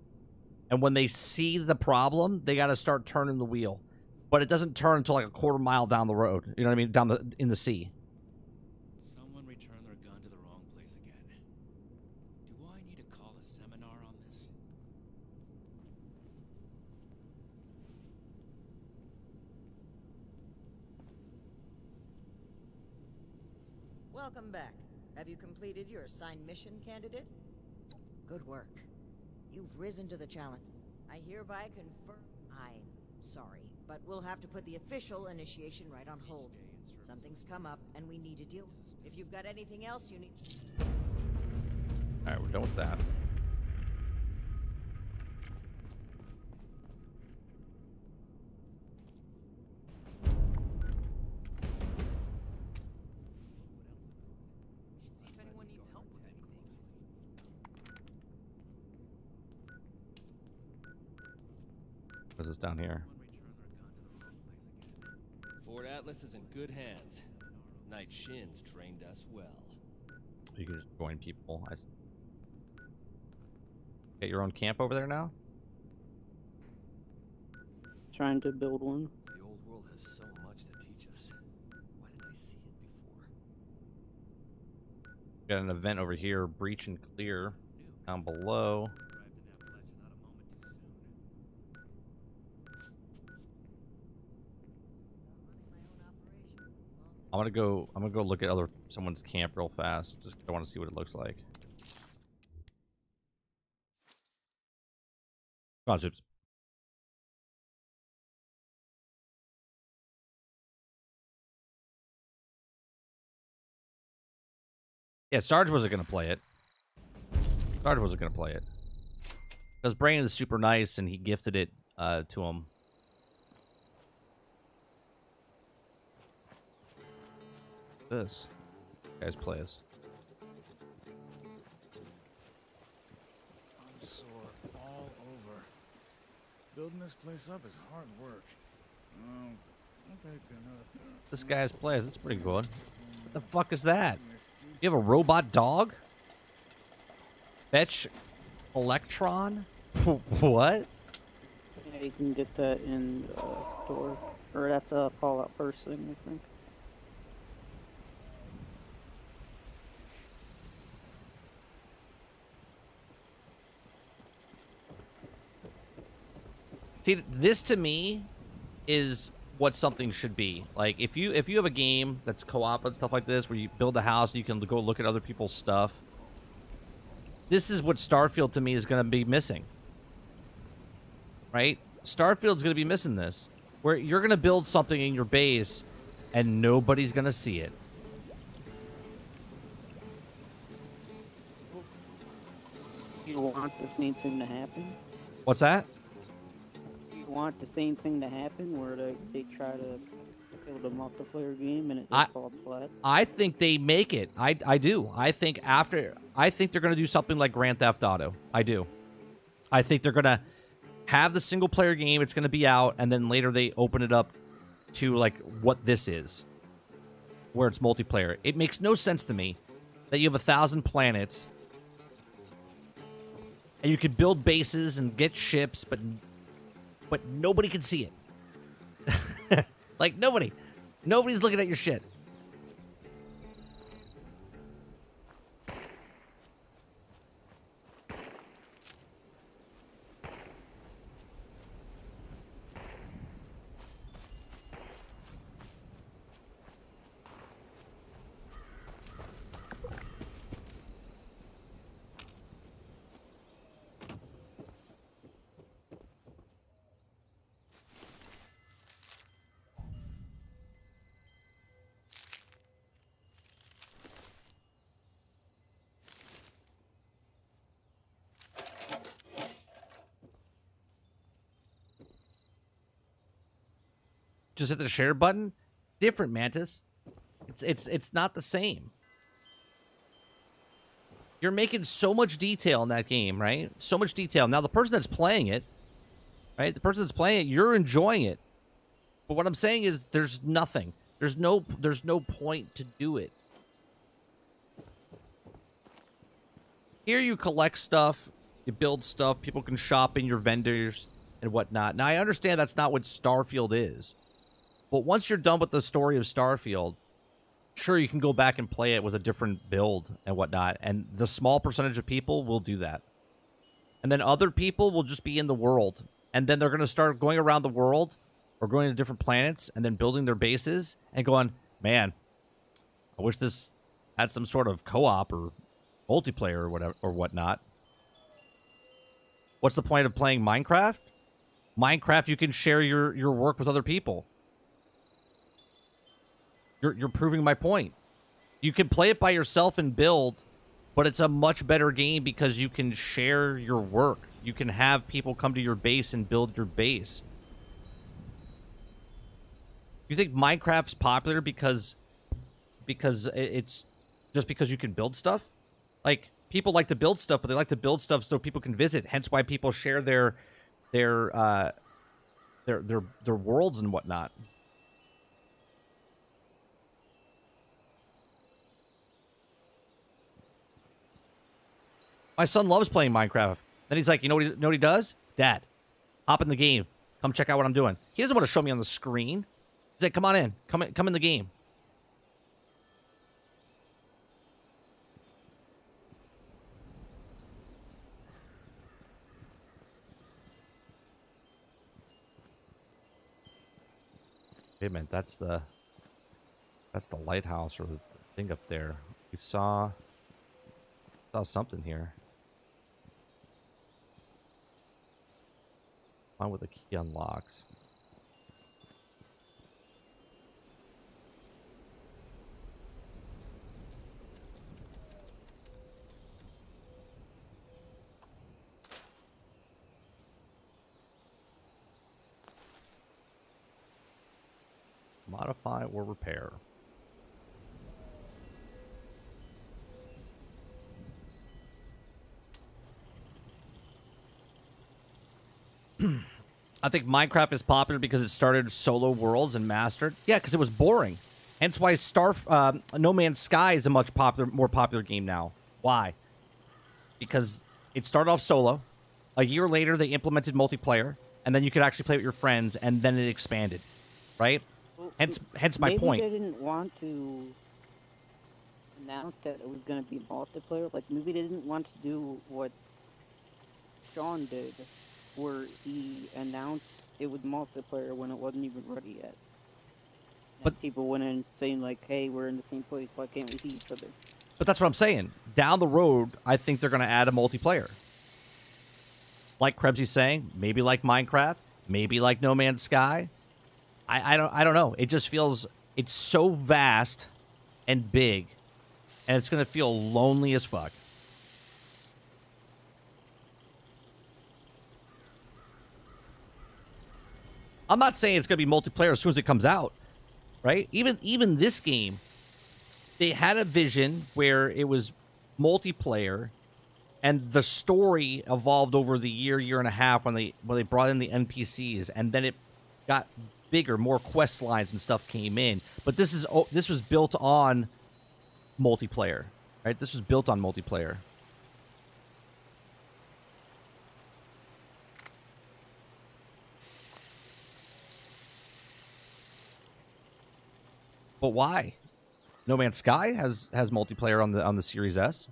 And when they see the problem, they got to start turning the wheel. But it doesn't turn until like a quarter mile down the road. You know what I mean? In the sea. Someone returned their gun to the wrong place again. Do I need to call a seminar on this? Welcome back. Have you completed your assigned mission, candidate? Good work. You've risen to the challenge. I hereby confirm... I'm sorry, but we'll have to put the official initiation right on hold. Something's come up, and we need to deal with it. If you've got anything else you need... Alright, we're done with that. What's this down here? Fort Atlas is in good hands. Knight Shin's trained us well. You can just join people. Get your own camp over there now? Trying to build one. The old world has so much to teach us. Why didn't I see it before? Got an event over here, breach and clear. Down below. I'm gonna go look at someone's camp real fast. Just I want to see what it looks like. Come on, Soups. Yeah, Sarge wasn't gonna play it. Sarge wasn't gonna play it. Because Brain is super nice and he gifted it to him. This guys play us. I'm sore all over. Building this place up is hard work. I'll take another. This guy's plays. This is pretty good. What the fuck is that? You have a robot dog? Fetch Electron? What? Yeah, you can get that in the store. Or that's a Fallout First thing, I think. See, this to me is what something should be. Like, if you have a game that's co-op and stuff like this, where you build a house and you can go look at other people's stuff, this is what Starfield to me is going to be missing. Right? Starfield's going to be missing this, where you're going to build something in your base and nobody's going to see it. You want the same thing to happen? What's that? Want the same thing to happen where they try to build a multiplayer game and it just falls flat? I think they make it. I do. I think they're going to do something like Grand Theft Auto. I do. I think they're going to have the single player game. It's going to be out, and then later they open it up to like what this is. where it's multiplayer. It makes no sense to me that you have 1,000 planets and you could build bases and get ships, but nobody can see it. Like, nobody's looking at your shit. Just hit the share button. Different, Mantis. It's not the same. You're making so much detail in that game, right? So much detail. Now the person that's playing it, right? The person that's playing it, you're enjoying it. But what I'm saying is there's nothing. There's no point to do it. Here you collect stuff, you build stuff, people can shop in your vendors and whatnot. Now I understand that's not what Starfield is. But once you're done with the story of Starfield, sure, you can go back and play it with a different build and whatnot. And the small percentage of people will do that. And then other people will just be in the world. And then they're going to start going around the world or going to different planets and then building their bases and going, man, I wish this had some sort of co-op or multiplayer or whatever or whatnot. What's the point of playing Minecraft? Minecraft, you can share your work with other people. You're proving my point. You can play it by yourself and build, but it's a much better game because you can share your work. You can have people come to your base and build your base. You think Minecraft's popular because it's just because you can build stuff? Like, people like to build stuff, but they like to build stuff so people can visit. Hence why people share their worlds and whatnot. My son loves playing Minecraft. Then he's like, you know what he does? Dad, hop in the game. Come check out what I'm doing. He doesn't want to show me on the screen. He's like, come on in. Come in the game. Wait a minute, that's the lighthouse or the thing up there. We saw something here. Find what the key unlocks. Modify or repair. I think Minecraft is popular because it started solo worlds and mastered. Yeah, because it was boring. Hence why No Man's Sky is a much more popular game now. Why? Because it started off solo. A year later, they implemented multiplayer, and then you could actually play with your friends, and then it expanded. Right? Well, hence my point. Maybe they didn't want to announce that it was going to be multiplayer. Like, maybe they didn't want to do what Sean did, where he announced it was multiplayer when it wasn't even ready yet. But people went in saying, like, hey, we're in the same place, why can't we see each other? But that's what I'm saying. Down the road, I think they're going to add a multiplayer. Like Krebsy's saying, maybe like Minecraft, maybe like No Man's Sky. I don't know. It just feels, it's so vast and big, and it's going to feel lonely as fuck. I'm not saying it's going to be multiplayer as soon as it comes out, right? Even this game, they had a vision where it was multiplayer, and the story evolved over the year and a half when they brought in the NPCs, and then it got bigger, more quest lines and stuff came in. But this was built on multiplayer, right? This was built on multiplayer. But why? No Man's Sky has multiplayer on the Series S.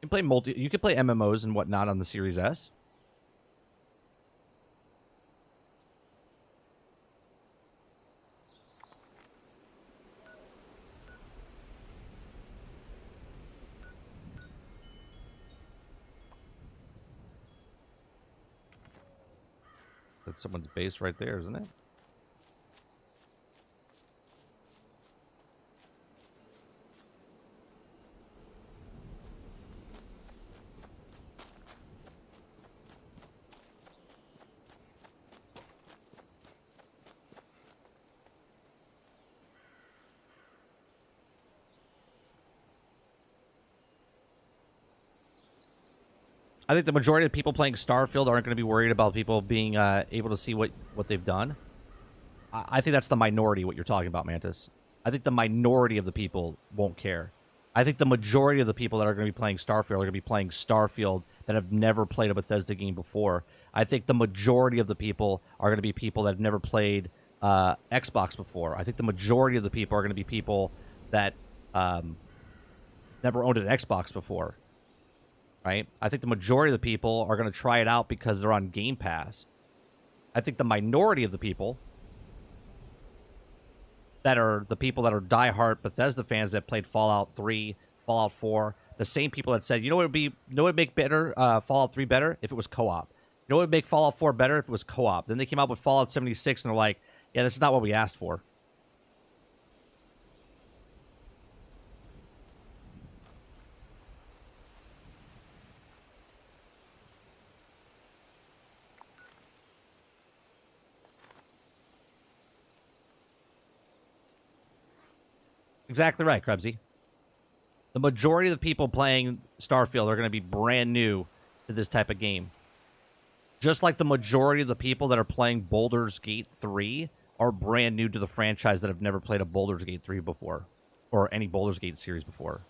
You can play you can play MMOs and whatnot on the Series S. That's someone's base right there, isn't it? I think the majority of people playing Starfield aren't going to be worried about people being able to see what they've done. I think that's the minority, what you're talking about, Mantis. I think the minority of the people won't care. I think the majority of the people that are going to be playing Starfield are going to be playing Starfield that have never played a Bethesda game before. I think the majority of the people are going to be people that have never played Xbox before. I think the majority of the people are going to be people that never owned an Xbox before. Right? I think the majority of the people are going to try it out because they're on Game Pass. I think the minority of the people that are the people that are diehard Bethesda fans that played Fallout 3, Fallout 4, the same people that said, you know what would make better Fallout 3 better if it was co-op. You know what would make Fallout 4 better if it was co-op. Then they came out with Fallout 76 and they're like, yeah, this is not what we asked for. Exactly right, Krebsy. The majority of the people playing Starfield are going to be brand new to this type of game. Just like the majority of the people that are playing Baldur's Gate 3 are brand new to the franchise that have never played a Baldur's Gate 3 before. Or any Baldur's Gate series before.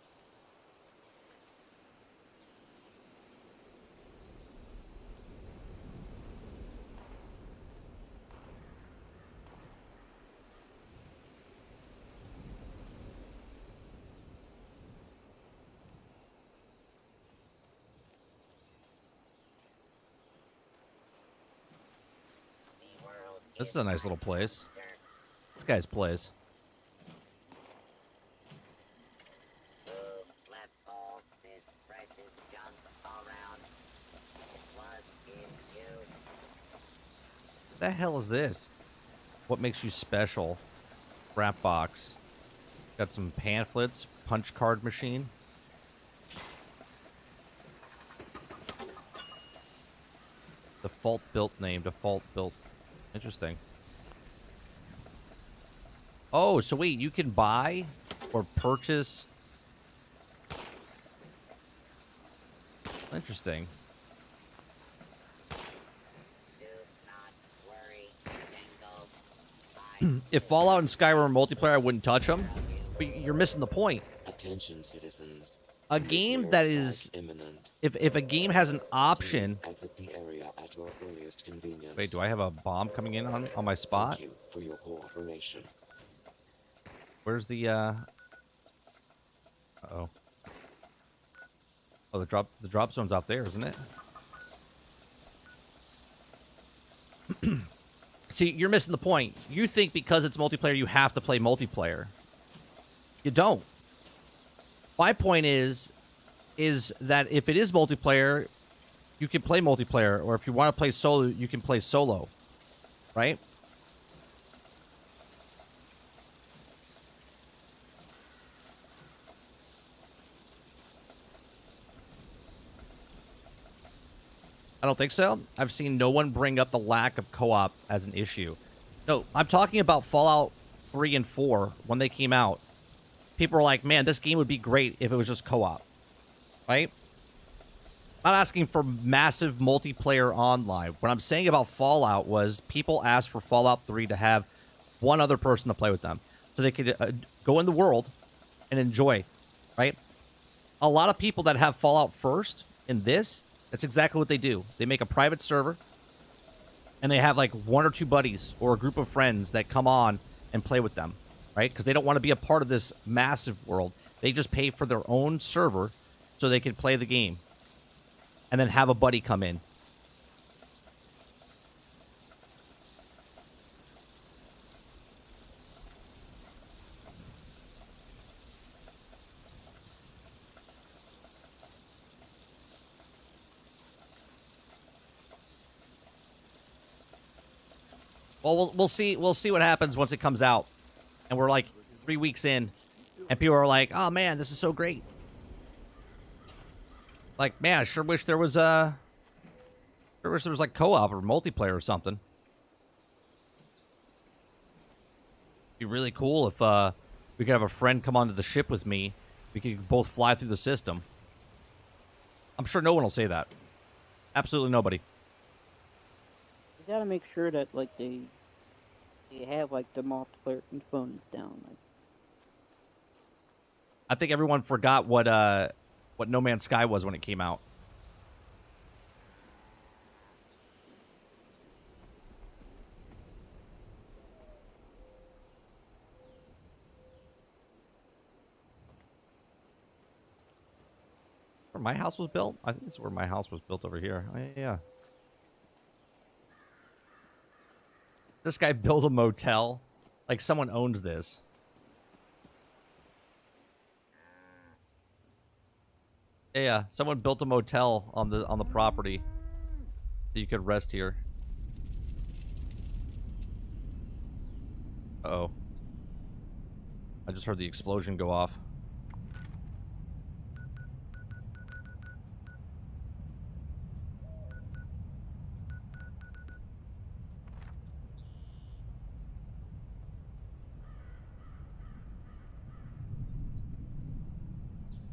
This is a nice little place. This guy's place. What the hell is this? What makes you special? Wrap box. Got some pamphlets. Punch card machine. Default built name. Default built. Interesting. Oh, so wait, you can buy or purchase. Interesting. If Fallout and Skyrim multiplayer, I wouldn't touch them. But you're missing the point. Attention, citizens. A game that is if a game has an option. Exit the area at your earliest convenience. Wait, do I have a bomb coming in on my spot? Thank you for your cooperation. Where's the uh-oh. Oh, the drop zone's out there, isn't it? See, you're missing the point. You think because it's multiplayer, you have to play multiplayer. You don't. My point is that if it is multiplayer, you can play multiplayer, or if you want to play solo, you can play solo, right? I don't think so. I've seen no one bring up the lack of co-op as an issue. No, I'm talking about Fallout 3 and 4 when they came out. People were like, man, this game would be great if it was just co-op. Right? not asking for massive multiplayer online. What I'm saying about Fallout was people asked for Fallout 3 to have one other person to play with them, so they could go in the world and enjoy, right? A lot of people that have Fallout first in this, that's exactly what they do. They make a private server, and they have like one or two buddies or a group of friends that come on and play with them, right? Because they don't want to be a part of this massive world. They just pay for their own server so they can play the game and then have a buddy come in. Well, we'll see. We'll see what happens once it comes out, and we're like 3 weeks in, and people are like, "Oh man, this is so great!" Like, man, I sure wish there was like co-op or multiplayer or something. Be really cool if we could have a friend come onto the ship with me. We could both fly through the system. I'm sure no one will say that. Absolutely nobody. You gotta make sure that like they have like the multiplayer components down. Like, I think everyone forgot what No Man's Sky was when it came out. Where my house was built? I think this is where my house was built over here. Oh, yeah. This guy built a motel. Like someone owns this. Yeah, someone built a motel on the property that you could rest here. Uh-oh. I just heard the explosion go off.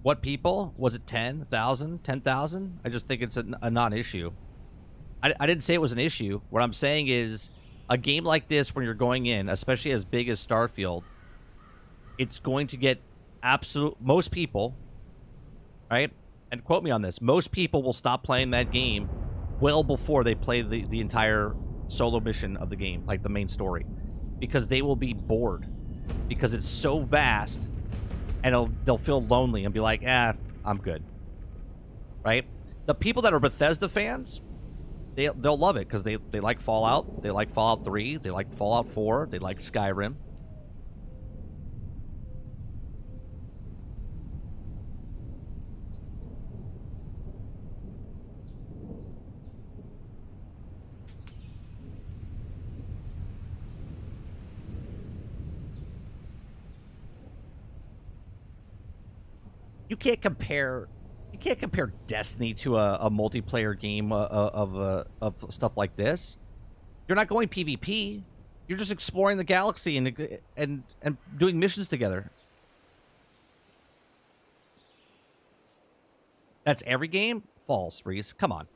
What people? Was it 10,000? 10,000? I just think it's a non-issue. I didn't say it was an issue. What I'm saying is a game like this, when you're going in, especially as big as Starfield, it's going to get most people, right? And quote me on this. Most people will stop playing that game well before they play the entire solo mission of the game, like the main story, because they will be bored because it's so vast. And they'll feel lonely and be like, I'm good. Right? The people that are Bethesda fans, they'll love it because they like Fallout. They like Fallout 3. They like Fallout 4. They like Skyrim. You can't compare Destiny to a multiplayer game of stuff like this. You're not going PvP. You're just exploring the galaxy and doing missions together. That's every game? False, Reese. Come on.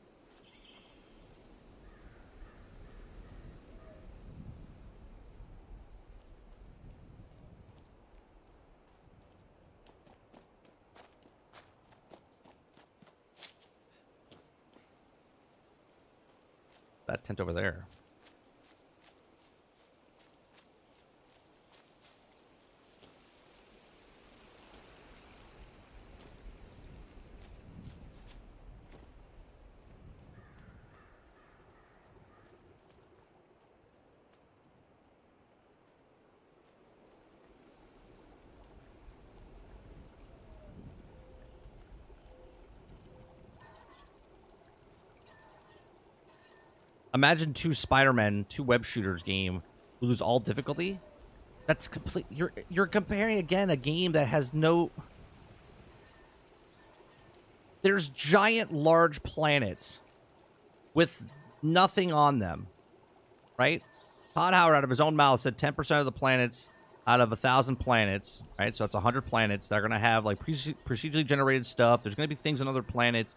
That tent over there. Imagine two Spider-Men, two web shooters game who lose all difficulty. That's complete. You're comparing again a game that has no. There's giant, large planets with nothing on them, right? Todd Howard, out of his own mouth, said 10% of the planets out of 1,000 planets, right? So it's 100 planets. They're gonna have like procedurally generated stuff. There's gonna be things on other planets.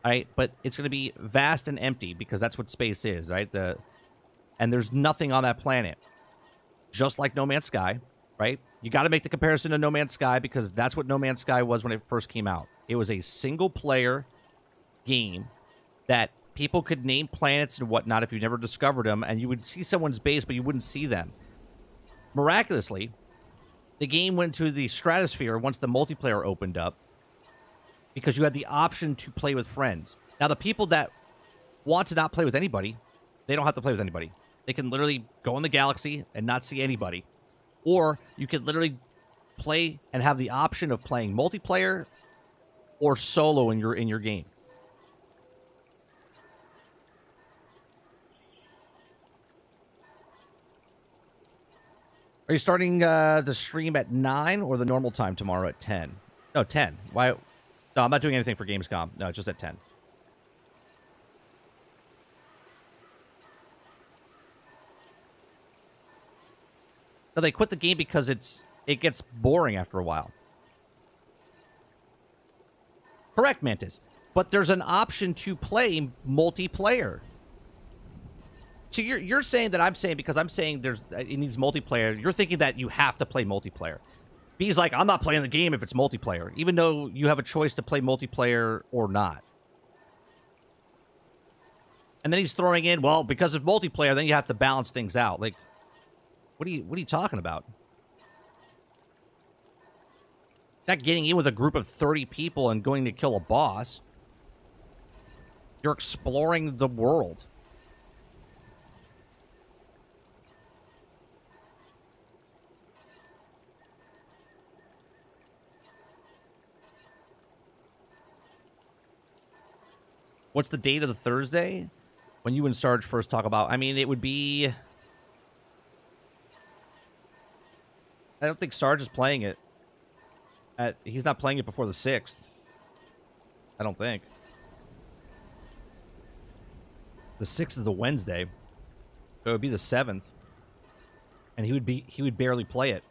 right? But it's going to be vast and empty because that's what space is, right? And there's nothing on that planet. Just like No Man's Sky, right? You got to make the comparison to No Man's Sky because that's what No Man's Sky was when it first came out. It was a single-player game that people could name planets and whatnot if you never discovered them, and you would see someone's base, but you wouldn't see them. Miraculously, the game went to the stratosphere once the multiplayer opened up because you had the option to play with friends. Now, the people that want to not play with anybody, they don't have to play with anybody. They can literally go in the galaxy and not see anybody. Or you could literally play and have the option of playing multiplayer or solo in your game. Are you starting the stream at 9 or the normal time tomorrow at 10? No, 10. Why? No, I'm not doing anything for Gamescom. No, just at 10. No, they quit the game because it gets boring after a while. Correct, Mantis. But there's an option to play multiplayer. So you're saying that I'm saying because I'm saying it needs multiplayer. You're thinking that you have to play multiplayer. B's like, I'm not playing the game if it's multiplayer, even though you have a choice to play multiplayer or not. And then he's throwing in, well, because of multiplayer, then you have to balance things out. Like, what are you talking about? Not getting in with a group of 30 people and going to kill a boss. You're exploring the world. What's the date of the Thursday? When you and Sarge first talk about... I mean, it would be... I don't think Sarge is playing it. He's not playing it before the 6th. I don't think. The 6th is the Wednesday. So it would be the 7th. And he would barely play it.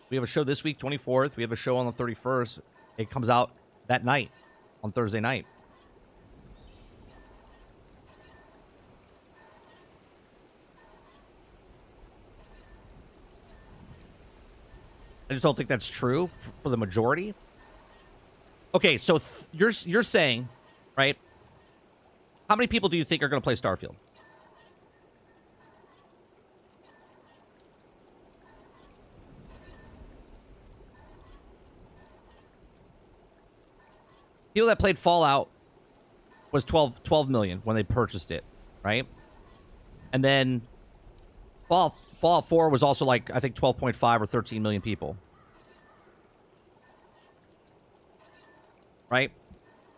We have a show this week, 24th. We have a show on the 31st. It comes out that night, on Thursday night. I just don't think that's true for the majority. Okay, so you're saying, right? How many people do you think are going to play Starfield? People that played Fallout was 12 million when they purchased it, right? And then Fallout 4 was also like, I think 12.5 or 13 million people. Right?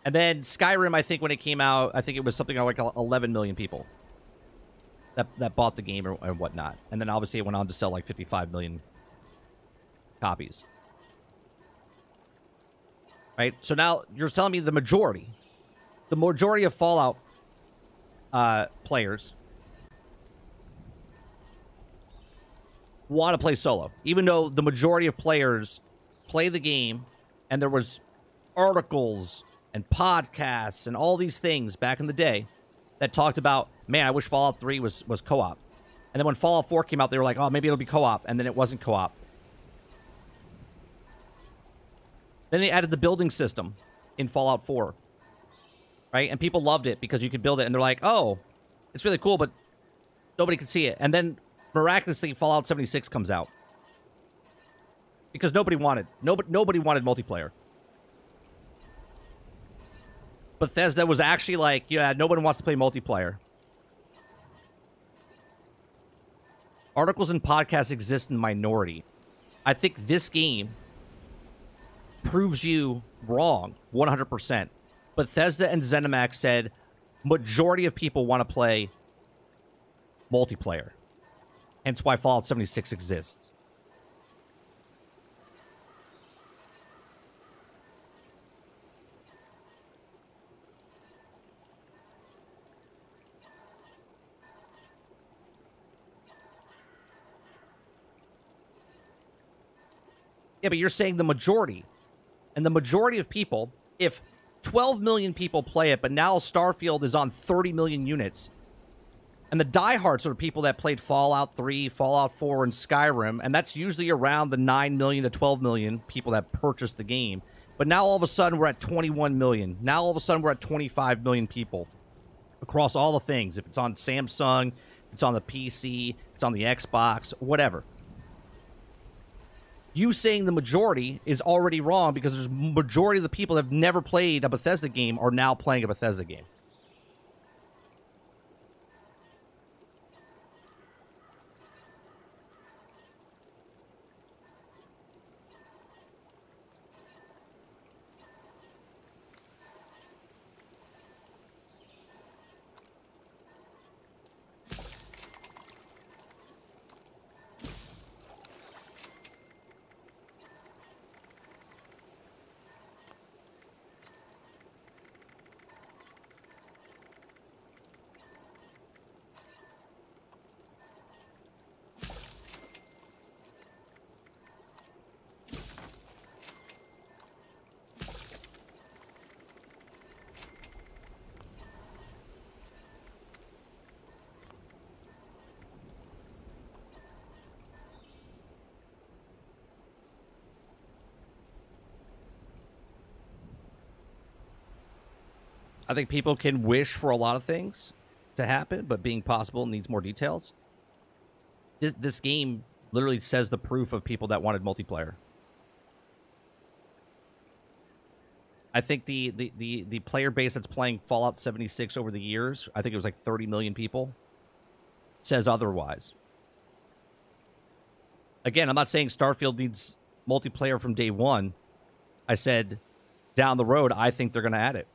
And then Skyrim, I think when it came out, I think it was something like 11 million people that bought the game and whatnot. And then obviously it went on to sell like 55 million copies. Right? So now you're telling me the majority of Fallout players want to play solo, even though the majority of players play the game, and there was articles and podcasts and all these things back in the day that talked about, man, I wish Fallout 3 was co-op. And then when Fallout 4 came out, they were like, oh, maybe it'll be co-op, and then it wasn't co-op. Then they added the building system in Fallout 4, right? And people loved it because you could build it, and they're like, oh, it's really cool, but nobody can see it. And then miraculously, Fallout 76 comes out because nobody wanted multiplayer. Bethesda was actually like, yeah, nobody wants to play multiplayer. Articles and podcasts exist in minority. I think this game proves you wrong 100%. Bethesda and ZeniMax said majority of people want to play multiplayer. Hence why Fallout 76 exists. Yeah, but you're saying the majority. And the majority of people if 12 million people play it, but now Starfield is on 30 million units, and the diehards are people that played Fallout 3, Fallout 4, and Skyrim, and that's usually around the 9 million to 12 million people that purchased the game. But now all of a sudden we're at 21 million. Now all of a sudden we're at 25 million people across all the things. If it's on Samsung, it's on the PC, it's on the Xbox, whatever. You saying the majority is already wrong because there's majority of the people that have never played a Bethesda game are now playing a Bethesda game. I think people can wish for a lot of things to happen, but being possible needs more details. This game literally says the proof of people that wanted multiplayer. I think the player base that's playing Fallout 76 over the years, I think it was like 30 million people, says otherwise. Again, I'm not saying Starfield needs multiplayer from day one. I said down the road, I think they're going to add it.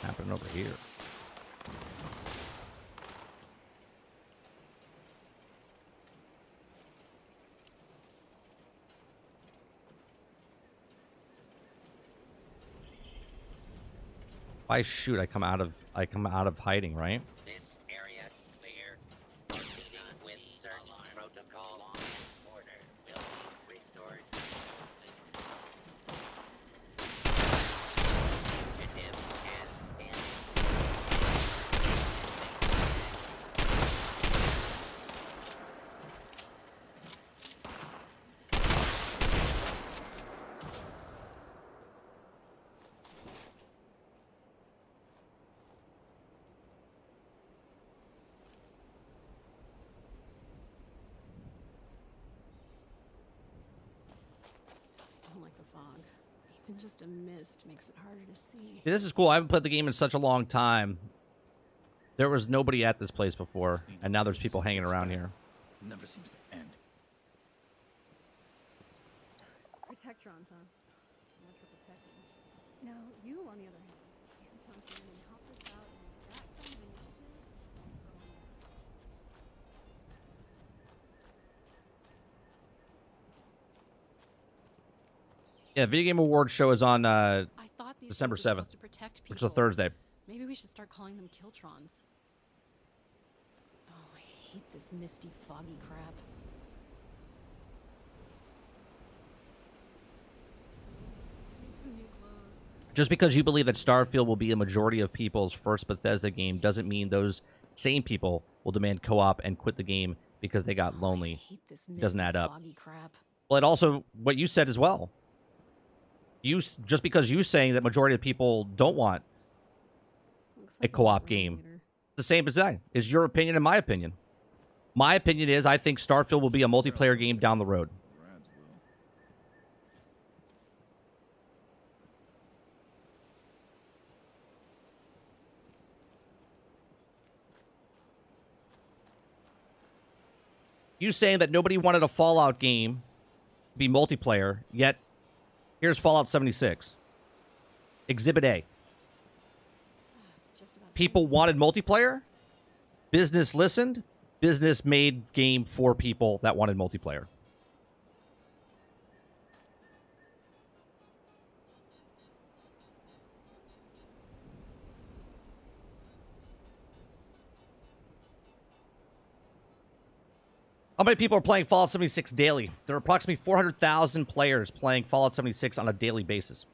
Happening over here. If I shoot, I come out of hiding, right? This area clear. Proceeding with search protocol. Order will be restored. Initiative has been. I don't like the fog. Even just a mist makes it harder to see. This is cool. I haven't played the game in such a long time. There was nobody at this place before, and now there's people hanging around here. Never seems to end. Protectrons, huh? So much for protecting. Now, you, on the other hand, you jump in and help us out in that kind of initiative. Go on next. Yeah, Video Game Awards show is on I thought these December things were 7th, supposed to protect which is a people. Thursday. Maybe we should start calling them Kiltrons. Oh, I hate this misty, foggy crap. Need some new clothes. Just because you believe that Starfield will be a majority of people's first Bethesda game doesn't mean those same people will demand co-op and quit the game because they got lonely. It doesn't add up. Foggy crap. Well, it also, what you said as well. Just because you saying that majority of people don't want a co-op game, the same as that is your opinion and my opinion. My opinion is I think Starfield will be a multiplayer game down the road. You saying that nobody wanted a Fallout game to be multiplayer, yet here's Fallout 76. Exhibit A. People wanted multiplayer. Business listened. Business made game for people that wanted multiplayer. How many people are playing Fallout 76 daily? There are approximately 400,000 players playing Fallout 76 on a daily basis.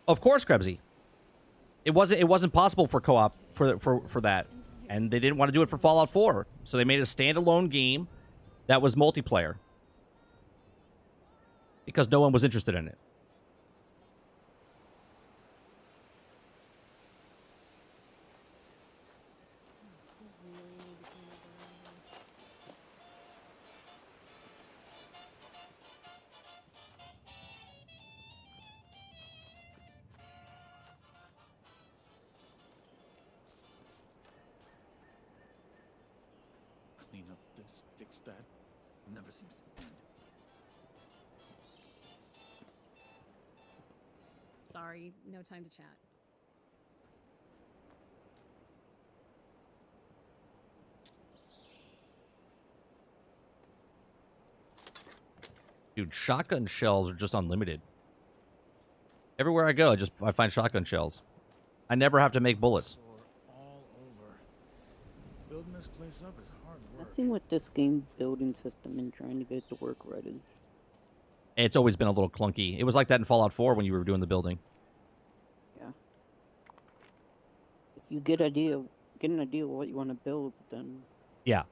Of course, Krebsy. It wasn't possible for co-op for that, and they didn't want to do it for Fallout 4, so they made a standalone game that was multiplayer because no one was interested in it. Clean up this, fix that. Never seems to end. Sorry, no time to chat. Dude, shotgun shells are just unlimited. Everywhere I go, I find shotgun shells. I never have to make bullets. All over. Building this place up is hard work. Nothing with this game building system and trying to get it to work right is. It's always been a little clunky. It was like that in Fallout 4 when you were doing the building. Yeah. If you get an idea of what you want to build, then Yeah.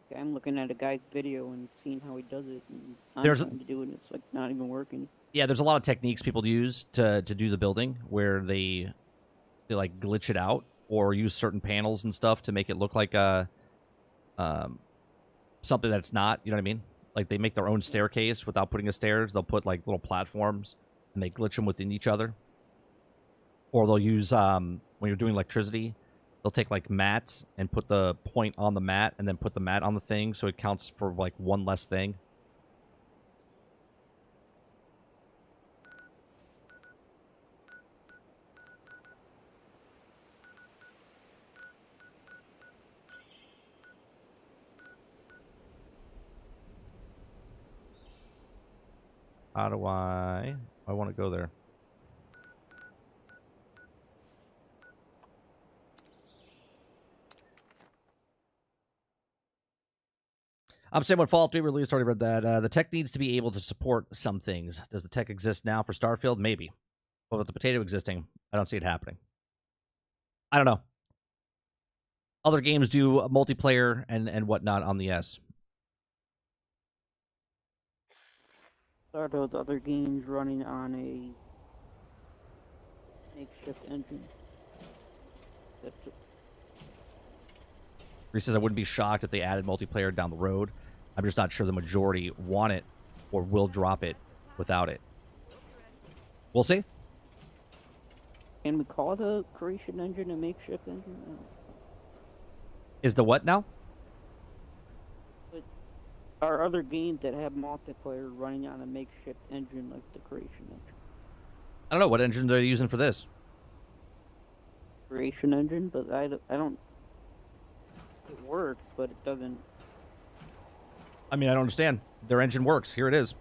okay, I'm looking at a guy's video and seeing how he does it, and I'm There's- trying to do it, and it's like not even working. Yeah, there's a lot of techniques people use to do the building where they like glitch it out or use certain panels and stuff to make it look like something that's not, you know what I mean? Like they make their own staircase without putting the stairs. They'll put like little platforms and they glitch them within each other. Or they'll use when you're doing electricity, they'll take like mats and put the point on the mat and then put the mat on the thing so it counts for like one less thing. How do I want to go there? I'm saying when Fallout 3 released, already read that. The tech needs to be able to support some things. Does the tech exist now for Starfield? Maybe. But with the potato existing, I don't see it happening. I don't know. Other games do multiplayer and whatnot on the S. Are those other games running on a makeshift engine? That's Reese says, I wouldn't be shocked if they added multiplayer down the road. I'm just not sure the majority want it or will drop it without it. We'll see. Can we call the creation engine a makeshift engine? Is the what now? But are other games that have multiplayer running on a makeshift engine like the creation engine? I don't know what engine they're using for this. Creation engine, but I don't. It works, but it doesn't. I mean, I don't understand. Their engine works. Here it is.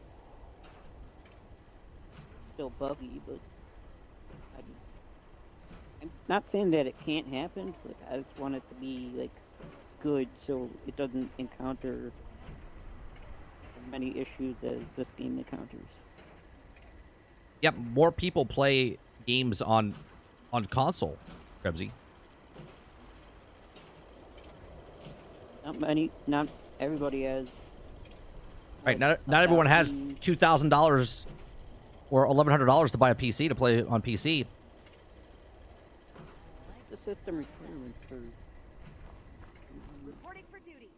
Still buggy, but I'm not saying that it can't happen. Like I just want it to be like good, so it doesn't encounter as many issues as this game encounters. Yep, more people play games on console, Krebsy. Not everybody has. Right, not everyone has $2,000 or $1,100 to buy a PC to play on PC. The system requirements for Reporting for duty.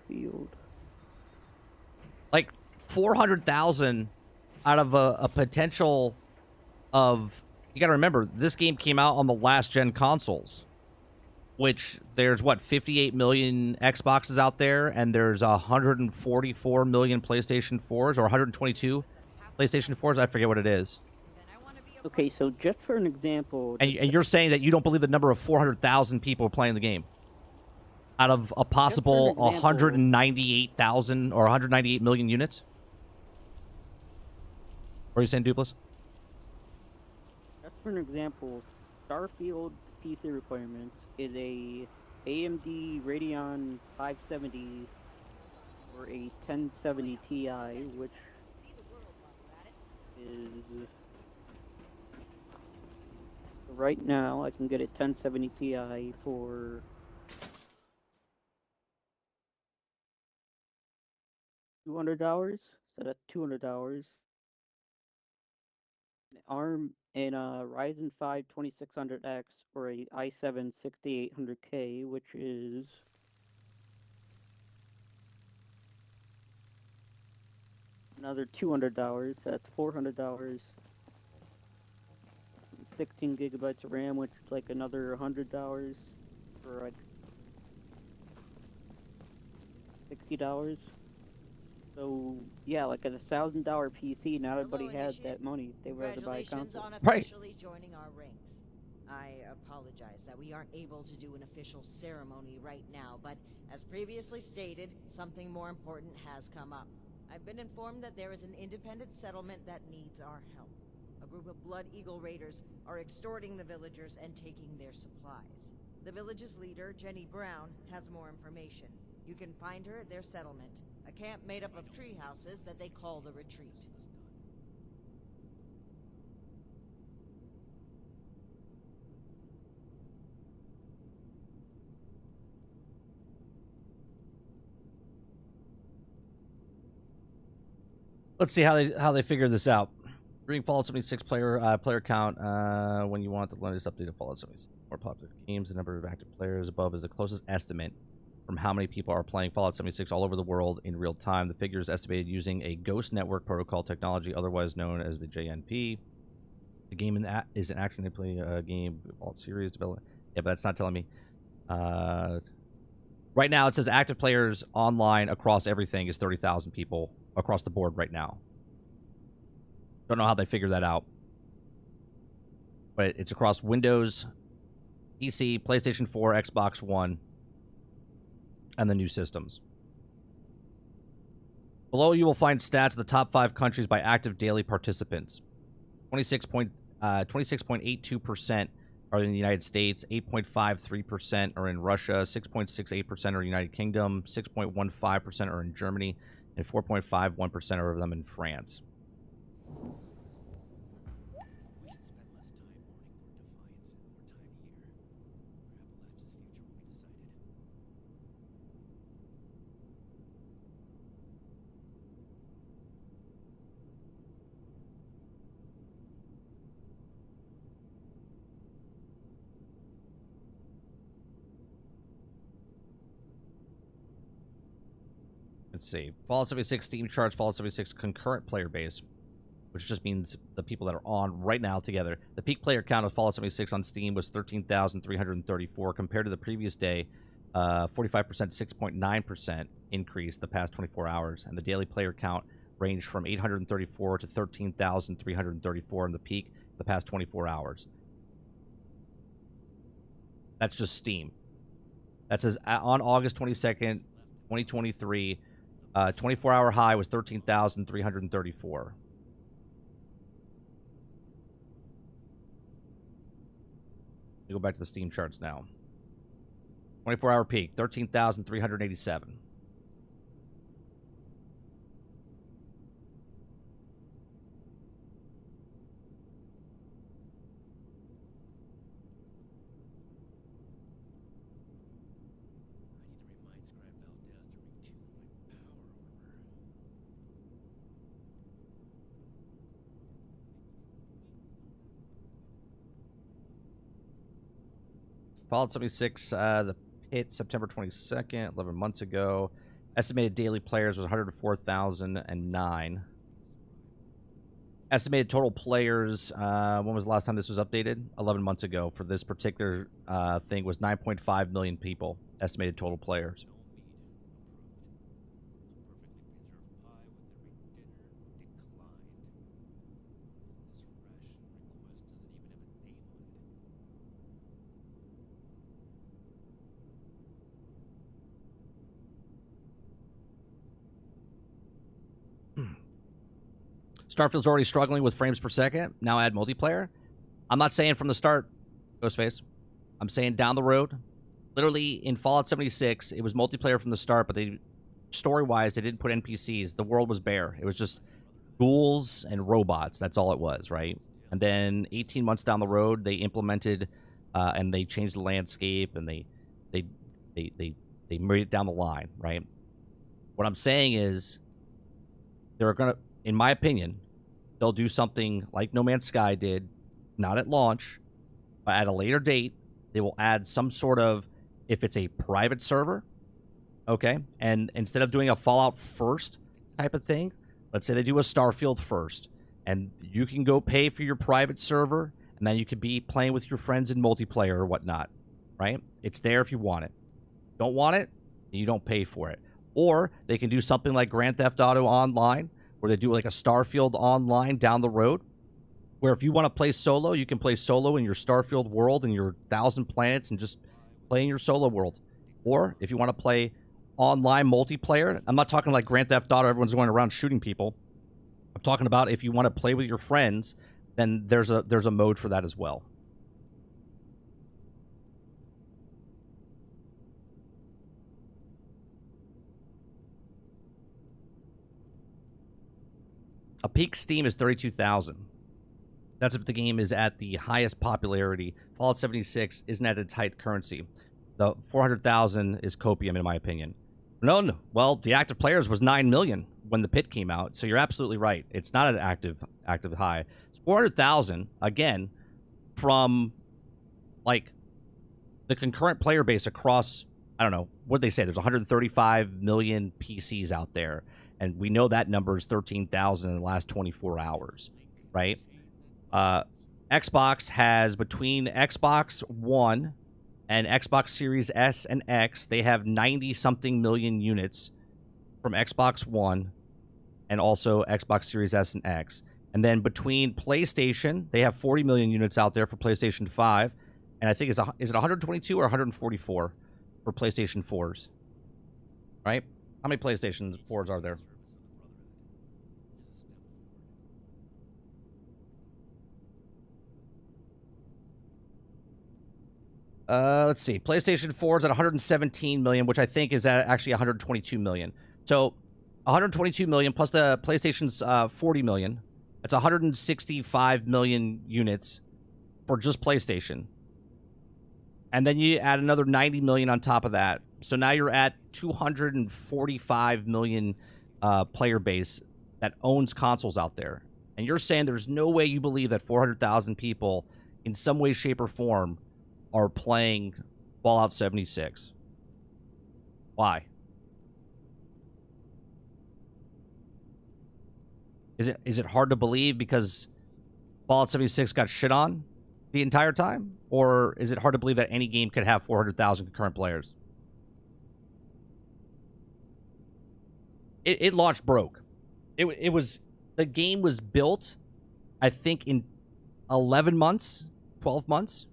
field. Like 400,000 out of a potential of, you got to remember, this game came out on the last gen consoles. which there's what 58 million Xboxes out there, and there's 144 million PlayStation 4s or 122 PlayStation 4s. I forget what it is. Okay, so just for an example, And you're saying that you don't believe the number of 400,000 people playing the game out of a possible 198,000 or 198 million units? What are you saying, Dupless? just for an example, Starfield PC requirements is a AMD Radeon 570 or a 1070 Ti, which is right now I can get a 1070 Ti for $200. So that's $200. ARM and a Ryzen 5 2600X or a i7 6800K, which is another $200. That's $400. 16 gigabytes of RAM, which is like another $100 for like $60. So yeah, like at $1,000 PC, not everybody has that money. They would rather buy a Congratulations console. on officially joining our ranks. I apologize that we aren't able to do an official ceremony right now, but as previously stated, something more important has come up. I've been informed that there is an independent settlement that needs our help. A group of Blood Eagle raiders are extorting the villagers and taking their supplies. The village's leader, Jenny Brown, has more information. You can find her at their settlement, a camp made up of tree houses that they call the Retreat. Let's see how they figure this out. Bring Fallout 76 player count when you want the latest update of Fallout 76. More popular games, the number of active players above is the closest estimate from how many people are playing Fallout 76 all over the world in real time. The figure is estimated using a Ghost Network Protocol technology, otherwise known as the JNP. The game is an action play game Fallout series development. Yeah, but that's not telling me. Right now, it says active players online across everything is 30,000 people across the board right now. Don't know how they figure that out. But it's across Windows, PC, PlayStation 4, Xbox One, and the new systems. Below, you will find stats of the top 5 countries by active daily participants. 26.82% are in the United States, 8.53% are in Russia, 6.68% are in the United Kingdom, 6.15% are in Germany, and 4.51% are of them in France. Let's see. Fallout 76 Steam charts, Fallout 76 concurrent player base, which just means the people that are on right now together. The peak player count of Fallout 76 on Steam was 13,334 compared to the previous day, 45%, 6.9% increase the past 24 hours. And the daily player count ranged from 834 to 13,334 in the peak the past 24 hours. That's just Steam. That says on August 22nd, 2023, 24-hour high was 13,334. We go back to the Steam charts now. 24-hour peak, 13,387. Fallout 76, the hit September 22nd, 11 months ago. Estimated daily players was 104,009. Estimated total players, when was the last time this was updated? 11 months ago for this particular thing was 9.5 million people. Estimated total players. Starfield's already struggling with frames per second. Now add multiplayer. I'm not saying from the start, Ghostface. I'm saying down the road. Literally in Fallout 76, it was multiplayer from the start, but they, story-wise, they didn't put NPCs. The world was bare. It was just ghouls and robots. That's all it was, right? And then 18 months down the road, they implemented and they changed the landscape and they made it down the line, right? What I'm saying is, they're gonna, in my opinion, they'll do something like No Man's Sky did, not at launch, but at a later date. They will add some sort of, if it's a private server, okay, and instead of doing a Fallout first type of thing, let's say they do a Starfield first, and you can go pay for your private server, and then you could be playing with your friends in multiplayer or whatnot, right? It's there if you want it. Don't want it, you don't pay for it. Or they can do something like Grand Theft Auto Online, where they do like a Starfield Online down the road, where if you want to play solo, you can play solo in your Starfield world and your 1,000 planets and just play in your solo world. Or if you want to play online multiplayer, I'm not talking like Grand Theft Auto, everyone's going around shooting people. I'm talking about if you want to play with your friends, then there's a mode for that as well. A peak Steam is 32,000. That's if the game is at the highest popularity. Fallout 76 isn't at its height currency. The 400,000 is copium, in my opinion. No. Well, the active players was 9 million when the pit came out, so you're absolutely right. It's not an active high. It's 400,000, again, from, like, the concurrent player base across, I don't know, what did they say? There's 135 million PCs out there. And we know that number is 13,000 in the last 24 hours, right? Xbox has, between Xbox One and Xbox Series S and X, they have 90-something million units from Xbox One and also Xbox Series S and X. And then between PlayStation, they have 40 million units out there for PlayStation 5. And I think, is it 122 or 144 for PlayStation 4s? Right? How many PlayStation 4s are there? Let's see. PlayStation 4 is at 117 million, which I think is at actually 122 million. So 122 million plus the PlayStation's 40 million. That's 165 million units for just PlayStation. And then you add another 90 million on top of that. So now you're at 245 million player base that owns consoles out there. And you're saying there's no way you believe that 400,000 people in some way, shape, or form are playing Fallout 76. Why? Is it hard to believe because Fallout 76 got shit on the entire time? Or is it hard to believe that any game could have 400,000 concurrent players? It launched broke. It was, the game was built, I think, in 11 months, 12 months.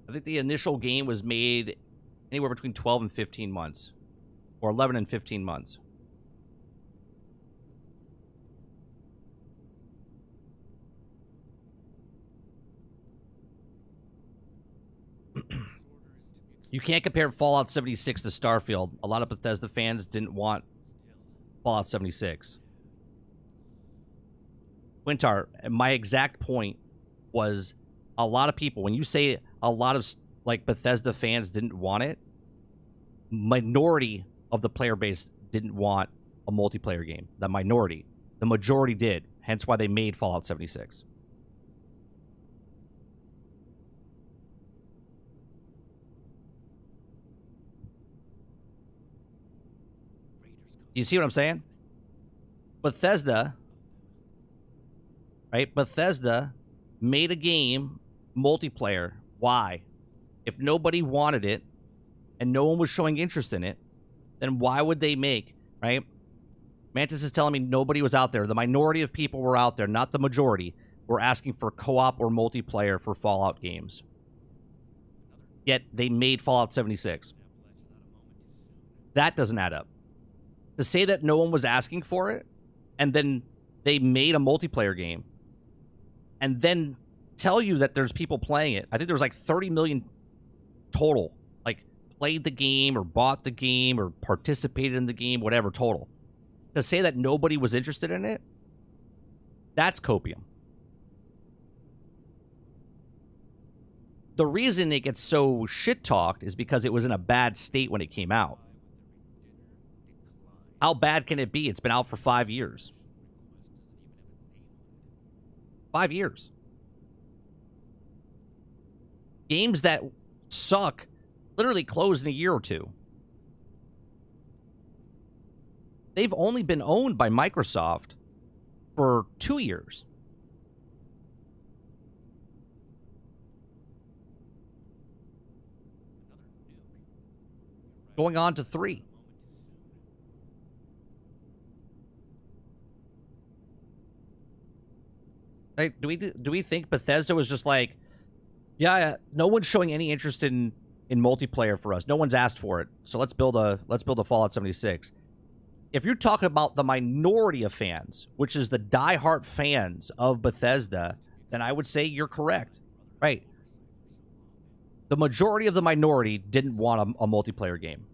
I think the initial game was made anywhere between 12 and 15 months. Or 11 and 15 months. You can't compare Fallout 76 to Starfield. A lot of Bethesda fans didn't want Fallout 76. Quintar, my exact point was, a lot of people, when you say a lot of like Bethesda fans didn't want it, minority of the player base didn't want a multiplayer game. The minority. The majority did. Hence why they made Fallout 76. Do you see what I'm saying? Bethesda, right? Bethesda made a game multiplayer. Why? If nobody wanted it and no one was showing interest in it, then why would they make, right? Mantis is telling me nobody was out there. The minority of people were out there, not the majority, were asking for co-op or multiplayer for Fallout games. Yet they made Fallout 76. That doesn't add up. To say that no one was asking for it, and then they made a multiplayer game, and then tell you that there's people playing it. I think there was like 30 million total, like played the game or bought the game or participated in the game, whatever total. To say that nobody was interested in it, that's copium. The reason it gets so shit-talked is because it was in a bad state when it came out. How bad can it be? It's been out for 5 years. 5 years. Games that suck literally close in a year or two. They've only been owned by Microsoft for 2 years. Going on to 3. Right? Do we think Bethesda was just like, yeah, no one's showing any interest in multiplayer for us. No one's asked for it. So let's build a Fallout 76. If you're talking about the minority of fans, which is the diehard fans of Bethesda, then I would say you're correct. Right. The majority of the minority didn't want a multiplayer game.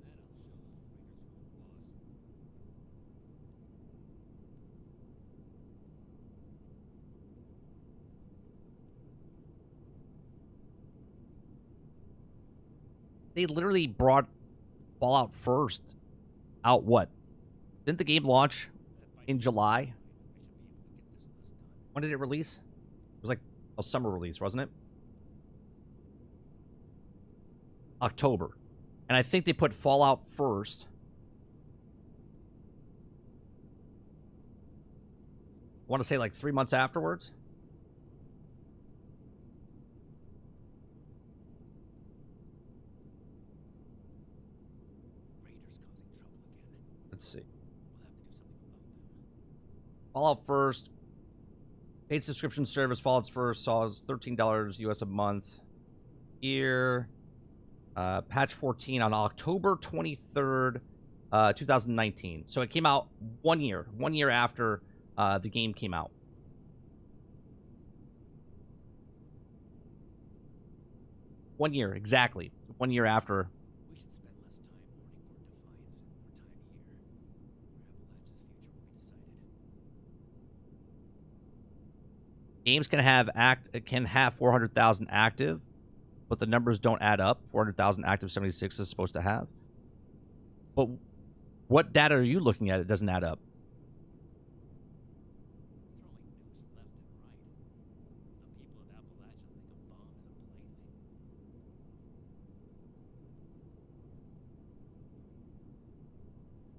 They literally brought Fallout first out what? Didn't the game launch in July? When did it release? It was like a summer release, wasn't it? October. And I think they put Fallout first. I want to say like 3 months afterwards. Let's see. Fallout first. Paid subscription service. Fallout's first. Saw $13 US a month. Here. Patch 14 on October 23rd, 2019. So it came out 1 year. 1 year after the game came out. One year, exactly. 1 year after. Games can have 400,000 active, but the numbers don't add up. 400,000 active 76 is supposed to have. But what data are you looking at? It doesn't add up.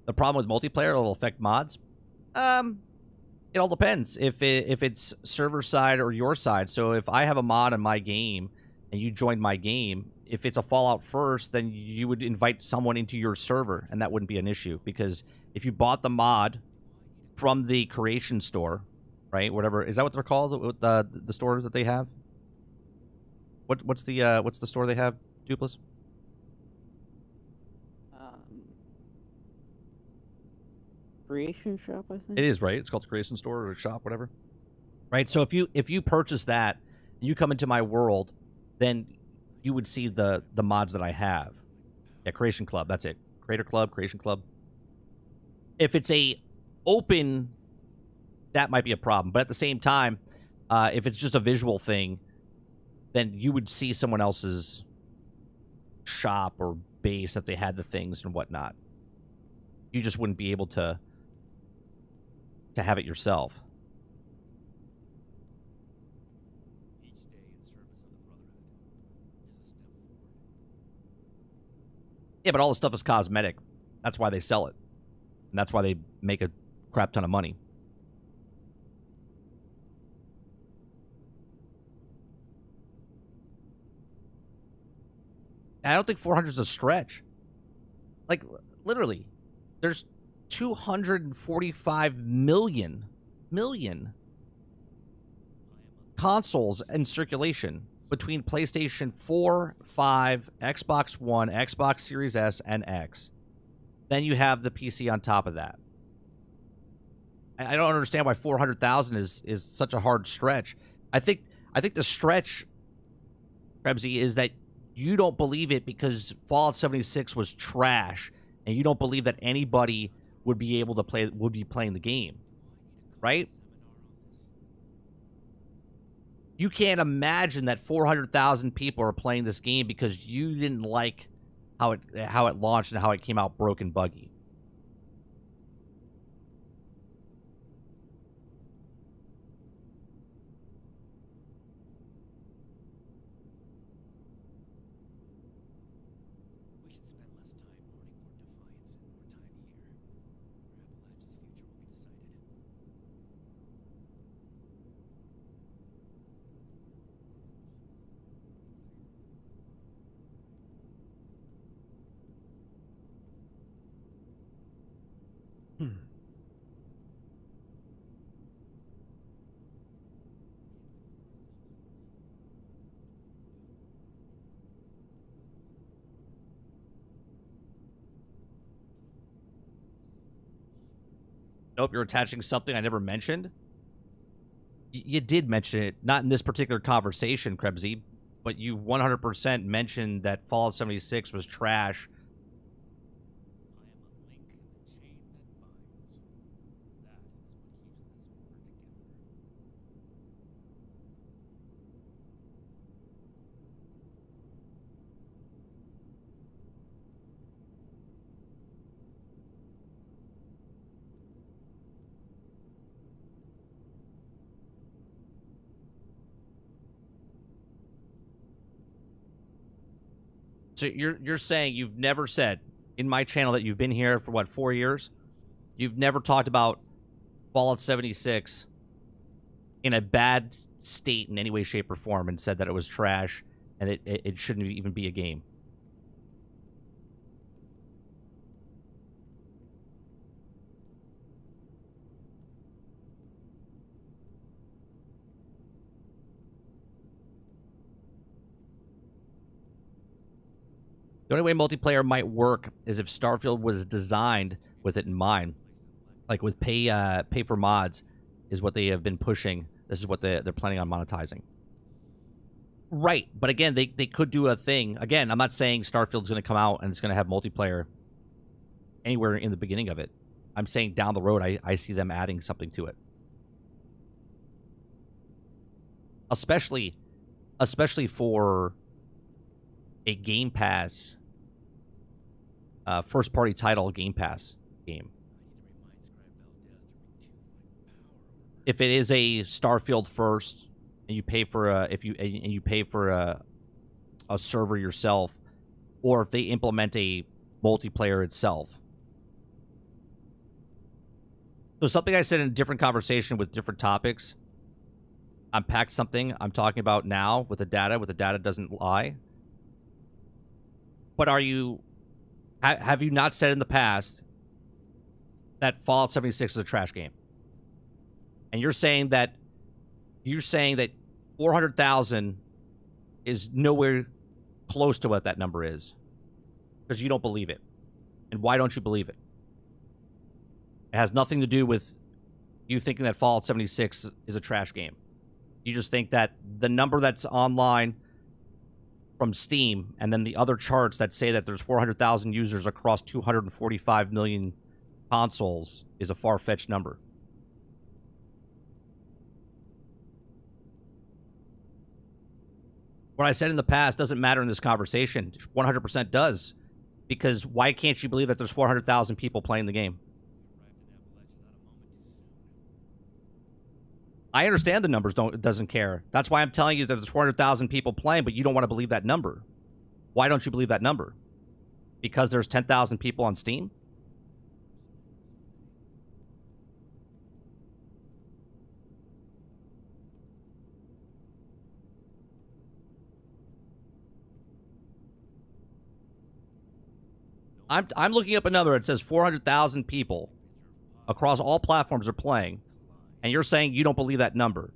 The problem with multiplayer, it'll affect mods. It all depends if it's server side or your side. So if I have a mod in my game and you join my game, if it's a Fallout first, then you would invite someone into your server, and that wouldn't be an issue, because if you bought the mod from the creation store, right? Whatever, is that what they're called? The store that they have. What's the store they have, Dupless? Creation shop, I think. It is, right? It's called the creation store or shop, whatever. Right. So if you purchase that, and you come into my world, then you would see the mods that I have. Yeah, Creation Club. That's it. Creator Club, Creation Club. If it's a open, that might be a problem. But at the same time, if it's just a visual thing, then you would see someone else's shop or base that they had the things and whatnot. You just wouldn't be able to have it yourself. Yeah, but all the stuff is cosmetic. That's why they sell it. And that's why they make a crap ton of money. I don't think 400 is a stretch. Like, literally, there's 245 million consoles in circulation between PlayStation 4, 5, Xbox One, Xbox Series S, and X. Then you have the PC on top of that. I don't understand why 400,000 is such a hard stretch. I think the stretch, Krebsy, is that you don't believe it because Fallout 76 was trash, and you don't believe that anybody would be able to be playing the game, right? You can't imagine that 400,000 people are playing this game because you didn't like how it launched and how it came out broken, buggy. Nope, you're attaching something I never mentioned. You did mention it, not in this particular conversation, Krebsy, but you 100% mentioned that Fallout 76 was trash. So you're saying you've never said in my channel that you've been here for what, 4 years? You've never talked about Fallout 76 in a bad state in any way, shape, or form and said that it was trash and it shouldn't even be a game. The only way multiplayer might work is if Starfield was designed with it in mind. Like with pay for mods is what they have been pushing. This is what they're planning on monetizing. Right, but again, they could do a thing. Again, I'm not saying Starfield's going to come out and it's going to have multiplayer anywhere in the beginning of it. I'm saying down the road, I see them adding something to it. Especially for a Game Pass, first-party title Game Pass game. If it is a Starfield first, and you pay for a server yourself, or if they implement a multiplayer itself. So something I said in a different conversation with different topics. Unpack something I'm talking about now with the data doesn't lie. But have you not said in the past that Fallout 76 is a trash game? And you're saying that 400,000 is nowhere close to what that number is because you don't believe it. And why don't you believe it? It has nothing to do with you thinking that Fallout 76 is a trash game. You just think that the number that's online from Steam and then the other charts that say that there's 400,000 users across 245 million consoles is a far-fetched number. What I said in the past doesn't matter in this conversation. 100% does. Because why can't you believe that there's 400,000 people playing the game? I understand the numbers doesn't care. That's why I'm telling you that there's 400,000 people playing, but you don't want to believe that number. Why don't you believe that number? Because there's 10,000 people on Steam? I'm looking up a number. It says 400,000 people across all platforms are playing, and you're saying you don't believe that number.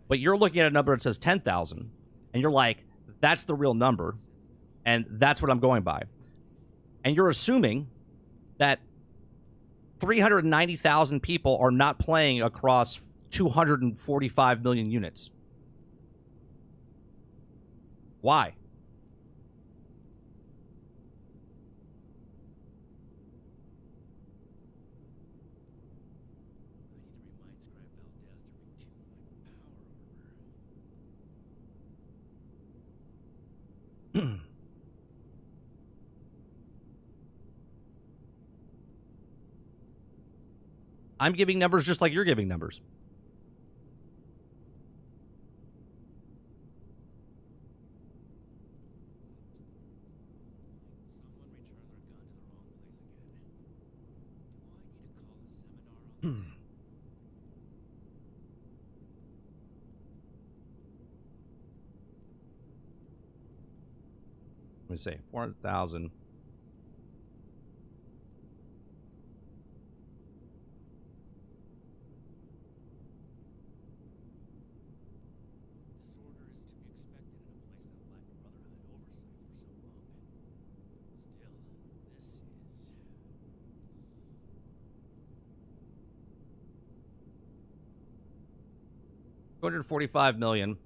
But you're looking at a number that says 10,000, and you're like, that's the real number, and that's what I'm going by. And you're assuming that 390,000 people are not playing across 245 million units. Why? I'm giving numbers just like you're giving numbers. Let me say 400,000. $245 million.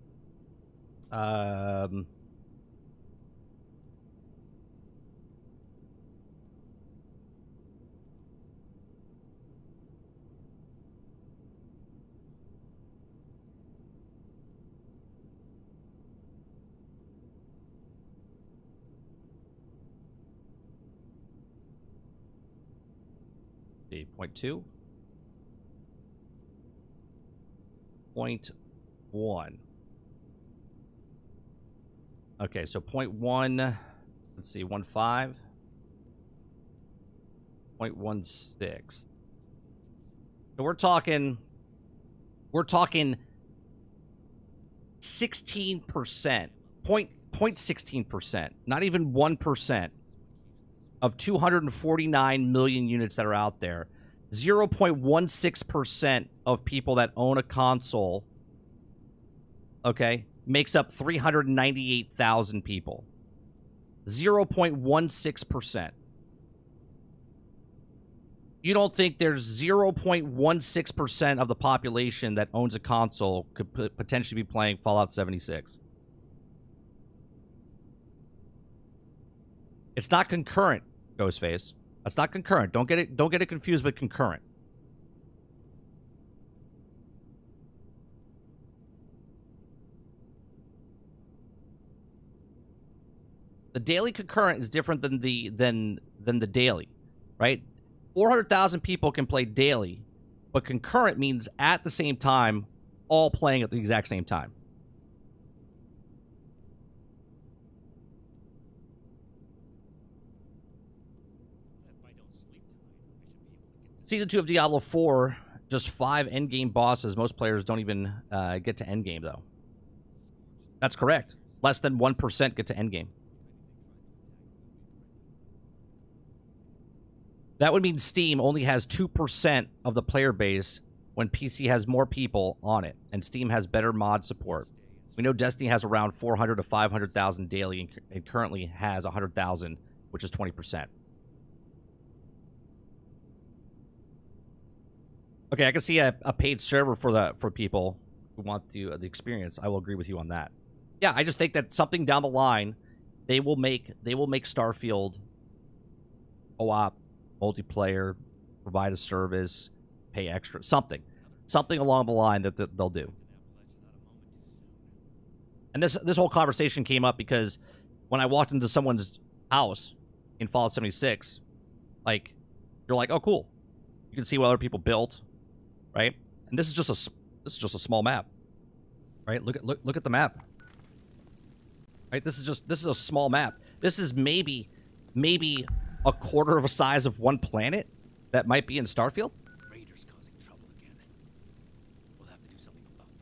0.2. 0.1. Okay, so 0.1, let's see, 1.5. 0.16. So we're talking 16%, 0.16%, not even 1% of 249 million units that are out there. 0.16% of people that own a console, okay, makes up 398,000 people. 0.16%. You don't think there's 0.16% of the population that owns a console could potentially be playing Fallout 76? It's not concurrent, Ghostface. That's not concurrent. Don't get it confused with concurrent. The daily concurrent is different than the daily, right? 400,000 people can play daily, but concurrent means at the same time, all playing at the exact same time. Season 2 of Diablo 4, just 5 endgame bosses. Most players don't even get to endgame, though. That's correct. Less than 1% get to endgame. That would mean Steam only has 2% of the player base when PC has more people on it, and Steam has better mod support. We know Destiny has around 400 to 500,000 daily, and currently has 100,000, which is 20%. Okay, I can see a paid server for people who want the experience. I will agree with you on that. Yeah, I just think that something down the line, they will make Starfield co-op, multiplayer, provide a service, pay extra, something along the line that they'll do. And this whole conversation came up because when I walked into someone's house in Fallout 76, like, you're like, oh, cool. You can see what other people built, right? And this is just a small map, right? Look at the map, right? This is a small map. This is maybe a quarter of a size of one planet that might be in Starfield. Raiders causing trouble again. We'll have to do something about them.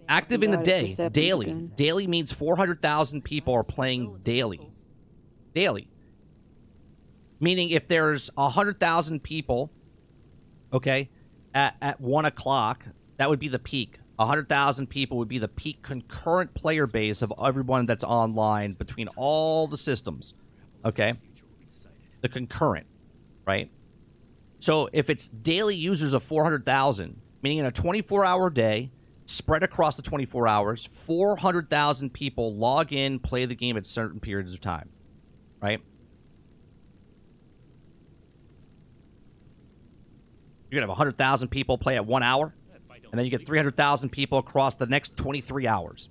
Active in the God, if day, this happens daily. again. Daily means 400,000 people are playing daily. Daily. Meaning if there's 100,000 people, okay, at 1 o'clock, that would be the peak. 100,000 people would be the peak concurrent player base of everyone that's online between all the systems, okay? The concurrent, right? So if it's daily users of 400,000, meaning in a 24-hour day, spread across the 24 hours, 400,000 people log in, play the game at certain periods of time, right? You're going to have 100,000 people play at 1 hour, and then you get 300,000 people across the next 23 hours.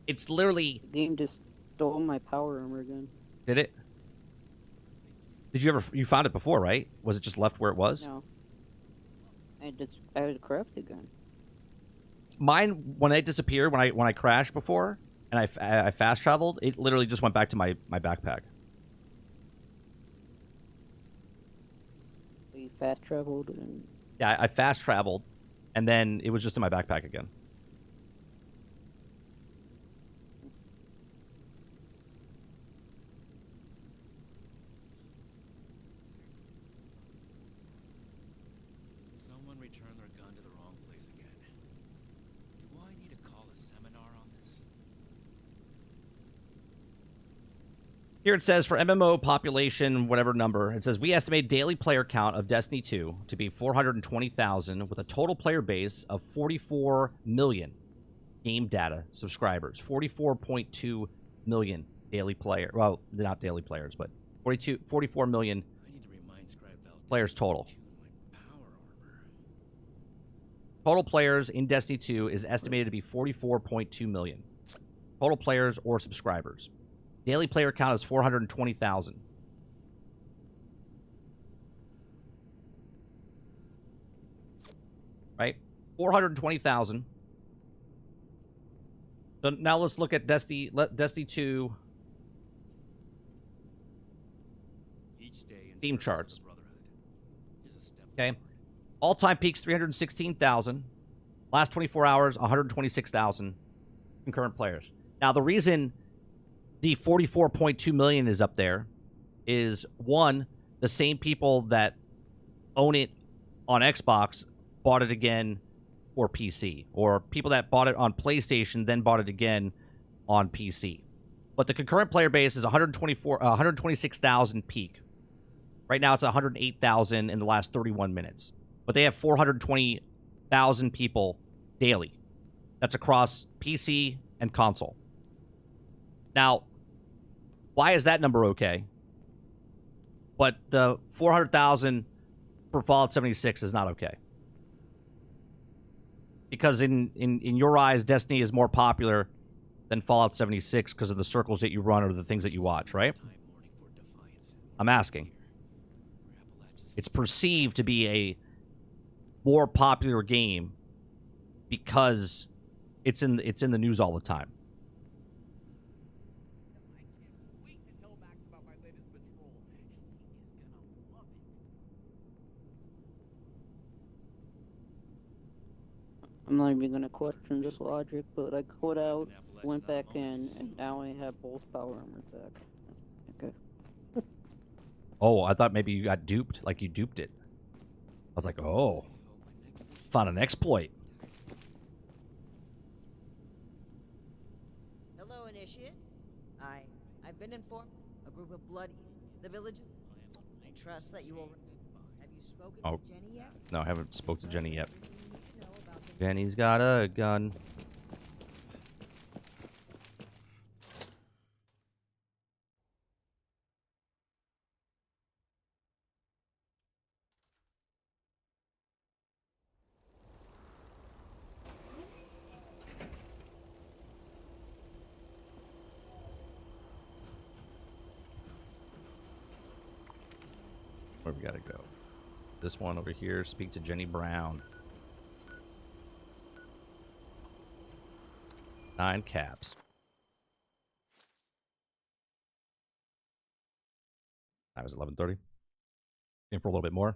It's literally... The game just stole my power armor again. Did it? Did you ever... You found it before, right? Was it just left where it was? No. I had craft again. Mine, when it disappeared, when I crashed before, and I fast traveled, it literally just went back to my backpack. So you fast traveled and... Yeah, I fast traveled, and then it was just in my backpack again. Someone returned their gun to the wrong place again. Do I need to call a seminar on this? Here it says, for MMO population, whatever number, it says, we estimate daily player count of Destiny 2 to be 420,000 with a total player base of 44 million game data subscribers. 44.2 million daily player. Well, not daily players, but 44 million players total. Total players in Destiny 2 is estimated to be 44.2 million. Total players or subscribers. Daily player count is 420,000. Right? 420,000. So now let's look at Destiny 2 Steam charts. Okay. All-time peaks 316,000. Last 24 hours 126,000 concurrent players. Now the reason the 44.2 million is up there is, one, the same people that own it on Xbox bought it again for PC, or people that bought it on PlayStation then bought it again on PC. But the concurrent player base is 126,000 peak. Right now it's 108,000 in the last 31 minutes. But they have 420,000 people daily. That's across PC and console. Now, why is that number okay? But the 400,000 for Fallout 76 is not okay. Because in your eyes, Destiny is more popular than Fallout 76 because of the circles that you run or the things that you watch, right? I'm asking. It's perceived to be a more popular game because it's in the news all the time. I'm not even gonna question this logic, but I quit out, went back in, and now I have both power armors back. Okay. Oh, I thought maybe you got duped, like you duped it. I was like, oh, found an exploit. Hello, Initiate. I've been informed a group of blood the villages. I trust that you will. Have Oh, no, I haven't spoke to Jenny yet. Jenny's got a gun. Where we gotta go? This one over here. Speak to Jenny Brown. 9 caps. That was 11:30. In for a little bit more.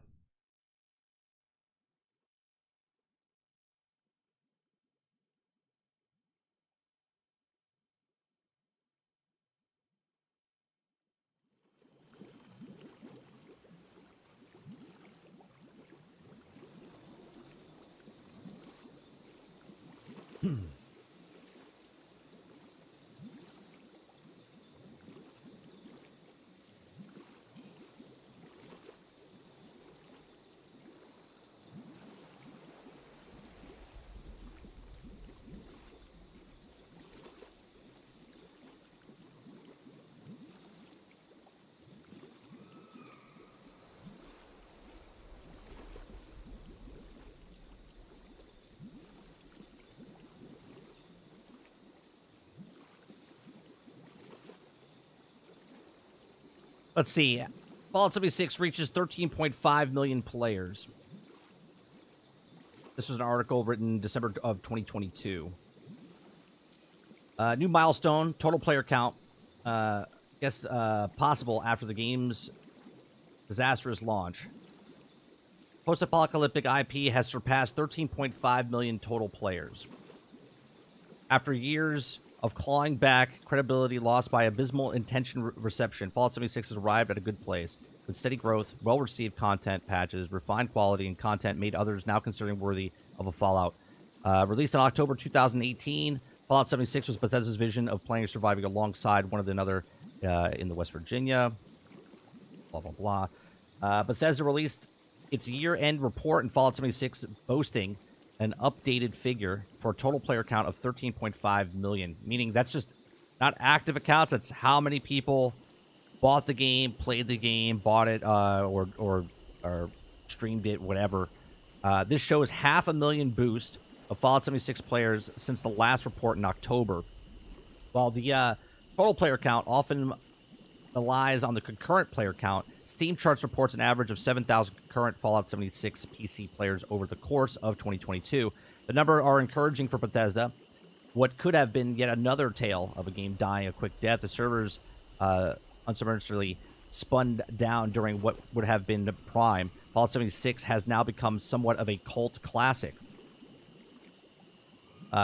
Let's see. Fallout 76 reaches 13.5 million players. This was an article written December of 2022. New milestone, total player count. Possible after the game's disastrous launch. Post-apocalyptic IP has surpassed 13.5 million total players. After years of clawing back credibility lost by abysmal intention reception, Fallout 76 has arrived at a good place. With steady growth, well-received content patches, refined quality, and content made others now considering worthy of a Fallout. Released in October 2018, Fallout 76 was Bethesda's vision of playing and surviving alongside one another in the West Virginia. Blah, blah, blah. Bethesda released its year-end report in Fallout 76 boasting an updated figure for a total player count of 13.5 million, meaning that's just not active accounts. That's how many people bought the game, played the game, bought it, or streamed it, whatever. This shows 500,000 boost of Fallout 76 players since the last report in October. While the total player count often relies on the concurrent player count, Steam Charts reports an average of 7,000 concurrent Fallout 76 PC players over the course of 2022. The number are encouraging for Bethesda. What could have been yet another tale of a game dying a quick death, the servers unsurprisingly spun down during what would have been the prime. Fallout 76 has now become somewhat of a cult classic.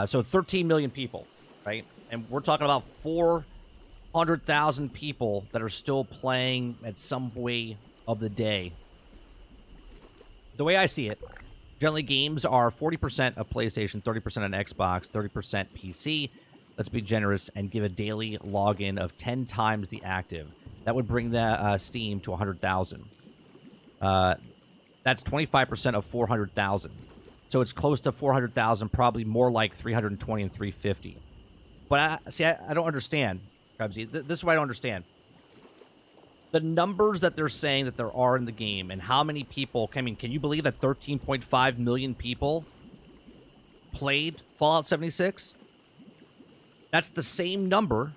So 13 million people, right? And we're talking about 400,000 people that are still playing at some way of the day. The way I see it, generally games are 40% of PlayStation, 30% on Xbox, 30% PC. Let's be generous and give a daily login of 10 times the active. That would bring the Steam to 100,000. That's 25% of 400,000. So it's close to 400,000, probably more like 320 and 350. But I don't understand, Krebsy. This is what I don't understand. The numbers that they're saying that there are in the game and how many people, I mean, can you believe that 13.5 million people played Fallout 76? That's the same number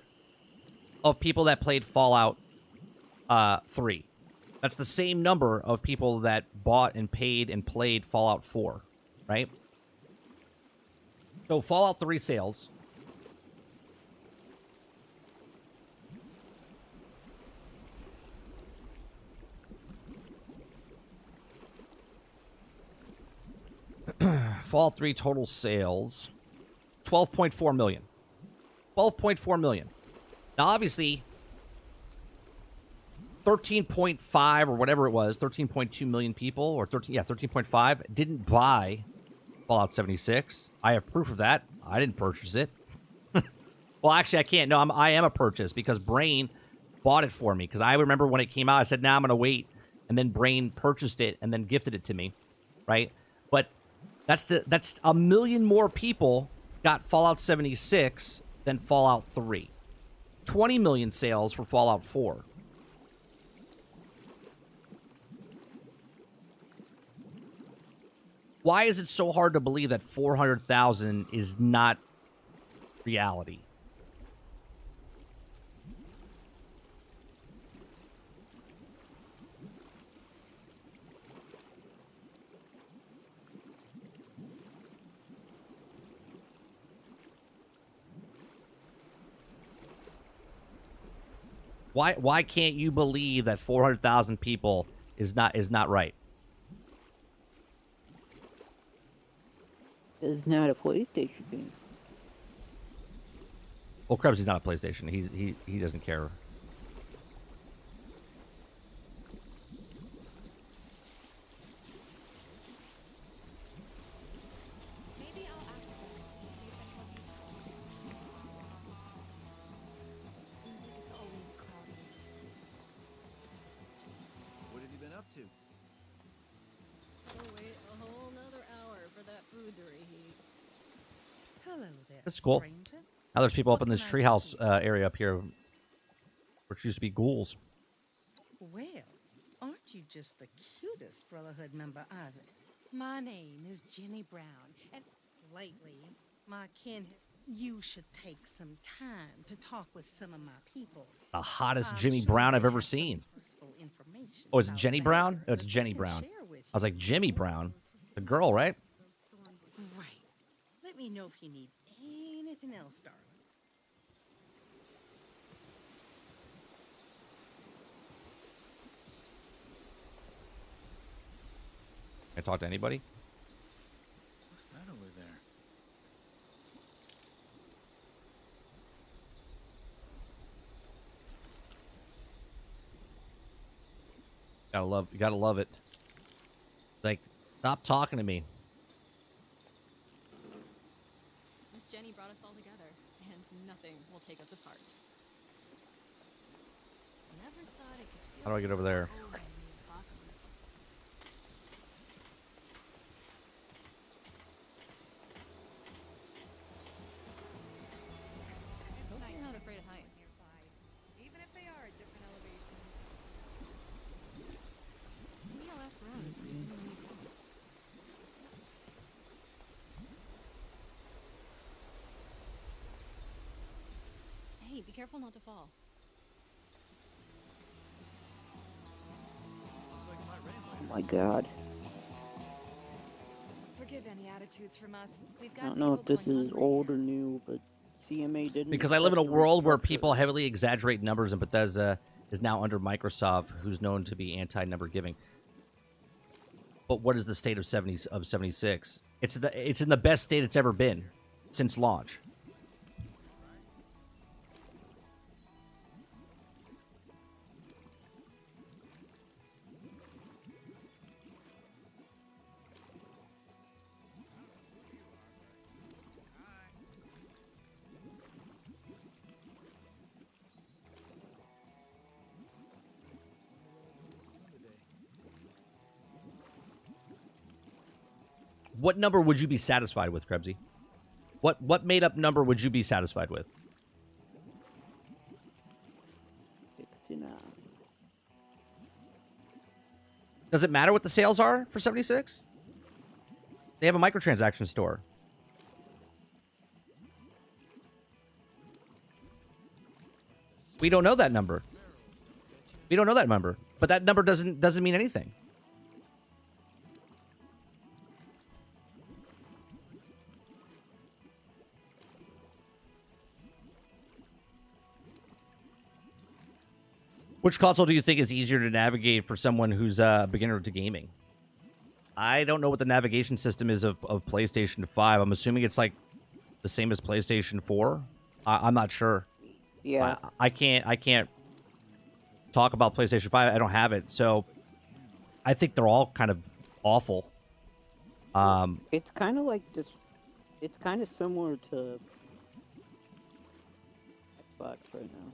of people that played Fallout 3. That's the same number of people that bought and paid and played Fallout 4, right? So Fallout 3 sales Fallout 3 total sales 12.4 million. 12.4 million. Now obviously 13.5 or whatever it was, 13.2 million people, or 13.5 didn't buy Fallout 76. I have proof of that. I didn't purchase it. Well, actually, I can't. No, I am a purchase because Brain bought it for me. Because I remember when it came out, I said, "Nah, I'm going to wait and then Brain purchased it and then gifted it to me, right? But that's a million more people got Fallout 76 than Fallout 3. 20 million sales for Fallout 4. Why is it so hard to believe that 400,000 is not reality? Why can't you believe that 400,000 people is not right? It's not a PlayStation game. Well, Krebs, he's not a PlayStation. He doesn't care. Maybe I'll ask Grandma to see if anyone needs help. Seems like it's always cloudy. What have you been up to? Oh, wait a whole nother hour for that food to reheat. Hello there, That's cool. stranger. Now there's people up What in this can I do treehouse for you? area up here, which used to be ghouls. Well, aren't you just the cutest Brotherhood member I've... My name is Jenny Brown, and lately, my kin... You should take some time to talk with some of my people. The hottest I'm Jimmy sure Brown I've they ever have some seen. useful information Oh, it's about Jenny Brown? Oh, it's vampires Jenny they can Brown. share with I was like, you. Jimmy Brown? The girl, right? Right. Let me know if you need anything else, darling. Can I talk to anybody? What's that over there? Gotta love it. Like, stop talking to me. Miss Jenny brought us all together, and nothing will take us apart. Never thought it could feel How do I get over there? so cold in the apocalypse. It's nice. You're not afraid of heights. Nearby, even if they are at different elevations. Maybe I'll ask around and see if anyone needs help. Hey, be careful not to fall. Looks like it might rain later. Oh my god. Forgive any attitudes from us. We've got I don't know if people this going is hungry old here. or new, but CMA didn't. Because I live in a accept the world where restructure. people heavily exaggerate numbers, and Bethesda is now under Microsoft, who's known to be anti-number giving. But what is the state of 76? It's in the best state it's ever been since launch. What number would you be satisfied with, Krebsy? What made up number would you be satisfied with? 69. Does it matter what the sales are for 76? They have a microtransaction store. We don't know that number. We don't know that number. But that number doesn't mean anything. Which console do you think is easier to navigate for someone who's a beginner to gaming? I don't know what the navigation system is of PlayStation 5. I'm assuming it's like the same as PlayStation 4. I'm not sure. Yeah. I can't talk about PlayStation 5. I don't have it. So I think they're all kind of awful. It's kind of like this. It's kind of similar to Xbox right now.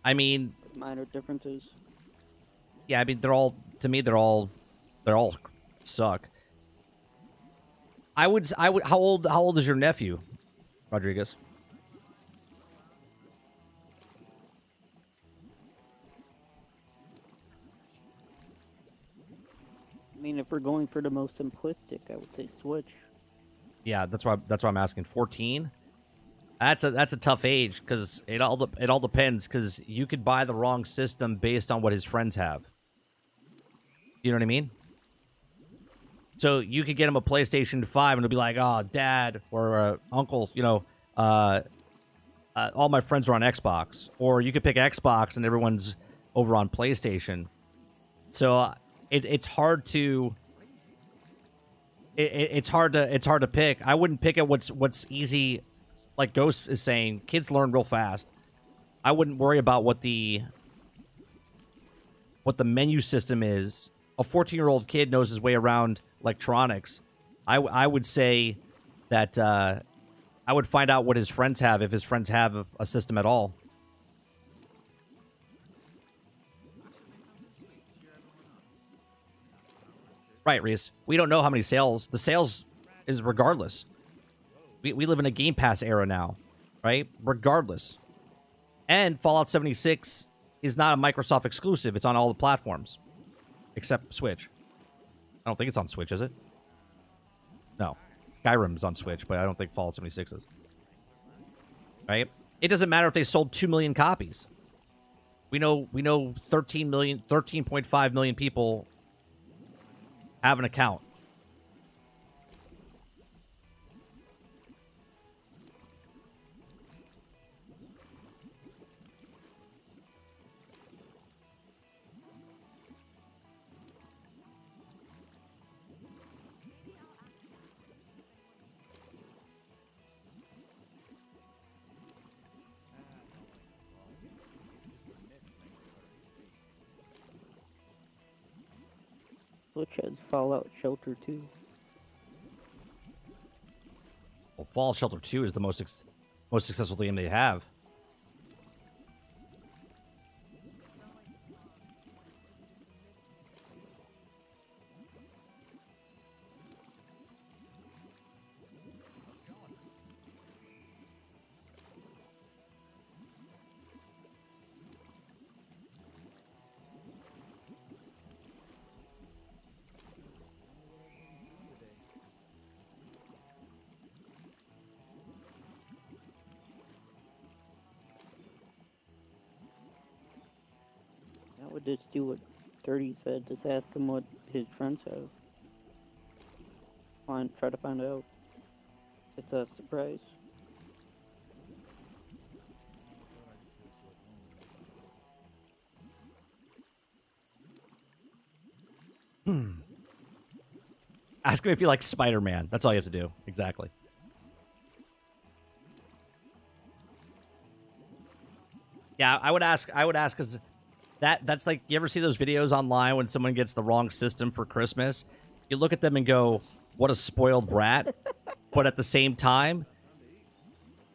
I mean, Minor differences. Yeah, I mean, to me, they're all suck. I would, how old is your nephew, Rodriguez? I mean, if we're going for the most simplistic, I would say Switch. Yeah, that's why I'm asking. 14. That's a tough age because it all depends because you could buy the wrong system based on what his friends have. You know what I mean? So you could get him a PlayStation 5 and it'll be like, oh, dad or uncle, all my friends are on Xbox. Or you could pick Xbox and everyone's over on PlayStation. So it's hard to it's hard to pick. I wouldn't pick at what's easy. Like Ghost is saying, kids learn real fast. I wouldn't worry about what the menu system is. A 14-year-old kid knows his way around electronics. I would say that I would find out what his friends have, if his friends have a system at all. Right, Reese. We don't know how many sales. The sales is regardless. We live in a Game Pass era now, right? Regardless. And Fallout 76 is not a Microsoft exclusive. It's on all the platforms. Except Switch. I don't think it's on Switch, is it? No. Skyrim's on Switch, but I don't think Fallout 76 is. Right? It doesn't matter if they sold 2 million copies. We know 13.5 million people have an account. Switch has Fallout Shelter 2. Well, Fallout Shelter 2 is the most successful game they have. I would just do what 30 said. Just ask him what his friends have. Try to find out. It's a surprise. Ask him if you like Spider-Man. That's all you have to do. Exactly. Yeah, I would ask because that's like, you ever see those videos online when someone gets the wrong system for Christmas? You look at them and go, what a spoiled brat. But at the same time,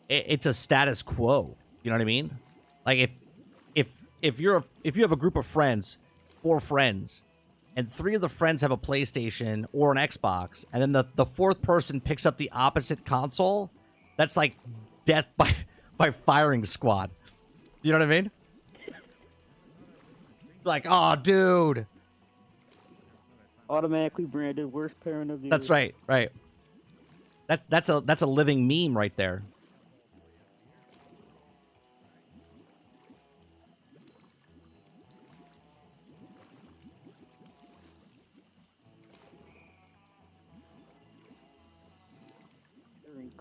it's a status quo. You know what I mean? Like if you have a group of friends, 4 friends, and 3 of the friends have a PlayStation or an Xbox, and then the 4th person picks up the opposite console, that's like death by firing squad. You know what I mean? Like, oh, dude. Automatically branded worst parent of the year. That's right, right. That's a living meme right there.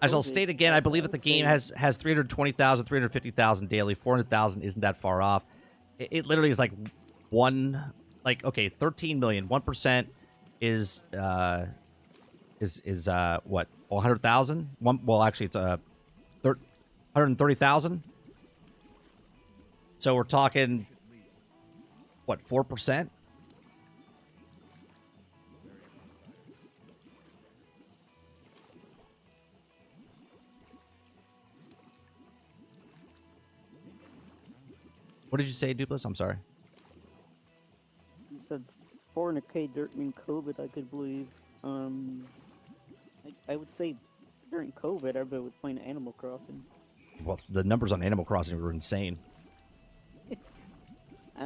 I shall state again, I believe that the game has 320,000, 350,000 daily. 400,000 isn't that far off. It literally is like okay, 13 million. 1% is what? 100,000? Well, actually, it's 130,000. So we're talking what? 4%. What did you say, Dupless? I'm sorry. said 400k during COVID, I could believe. I would say during COVID, everybody was playing Animal Crossing. Well, the numbers on Animal Crossing were insane. I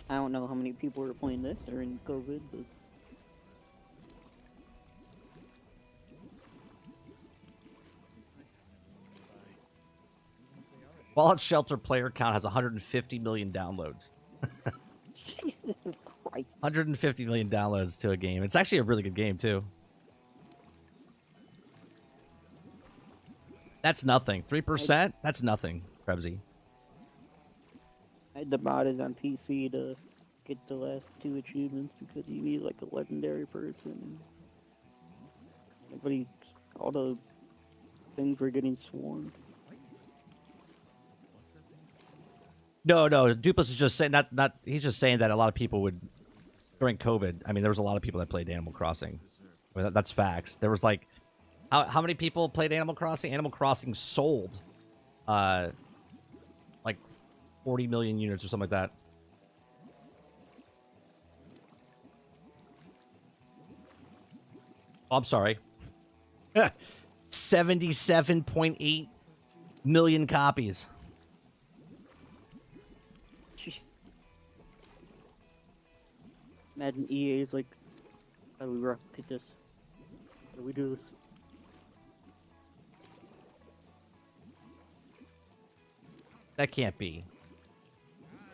don't know how many people were playing this during COVID, but Fallout Shelter player count has 150 million downloads. Jesus Christ. 150 million downloads to a game. It's actually a really good game, too. That's nothing. 3%? That's nothing, Krebsy. I had to mod it on PC to get the last 2 achievements because you need like a legendary person. Everybody, all the things were getting swarmed. No, Dupless is just saying not. He's just saying that a lot of people would during COVID. I mean, there was a lot of people that played Animal Crossing. I mean, that's facts. There was like, how many people played Animal Crossing? Animal Crossing sold, like 40 million units or something like that. Oh, I'm sorry. 77.8 million copies. Imagine EA's like, how do we replicate this? How do we do this? That can't be.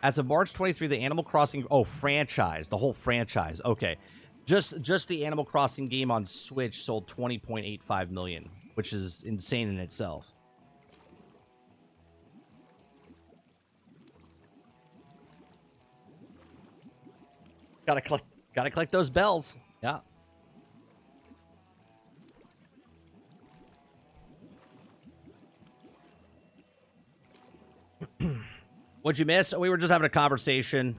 As of March 23, the Animal Crossing franchise, the whole franchise. Okay. Just the Animal Crossing game on Switch sold 20.85 million, which is insane in itself. Gotta collect those bells. Yeah. What'd you miss? We were just having a conversation.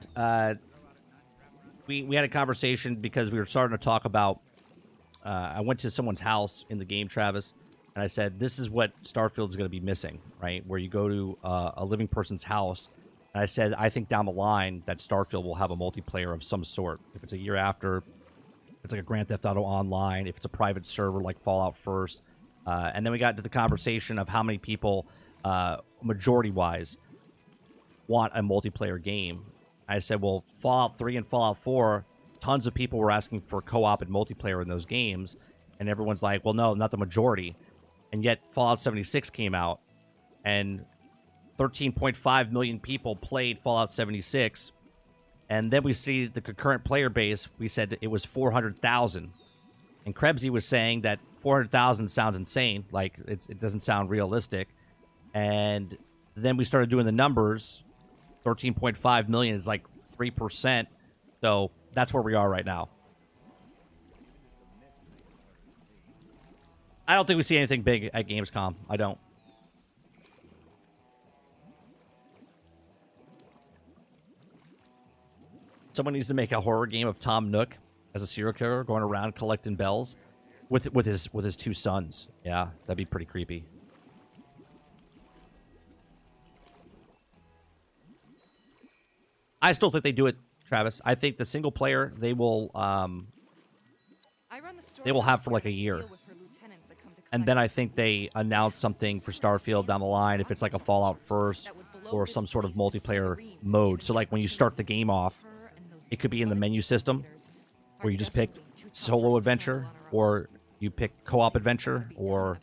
We had a conversation because we were starting to talk about. I went to someone's house in the game, Travis, and I said, "This is what Starfield is going to be missing, right? Where you go to a living person's house." And I said, I think down the line that Starfield will have a multiplayer of some sort. If it's a year after, it's like a Grand Theft Auto Online. If it's a private server like Fallout First. And then we got into the conversation of how many people, majority-wise, want a multiplayer game. I said, well, Fallout 3 and Fallout 4, tons of people were asking for co-op and multiplayer in those games. And everyone's like, well, no, not the majority. And yet Fallout 76 came out, and 13.5 million people played Fallout 76, and then we see the concurrent player base. We said it was 400,000, and Krebsy was saying that 400,000 sounds insane, like it doesn't sound realistic. And then we started doing the numbers. 13.5 million is like 3%, so that's where we are right now. I don't think we see anything big at Gamescom. I don't. Someone needs to make a horror game of Tom Nook as a serial killer going around collecting bells with his 2 sons. Yeah, that'd be pretty creepy. I still think they do it, Travis. I think the single player they will have for like a year. And then I think they announce something for Starfield down the line, if it's like a Fallout First or some sort of multiplayer mode. So like when you start the game off, it could be in the menu system where you just pick solo adventure, or you pick co-op adventure, or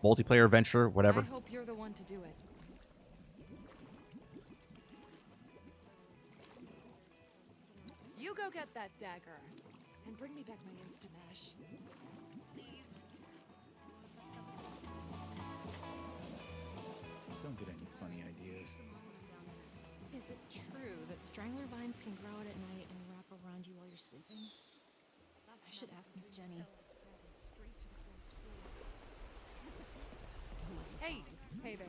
multiplayer adventure, whatever. I hope you're the one to do it. You go get that dagger and bring me back my Instamash. Please. Don't get any funny ideas. Is it true that strangler vines can grow out at night and wrap around you while you're sleeping? I should ask Miss Jenny. Hey there.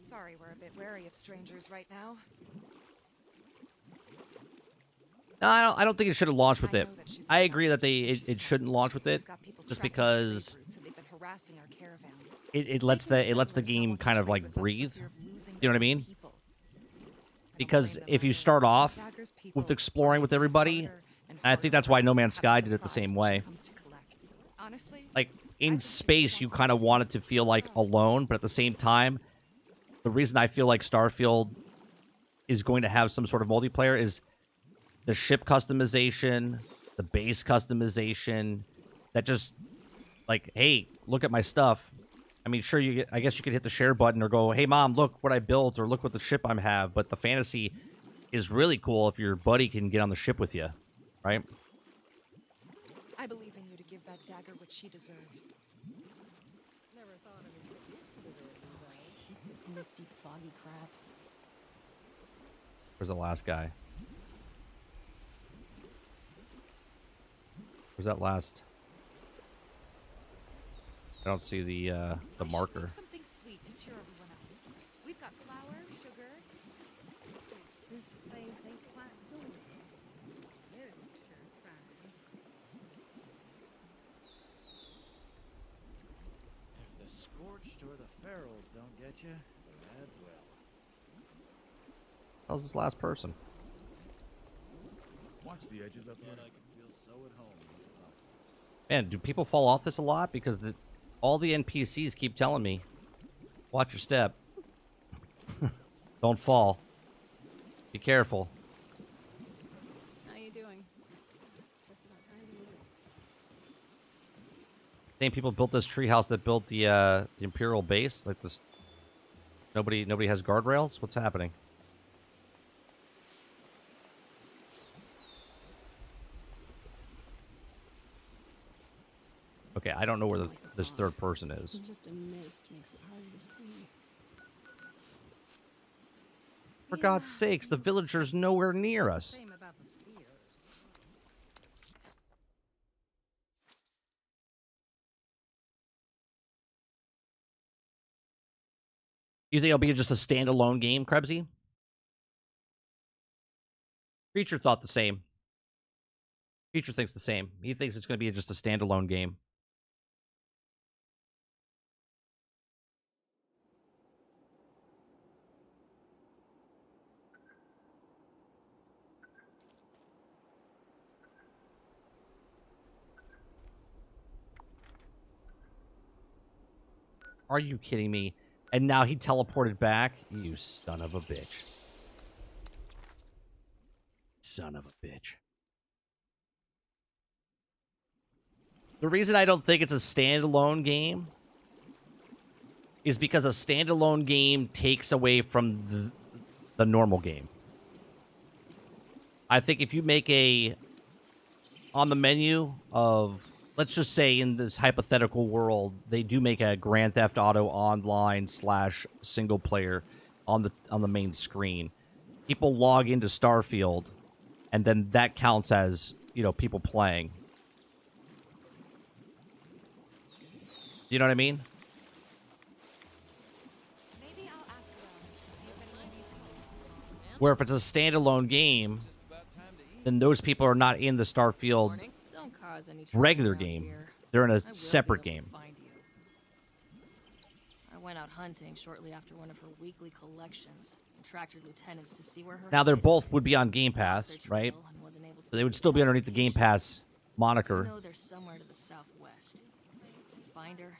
Sorry, we're a bit wary of strangers right now. No, I don't think it should have launched with it. I agree that it shouldn't launch with it, just because it lets the game kind of like breathe. You know what I mean? because if you start off with exploring with everybody, and I think that's why No Man's Sky did it the same way. Like, in space, you kind of want it to feel like alone, but at the same time, the reason I feel like Starfield is going to have some sort of multiplayer is the ship customization, the base customization, that just, like, hey, look at my stuff. I mean, sure, I guess you could hit the share button or go, hey, Mom, look what I built, or look what the ship I have, but the fantasy is really cool if your buddy can get on the ship with you, right? I believe in you to give that dagger what she deserves. Never thought of it This misty, foggy crap. Where's the last guy? Where's that last? I don't see the marker. Something sweet to cheer everyone up. We've got flour, sugar. This place ain't quite so very sure trying. If the Scorched or the Ferals don't get you, that's well. How's this last person? Watch the edges up here. I can feel so at home. Man, do people fall off this a lot? Because all the NPCs keep telling me, watch your step. Don't fall. Be careful. How you doing? Same people built this treehouse that built the Imperial base. Like this, nobody has guardrails. What's happening? Okay, I don't know where this third person is. Just a mist makes it harder to see. For God's sakes, the villager's nowhere near us. Same about the spears. You think it'll be just a standalone game, Krebsy? Creature thought the same. Creature thinks the same. He thinks it's going to be just a standalone game. Are you kidding me? And now he teleported back? You son of a bitch. Son of a bitch. The reason I don't think it's a standalone game is because a standalone game takes away from the normal game. I think if you make on the menu of, let's just say in this hypothetical world, they do make a Grand Theft Auto online / single player on the main screen. People log into Starfield, and then that counts as, people playing. You know what I mean? Maybe I'll ask around, see if anyone needs help. Where if it's a standalone game, then those people are not in the Starfield Don't cause any trouble regular around game. here. They're in I a will be separate able to game. find you. I went out hunting shortly after one of her weekly collections and tracked her lieutenants to see where her Now, they hidden both would is. be on Game Pass, Lost their right? trail and wasn't able to So they would still be underneath the Game Pass I moniker. know they're somewhere to the southwest. If you find her,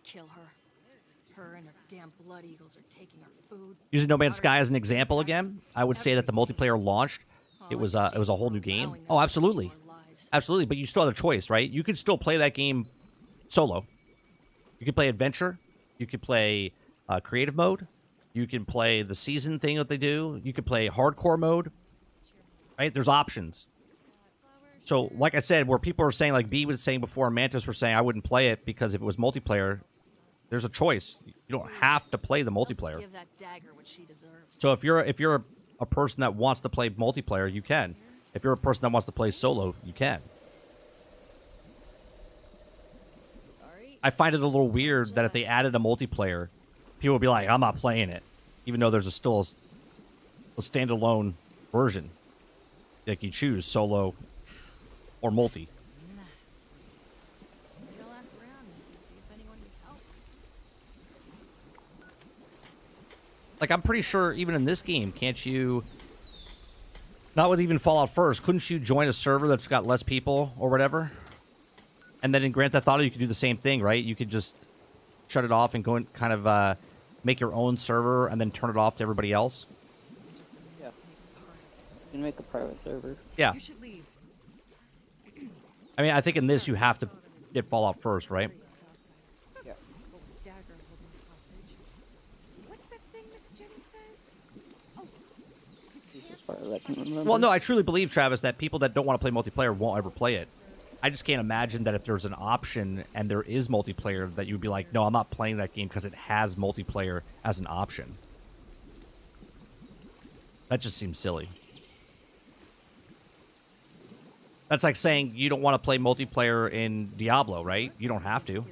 kill her. Her and her damn blood eagles are taking our food. Using No Man's Sky as an example again, I would say that the multiplayer launched. It was a whole new game. Oh, absolutely. Absolutely, but you still have a choice, right? You could still play that game solo. You could play adventure. You could play creative mode. You can play the season thing that they do. You could play hardcore mode. Right? There's options. So, like I said, where people are saying, like B was saying before, Mantis were saying I wouldn't play it because if it was multiplayer, there's a choice. You don't have to play the multiplayer. Give that dagger what she deserves. So if you're a person that wants to play multiplayer, you can. If you're a person that wants to play solo, you can. I find it a little weird that if they added a multiplayer, people would be like, I'm not playing it. Even though there's still a standalone version. Like you choose solo or multi. Maybe I'll ask around and see if anyone needs help. Like, I'm pretty sure even in this game, can't you... Not with even Fallout First, couldn't you join a server that's got less people or whatever? And then in Grand Theft Auto, you could do the same thing, right? You could just shut it off and go and kind of make your own server and then turn it off to everybody else. Yeah. You can make a private server. Yeah. You should leave. I mean, I think in this, you have to get Fallout First, right? Yeah. What's that thing Miss Jenny says? As far as I can remember. Well, no, I truly believe, Travis, that people that don't want to play multiplayer won't ever play it. I just can't imagine that if there's an option and there is multiplayer, that you'd be like, no, I'm not playing that game because it has multiplayer as an option. That just seems silly. That's like saying you don't want to play multiplayer in Diablo, right? You don't have to.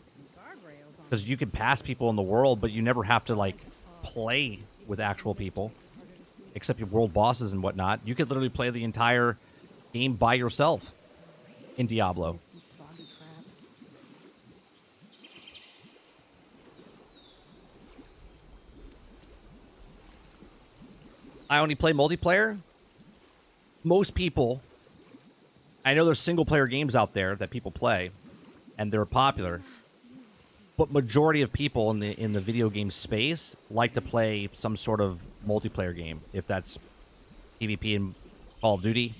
Because you can pass people in the world, but you never have to, like, play with actual people. Except your world bosses and whatnot. You could literally play the entire game by yourself in Diablo. I only play multiplayer. Most people... I know there's single-player games out there that people play, and they're popular. But majority of people in the video game space like to play some sort of multiplayer game. If that's PvP in Call of Duty,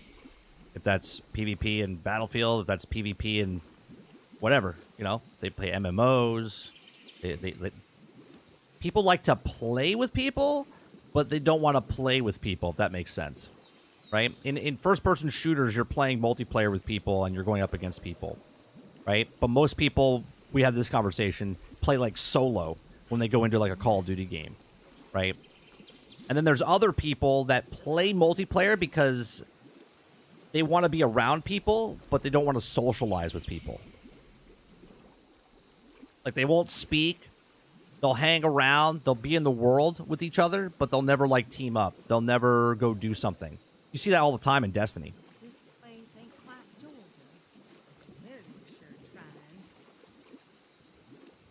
if that's PvP in Battlefield, if that's PvP in whatever, you know, they play MMOs. People like to play with people, but they don't want to play with people, if that makes sense. Right? In first-person shooters, you're playing multiplayer with people and you're going up against people. Right? But most people, we had this conversation, play like solo when they go into like a Call of Duty game. Right? And then there's other people that play multiplayer because they want to be around people, but they don't want to socialize with people. Like, they won't speak. They'll hang around. They'll be in the world with each other, but they'll never, like, team up. They'll never go do something. You see that all the time in Destiny. This place ain't quite Georgia. They're sure trying.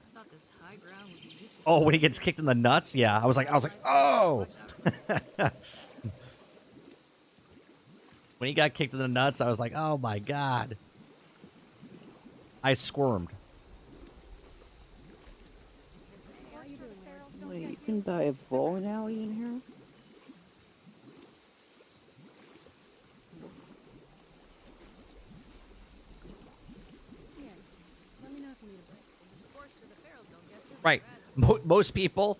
I thought this high ground would be useful. Oh, when he gets kicked in the nuts? Yeah, I was like, oh! When he got kicked in the nuts, I was like, oh my god. I squirmed. Wait, you can buy a bowling alley in here? Right. Most people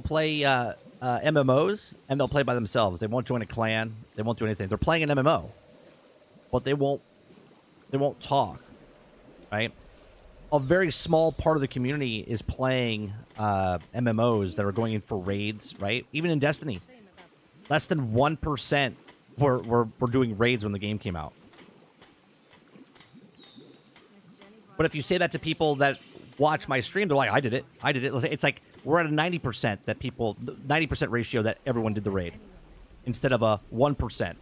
play MMOs, and they'll play by themselves. They won't join a clan. They won't do anything. They're playing an MMO, but they won't talk. Right. A very small part of the community is playing MMOs that are going in for raids. Right. Even in Destiny, less than 1% were doing raids when the game came out. But if you say that to people that watch my stream, they're like, I did it. It's like we're at a 90% that people, 90% ratio that everyone did the raid instead of a 1%. Never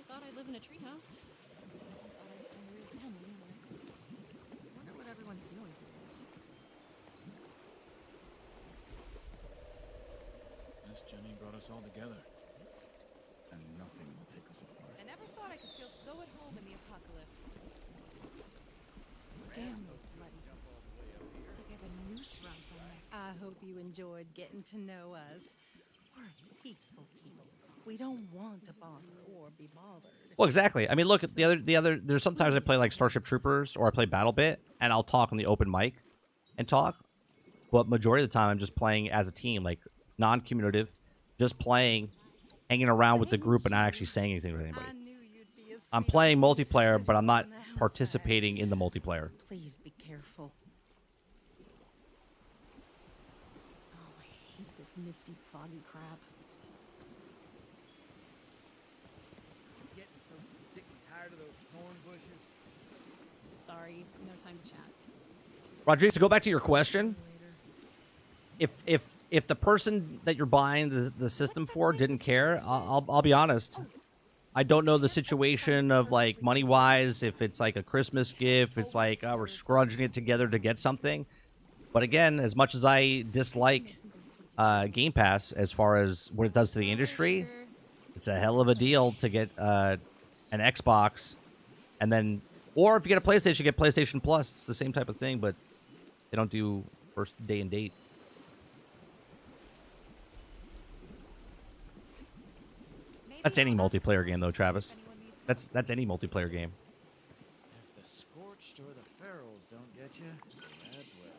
thought I'd live in a treehouse. Thought I'd find a real family. Wonder what everyone's doing. Miss Jenny brought us all together. And nothing will take us apart. I never thought I could feel so at home in the apocalypse. Damn those bloody hooks. It's like I have a noose around my neck. I hope you enjoyed getting to know us. We're peaceful people. We don't want to bother or be bothered. Well, exactly. I mean, look, the other. There's sometimes I play like Starship Troopers or I play BattleBit, and I'll talk on the open mic and talk. But majority of the time, I'm just playing as a team, like non-communicative, just playing, hanging around with the group, and not actually saying anything to anybody. I'm playing multiplayer, but I'm not participating in the multiplayer. Please be careful. Oh, I hate this misty, foggy crap. Getting so sick and tired of those thorn bushes. Sorry, no time to chat. Rodriguez, to go back to your question, if the person that you're buying the system for didn't care, I'll be honest, I don't know the situation of like money wise, if it's like a Christmas gift, it's like we're scrunching it together to get something. But again, as much as I dislike Game Pass as far as what it does to the industry, it's a hell of a deal to get an Xbox, and then, or if you get a PlayStation, you get PlayStation Plus. It's the same type of thing, but they don't do first day and date. That's any multiplayer game, though, Travis. That's any multiplayer game. If the Scorched or the Ferals don't get you, that's well.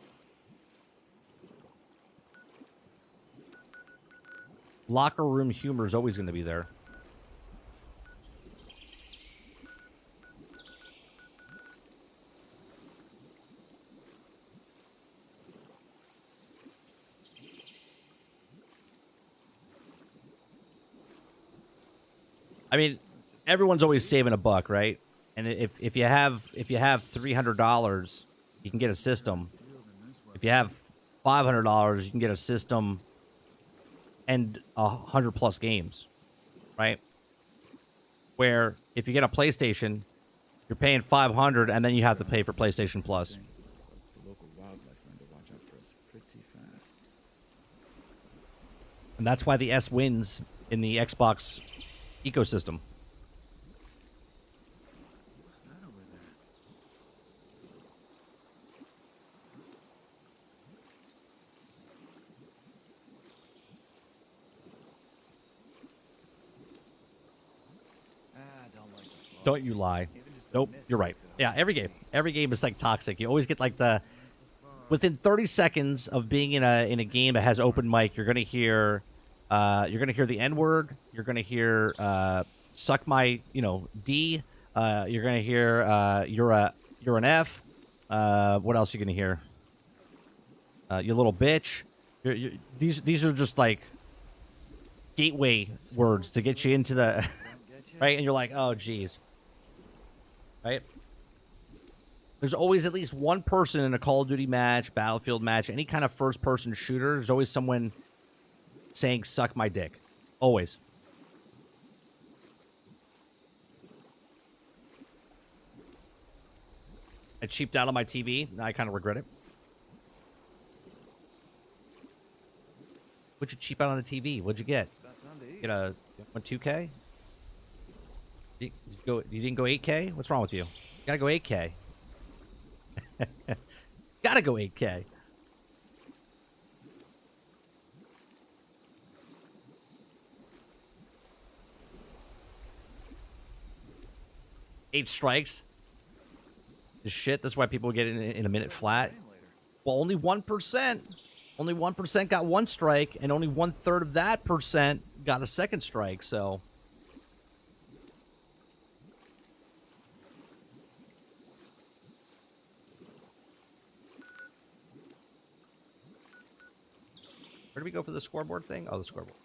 Locker room humor is always going to be there. I mean, everyone's always saving a buck, right? And if you have $300, you can get a system. If you have $500, you can get a system and 100+ games, right? Where if you get a PlayStation, you're paying $500, and then you have to pay for PlayStation Plus. The local wildlife learned to watch out for us pretty fast. And that's why the S wins in the Xbox ecosystem. What's that over there? Don't like the flow. Don't you lie. Nope, you're right. Yeah, every game is like toxic. You always get like the within 30 seconds of being in a game that has open mic, you're gonna hear the N word. You're gonna hear suck my D. You're gonna hear you're an F. What else are you gonna hear? You little bitch. These are just like gateway words to get you into the right, and you're like, oh geez, right? There's always at least one person in a Call of Duty match, Battlefield match, any kind of first-person shooter. There's always someone saying "suck my dick." Always. I cheaped out on my TV. Now I kind of regret it. What'd you cheap out on the TV? What'd you get? Get a 2K? You didn't go 8K? What's wrong with you? You gotta go 8K. Gotta go 8K. Eight strikes. This shit. That's why people get in a minute flat. Well, only 1%. Only 1% got one strike, and only 1/3 of that percent got a second strike. So. Where do we go for the scoreboard thing? Oh, the scoreboard.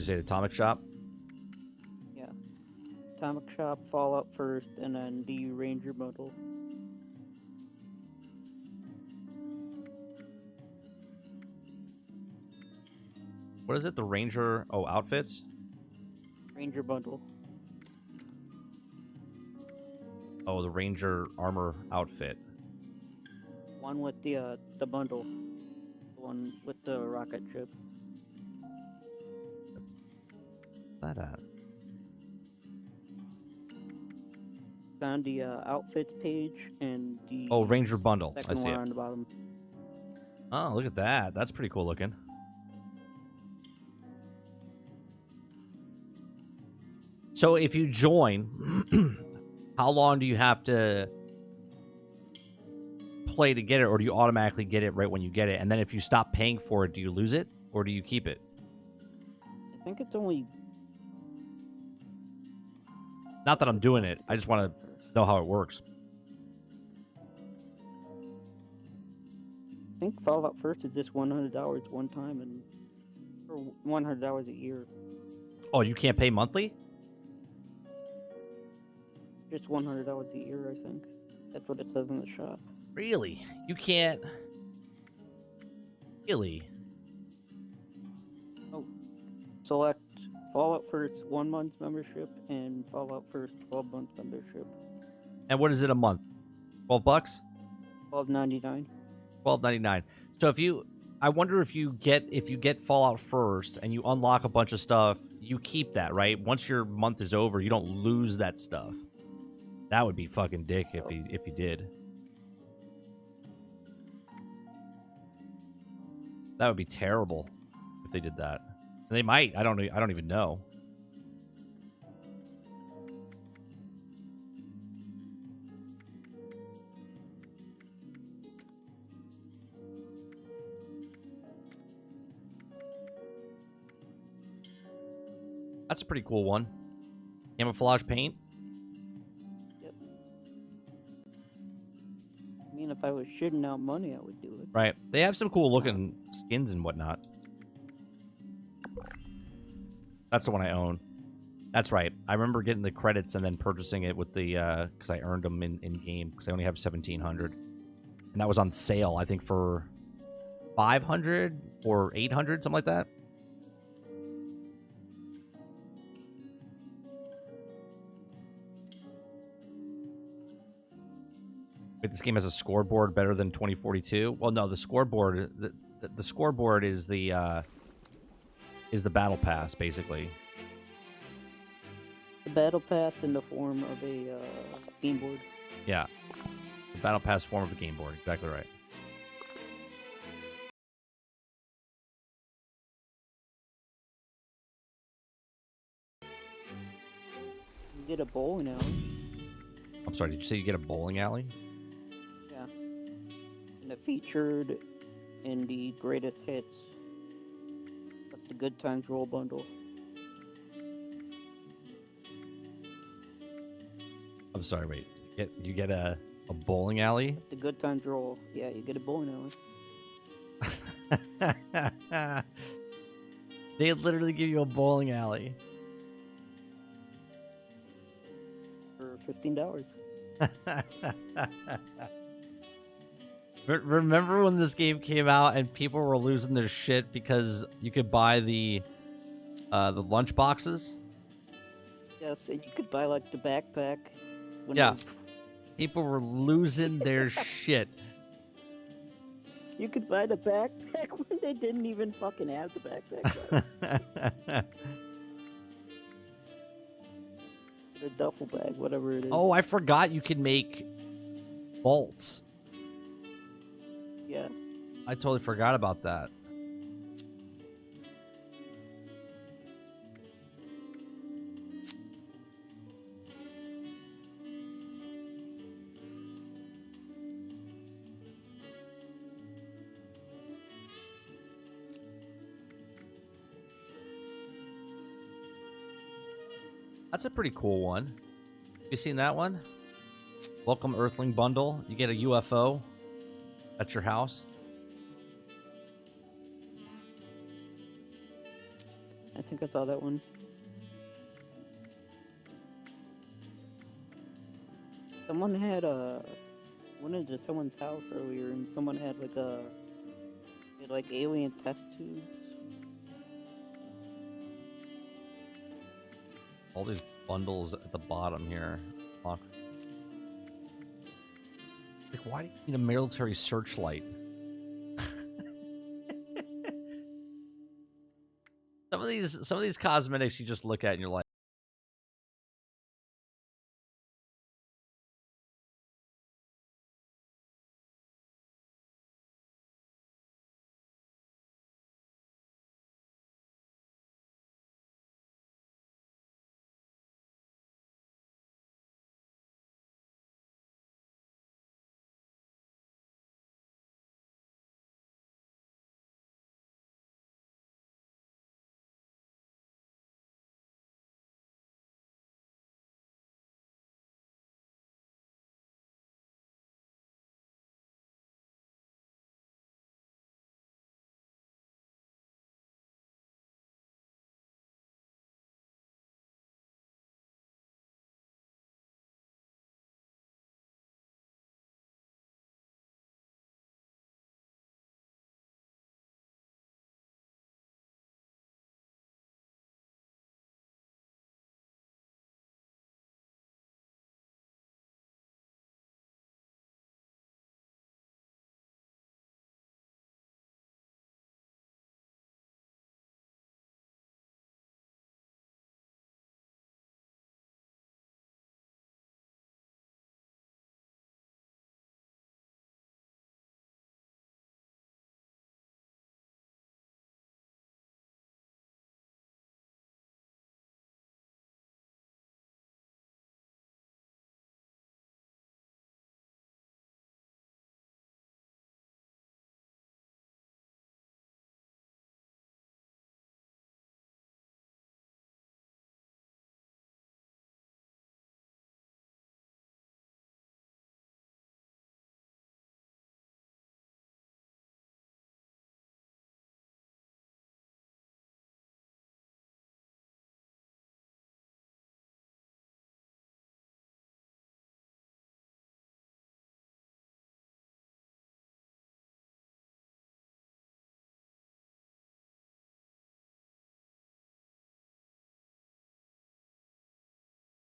you say? The Atomic Shop? Yeah. Atomic Shop, Fallout first, and then the Ranger bundle. What is it? The Ranger... Oh, outfits? Ranger bundle. Oh, the Ranger armor outfit. One with the bundle. The one with the rocket ship. What's that at? On the outfits page and the... Oh, Ranger bundle. I second see one it. on the bottom. Oh, look at that. That's pretty cool looking. So if you join, how long do you have to play to get it, or do you automatically get it right when you get it? And then if you stop paying for it, do you lose it, or do you keep it? I think it's only... Not that I'm doing it. I just want to know how it works. I think Fallout first is just $100 one time, and or $100 a year. Oh, you can't pay monthly? Just $100 a year, I think. That's what it says in the shop. Really? You can't... Really? Oh. Select Fallout first 1 month membership and Fallout first 12-month membership. And what is it a month? $12? $12.99. $12.99. So if you... I wonder if you get Fallout first and you unlock a bunch of stuff, you keep that, right? Once your month is over, you don't lose that stuff. That would be fucking dick if he did. That would be terrible if they did that. And they might. I don't even know. That's a pretty cool one. Camouflage paint. I mean, if I was shitting out money, I would do it. Right. They have some cool looking skins and whatnot. That's the one I own. That's right. I remember getting the credits and then purchasing it with the, because I earned them in game, because I only have 1,700. And that was on sale, I think, for 500 or 800, something like that. Wait, this game has a scoreboard better than 2042. Well, no, the scoreboard, the scoreboard is the battle pass, basically. The battle pass in the form of a game board. Yeah, the battle pass form of a game board. Exactly right. You get a bowling alley. I'm sorry, did you say you get a bowling alley? Yeah. And it featured in the greatest hits of the Good Times Roll bundle. I'm sorry, wait. You get a bowling alley? The Good Times Roll. Yeah, you get a bowling alley. They literally give you a bowling alley. For $15. Remember when this game came out and people were losing their shit because you could buy the lunch boxes? Yes, and you could buy like the backpack. Yeah. People were losing their shit. You could buy the backpack when they didn't even fucking have the backpack. The duffel bag, whatever it is. Oh, I forgot you can make bolts. Yeah. I totally forgot about that. That's a pretty cool one. You seen that one? Welcome Earthling bundle. You get a UFO at your house. I think I saw that one. Someone had went into someone's house earlier, and someone had like alien test tubes. All these bundles at the bottom here. Fuck. Like, why do you need a military searchlight? Some of these cosmetics you just look at and you're like,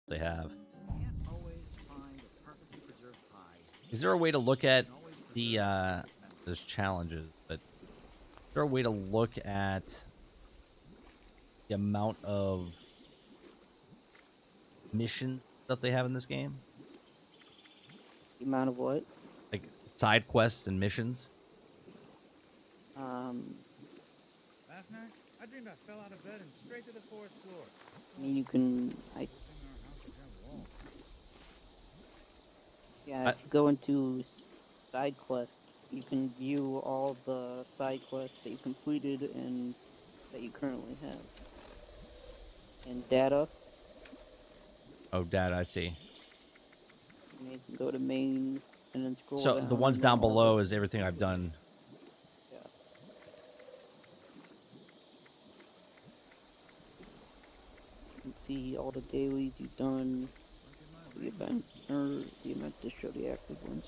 they have. Is there a way to look at the there's challenges, but is there a way to look at the amount of mission stuff they have in this game? The amount of what? Like side quests and missions? Last night, I dreamed I fell out of bed and straight to the fourth floor. I mean, you can. Yeah, if you go into side quests, you can view all the side quests that you completed and that you currently have. And data. Oh, data, I see. And you can go to main and then scroll So down. the ones and then down all below the- is everything I've done. Yeah. You can see all the dailies you've done, the event, or the event to show the active ones.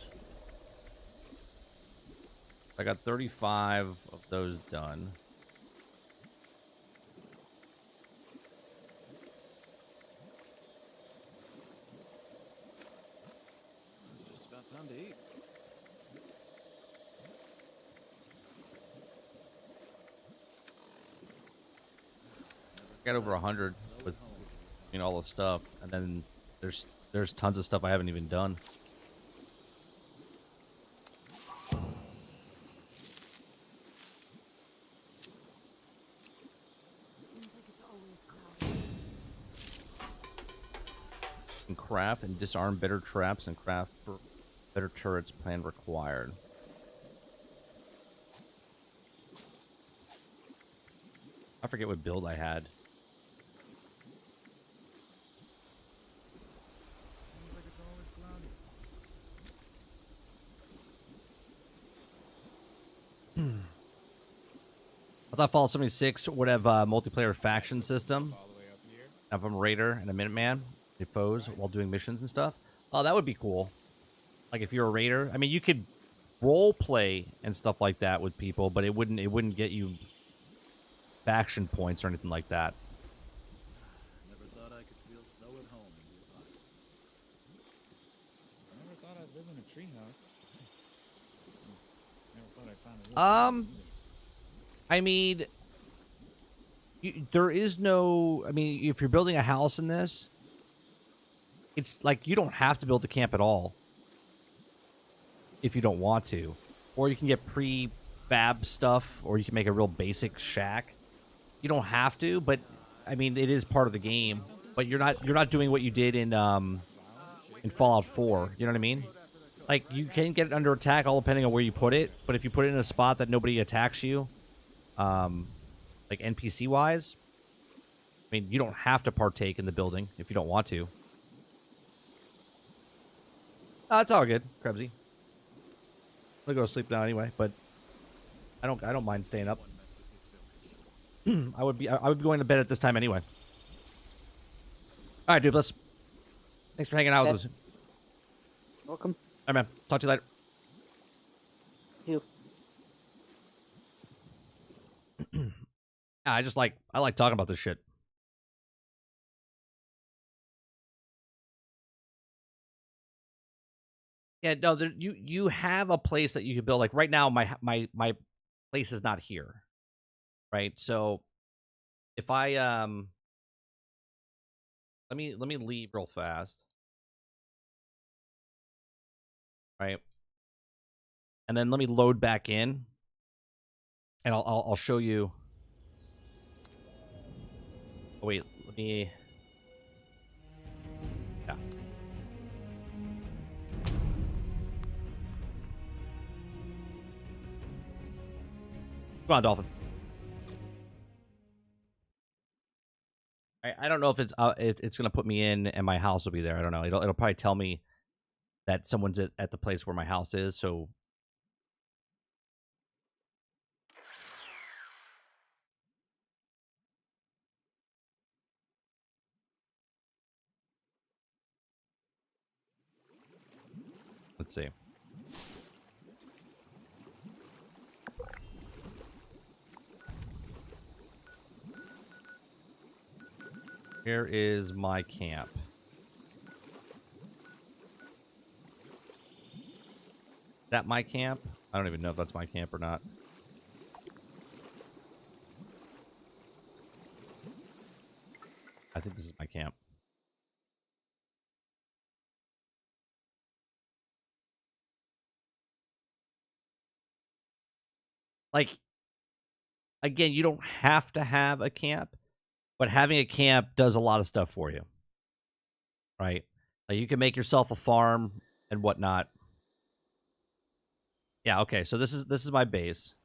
I got 35 of those done. It's just about time to eat. I got over 100 with all the stuff, and then there's tons of stuff I haven't even done. Seems like it's always cloudy. And craft and disarm better traps and craft for better turrets plan required. I forget what build I had. Seems like it's always cloudy. thought Fallout 76 would have a multiplayer faction system. Have a Raider and a Minuteman, the foes, while doing missions and stuff. Oh, that would be cool. Like if you're a Raider, I mean, you could role play and stuff like that with people, but it wouldn't get you faction points or anything like that. Never thought I could feel so at home in the apocalypse. I never thought I'd live in a treehouse. Never thought I'd find a real I mean, there is no. I mean, if you're building a house in this, it's like you don't have to build a camp at all if you don't want to, or you can get pre-fab stuff, or you can make a real basic shack. You don't have to, but I mean, it is part of the game. But you're not doing what you did in Fallout 4. You know what I mean? Like you can get it under attack, all depending on where you put it. But if you put it in a spot that nobody attacks you, like NPC wise, I mean, you don't have to partake in the building if you don't want to. It's all good, Krebsy. I'm gonna go to sleep now anyway, but I don't mind staying up. I would be going to bed at this time anyway. All right, Dubless. Thanks for hanging out with us. Welcome. All right, man. Talk to you later. You. I like talking about this shit. Yeah, no, you have a place that you can build. Like right now, my place is not here, right? So if I let me leave real fast, right? And then let me load back in, and I'll show you. Oh, wait, let me. Yeah. Come on, Dolphin. I don't know if it's gonna put me in and my house will be there. I don't know. It'll probably tell me that someone's at the place where my house is. So let's see. Here is my camp. Is that my camp? I don't even know if that's my camp or not. I think this is my camp. Like, again, you don't have to have a camp, but having a camp does a lot of stuff for you. Right? Like you can make yourself a farm and whatnot. Yeah, okay, so this is my base.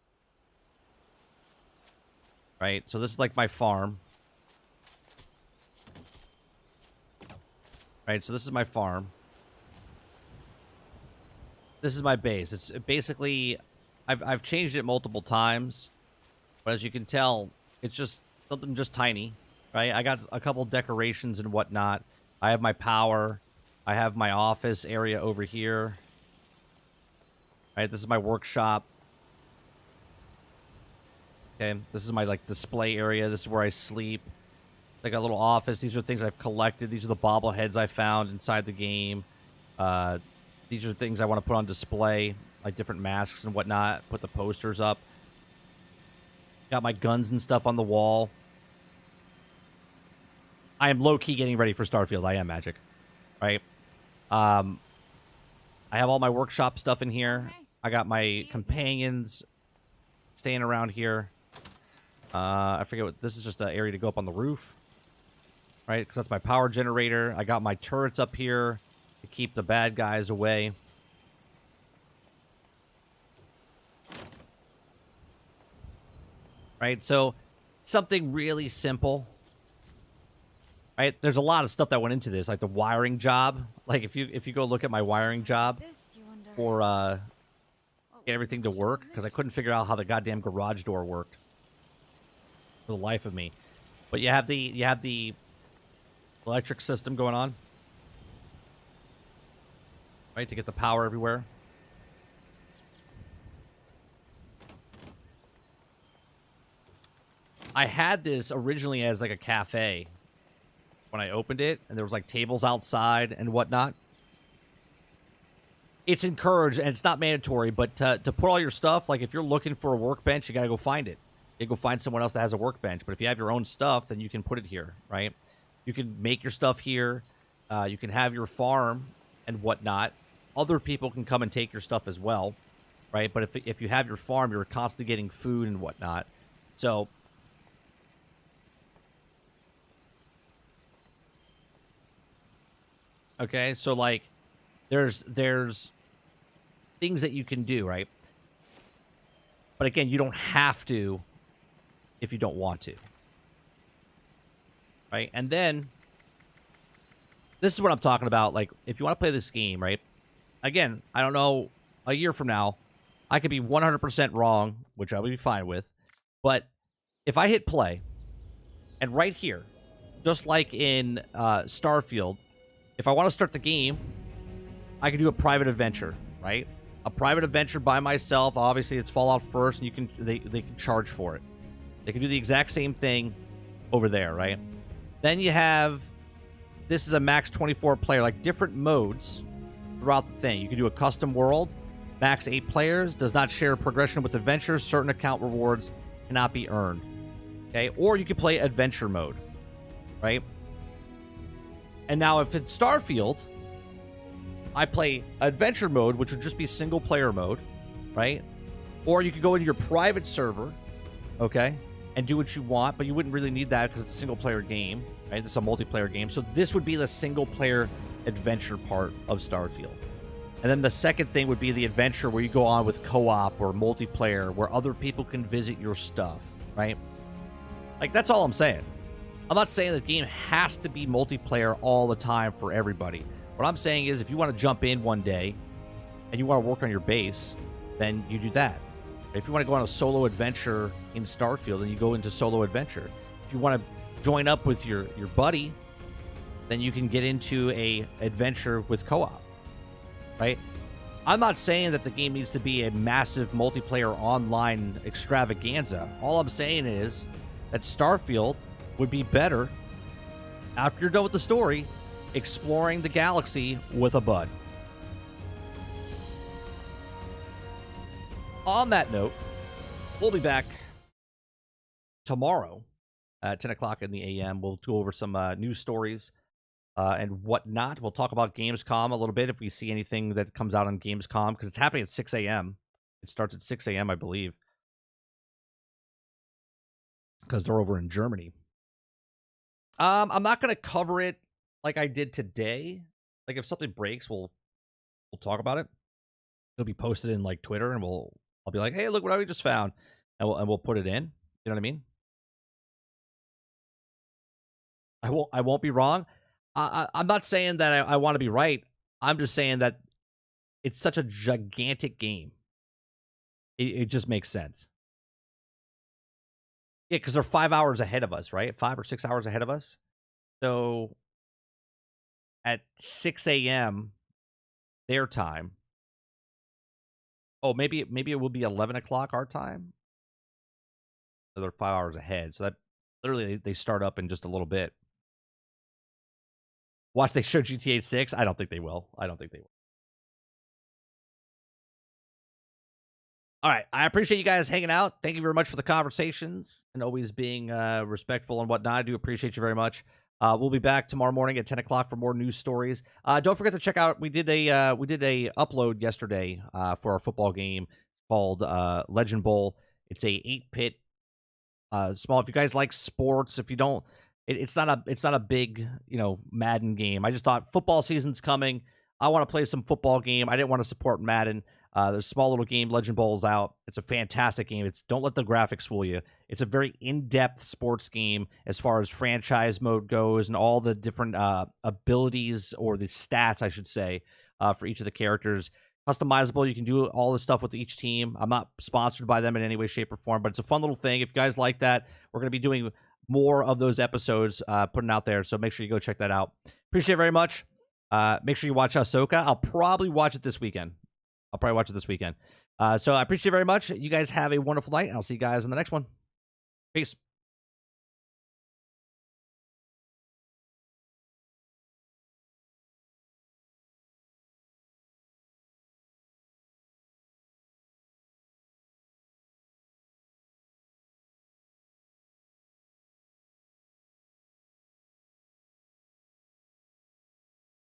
Right? So this is like my farm. Right, so this is my farm. This is my base. It's basically, I've changed it multiple times, but as you can tell, it's just something just tiny, right? I got a couple decorations and whatnot. I have my power. I have my office area over here. Right, this is my workshop. Okay, this is my like display area. This is where I sleep. Like a little office. These are things I've collected. These are the bobbleheads I found inside the game. These are things I want to put on display, like different masks and whatnot. Put the posters up. Got my guns and stuff on the wall. I am low-key getting ready for Starfield. I am Magic. Right? I have all my workshop stuff in here. I got my companions staying around here. I forget what... This is just an area to go up on the roof. Right? Because that's my power generator. I got my turrets up here to keep the bad guys away. Right? So, something really simple. Right? There's a lot of stuff that went into this, like the wiring job. Like if you go look at my wiring job for get everything to work, because I couldn't figure out how the goddamn garage door worked. for the life of me. But you have the electric system going on, right, to get the power everywhere. I had this originally as like a cafe when I opened it, and there was like tables outside and whatnot. It's encouraged, and it's not mandatory, but to put all your stuff, like if you're looking for a workbench, you got to go find it. You go find someone else that has a workbench. But if you have your own stuff, then you can put it here, right? You can make your stuff here. You can have your farm and whatnot. Other people can come and take your stuff as well, right? But if you have your farm, you're constantly getting food and whatnot. So okay, so like there's things that you can do, right? But again, you don't have to if you don't want to. Right? And then this is what I'm talking about. Like, if you want to play this game, right? Again, I don't know, a year from now, I could be 100% wrong, which I would be fine with. But if I hit play, and right here, just like in Starfield, if I want to start the game, I can do a private adventure, right? A private adventure by myself. Obviously, it's Fallout first, and they can charge for it. They can do the exact same thing over there, right? Then you have, this is a max 24 player, like different modes throughout the thing. You can do a custom world, max 8 players, does not share progression with adventures, certain account rewards cannot be earned. Okay, or you can play adventure mode, right? And now if it's Starfield, I play adventure mode, which would just be single player mode, right? Or you could go into your private server, okay, and do what you want, but you wouldn't really need that because it's a single player game, right? This is a multiplayer game. So this would be the single player adventure part of Starfield. And then the second thing would be the adventure where you go on with co-op or multiplayer where other people can visit your stuff, right? Like, that's all I'm saying. I'm not saying the game has to be multiplayer all the time for everybody. What I'm saying is if you want to jump in one day and you want to work on your base, then you do that. If you want to go on a solo adventure in Starfield, then you go into solo adventure. If you want to join up with your buddy, then you can get into a adventure with co-op, right? I'm not saying that the game needs to be a massive multiplayer online extravaganza. All I'm saying is that Starfield would be better after you're done with the story, exploring the galaxy with a bud. On that note, we'll be back tomorrow at 10 o'clock in the a.m. We'll go over some news stories and whatnot. We'll talk about Gamescom a little bit if we see anything that comes out on Gamescom, because it's happening at 6 a.m. It starts at 6 a.m., I believe, because they're over in Germany. I'm not going to cover it like I did today. Like, if something breaks, we'll talk about it. It'll be posted in like Twitter, and I'll be like, hey, look what I just found, and we'll put it in. You know what I mean? I won't be wrong. I'm not saying that I want to be right. I'm just saying that it's such a gigantic game. It just makes sense. Yeah, because they're 5 hours ahead of us, right? 5 or 6 hours ahead of us. So at 6 a.m. their time. Oh, maybe it will be 11 o'clock our time. So they're 5 hours ahead. So that literally they start up in just a little bit. Watch they show GTA 6. I don't think they will. All right. I appreciate you guys hanging out. Thank you very much for the conversations and always being respectful and whatnot. I do appreciate you very much. We'll be back tomorrow morning at 10 o'clock for more news stories. Don't forget to check out. We did a upload yesterday for our football game called Legend Bowl. It's a 8-pit small. If you guys like sports, if you don't, it's not a big Madden game. I just thought football season's coming. I want to play some football game. I didn't want to support Madden. There's a small little game, Legend Bowl's out. It's a fantastic game. Don't let the graphics fool you. It's a very in-depth sports game as far as franchise mode goes and all the different abilities, or the stats, I should say, for each of the characters. customizable. You can do all this stuff with each team. I'm not sponsored by them in any way, shape, or form, but it's a fun little thing. If you guys like that, we're going to be doing more of those episodes, putting out there. So make sure you go check that out. Appreciate it very much. Make sure you watch Ahsoka. I'll probably watch it this weekend. So I appreciate it very much. You guys have a wonderful night, and I'll see you guys in the next one. Peace.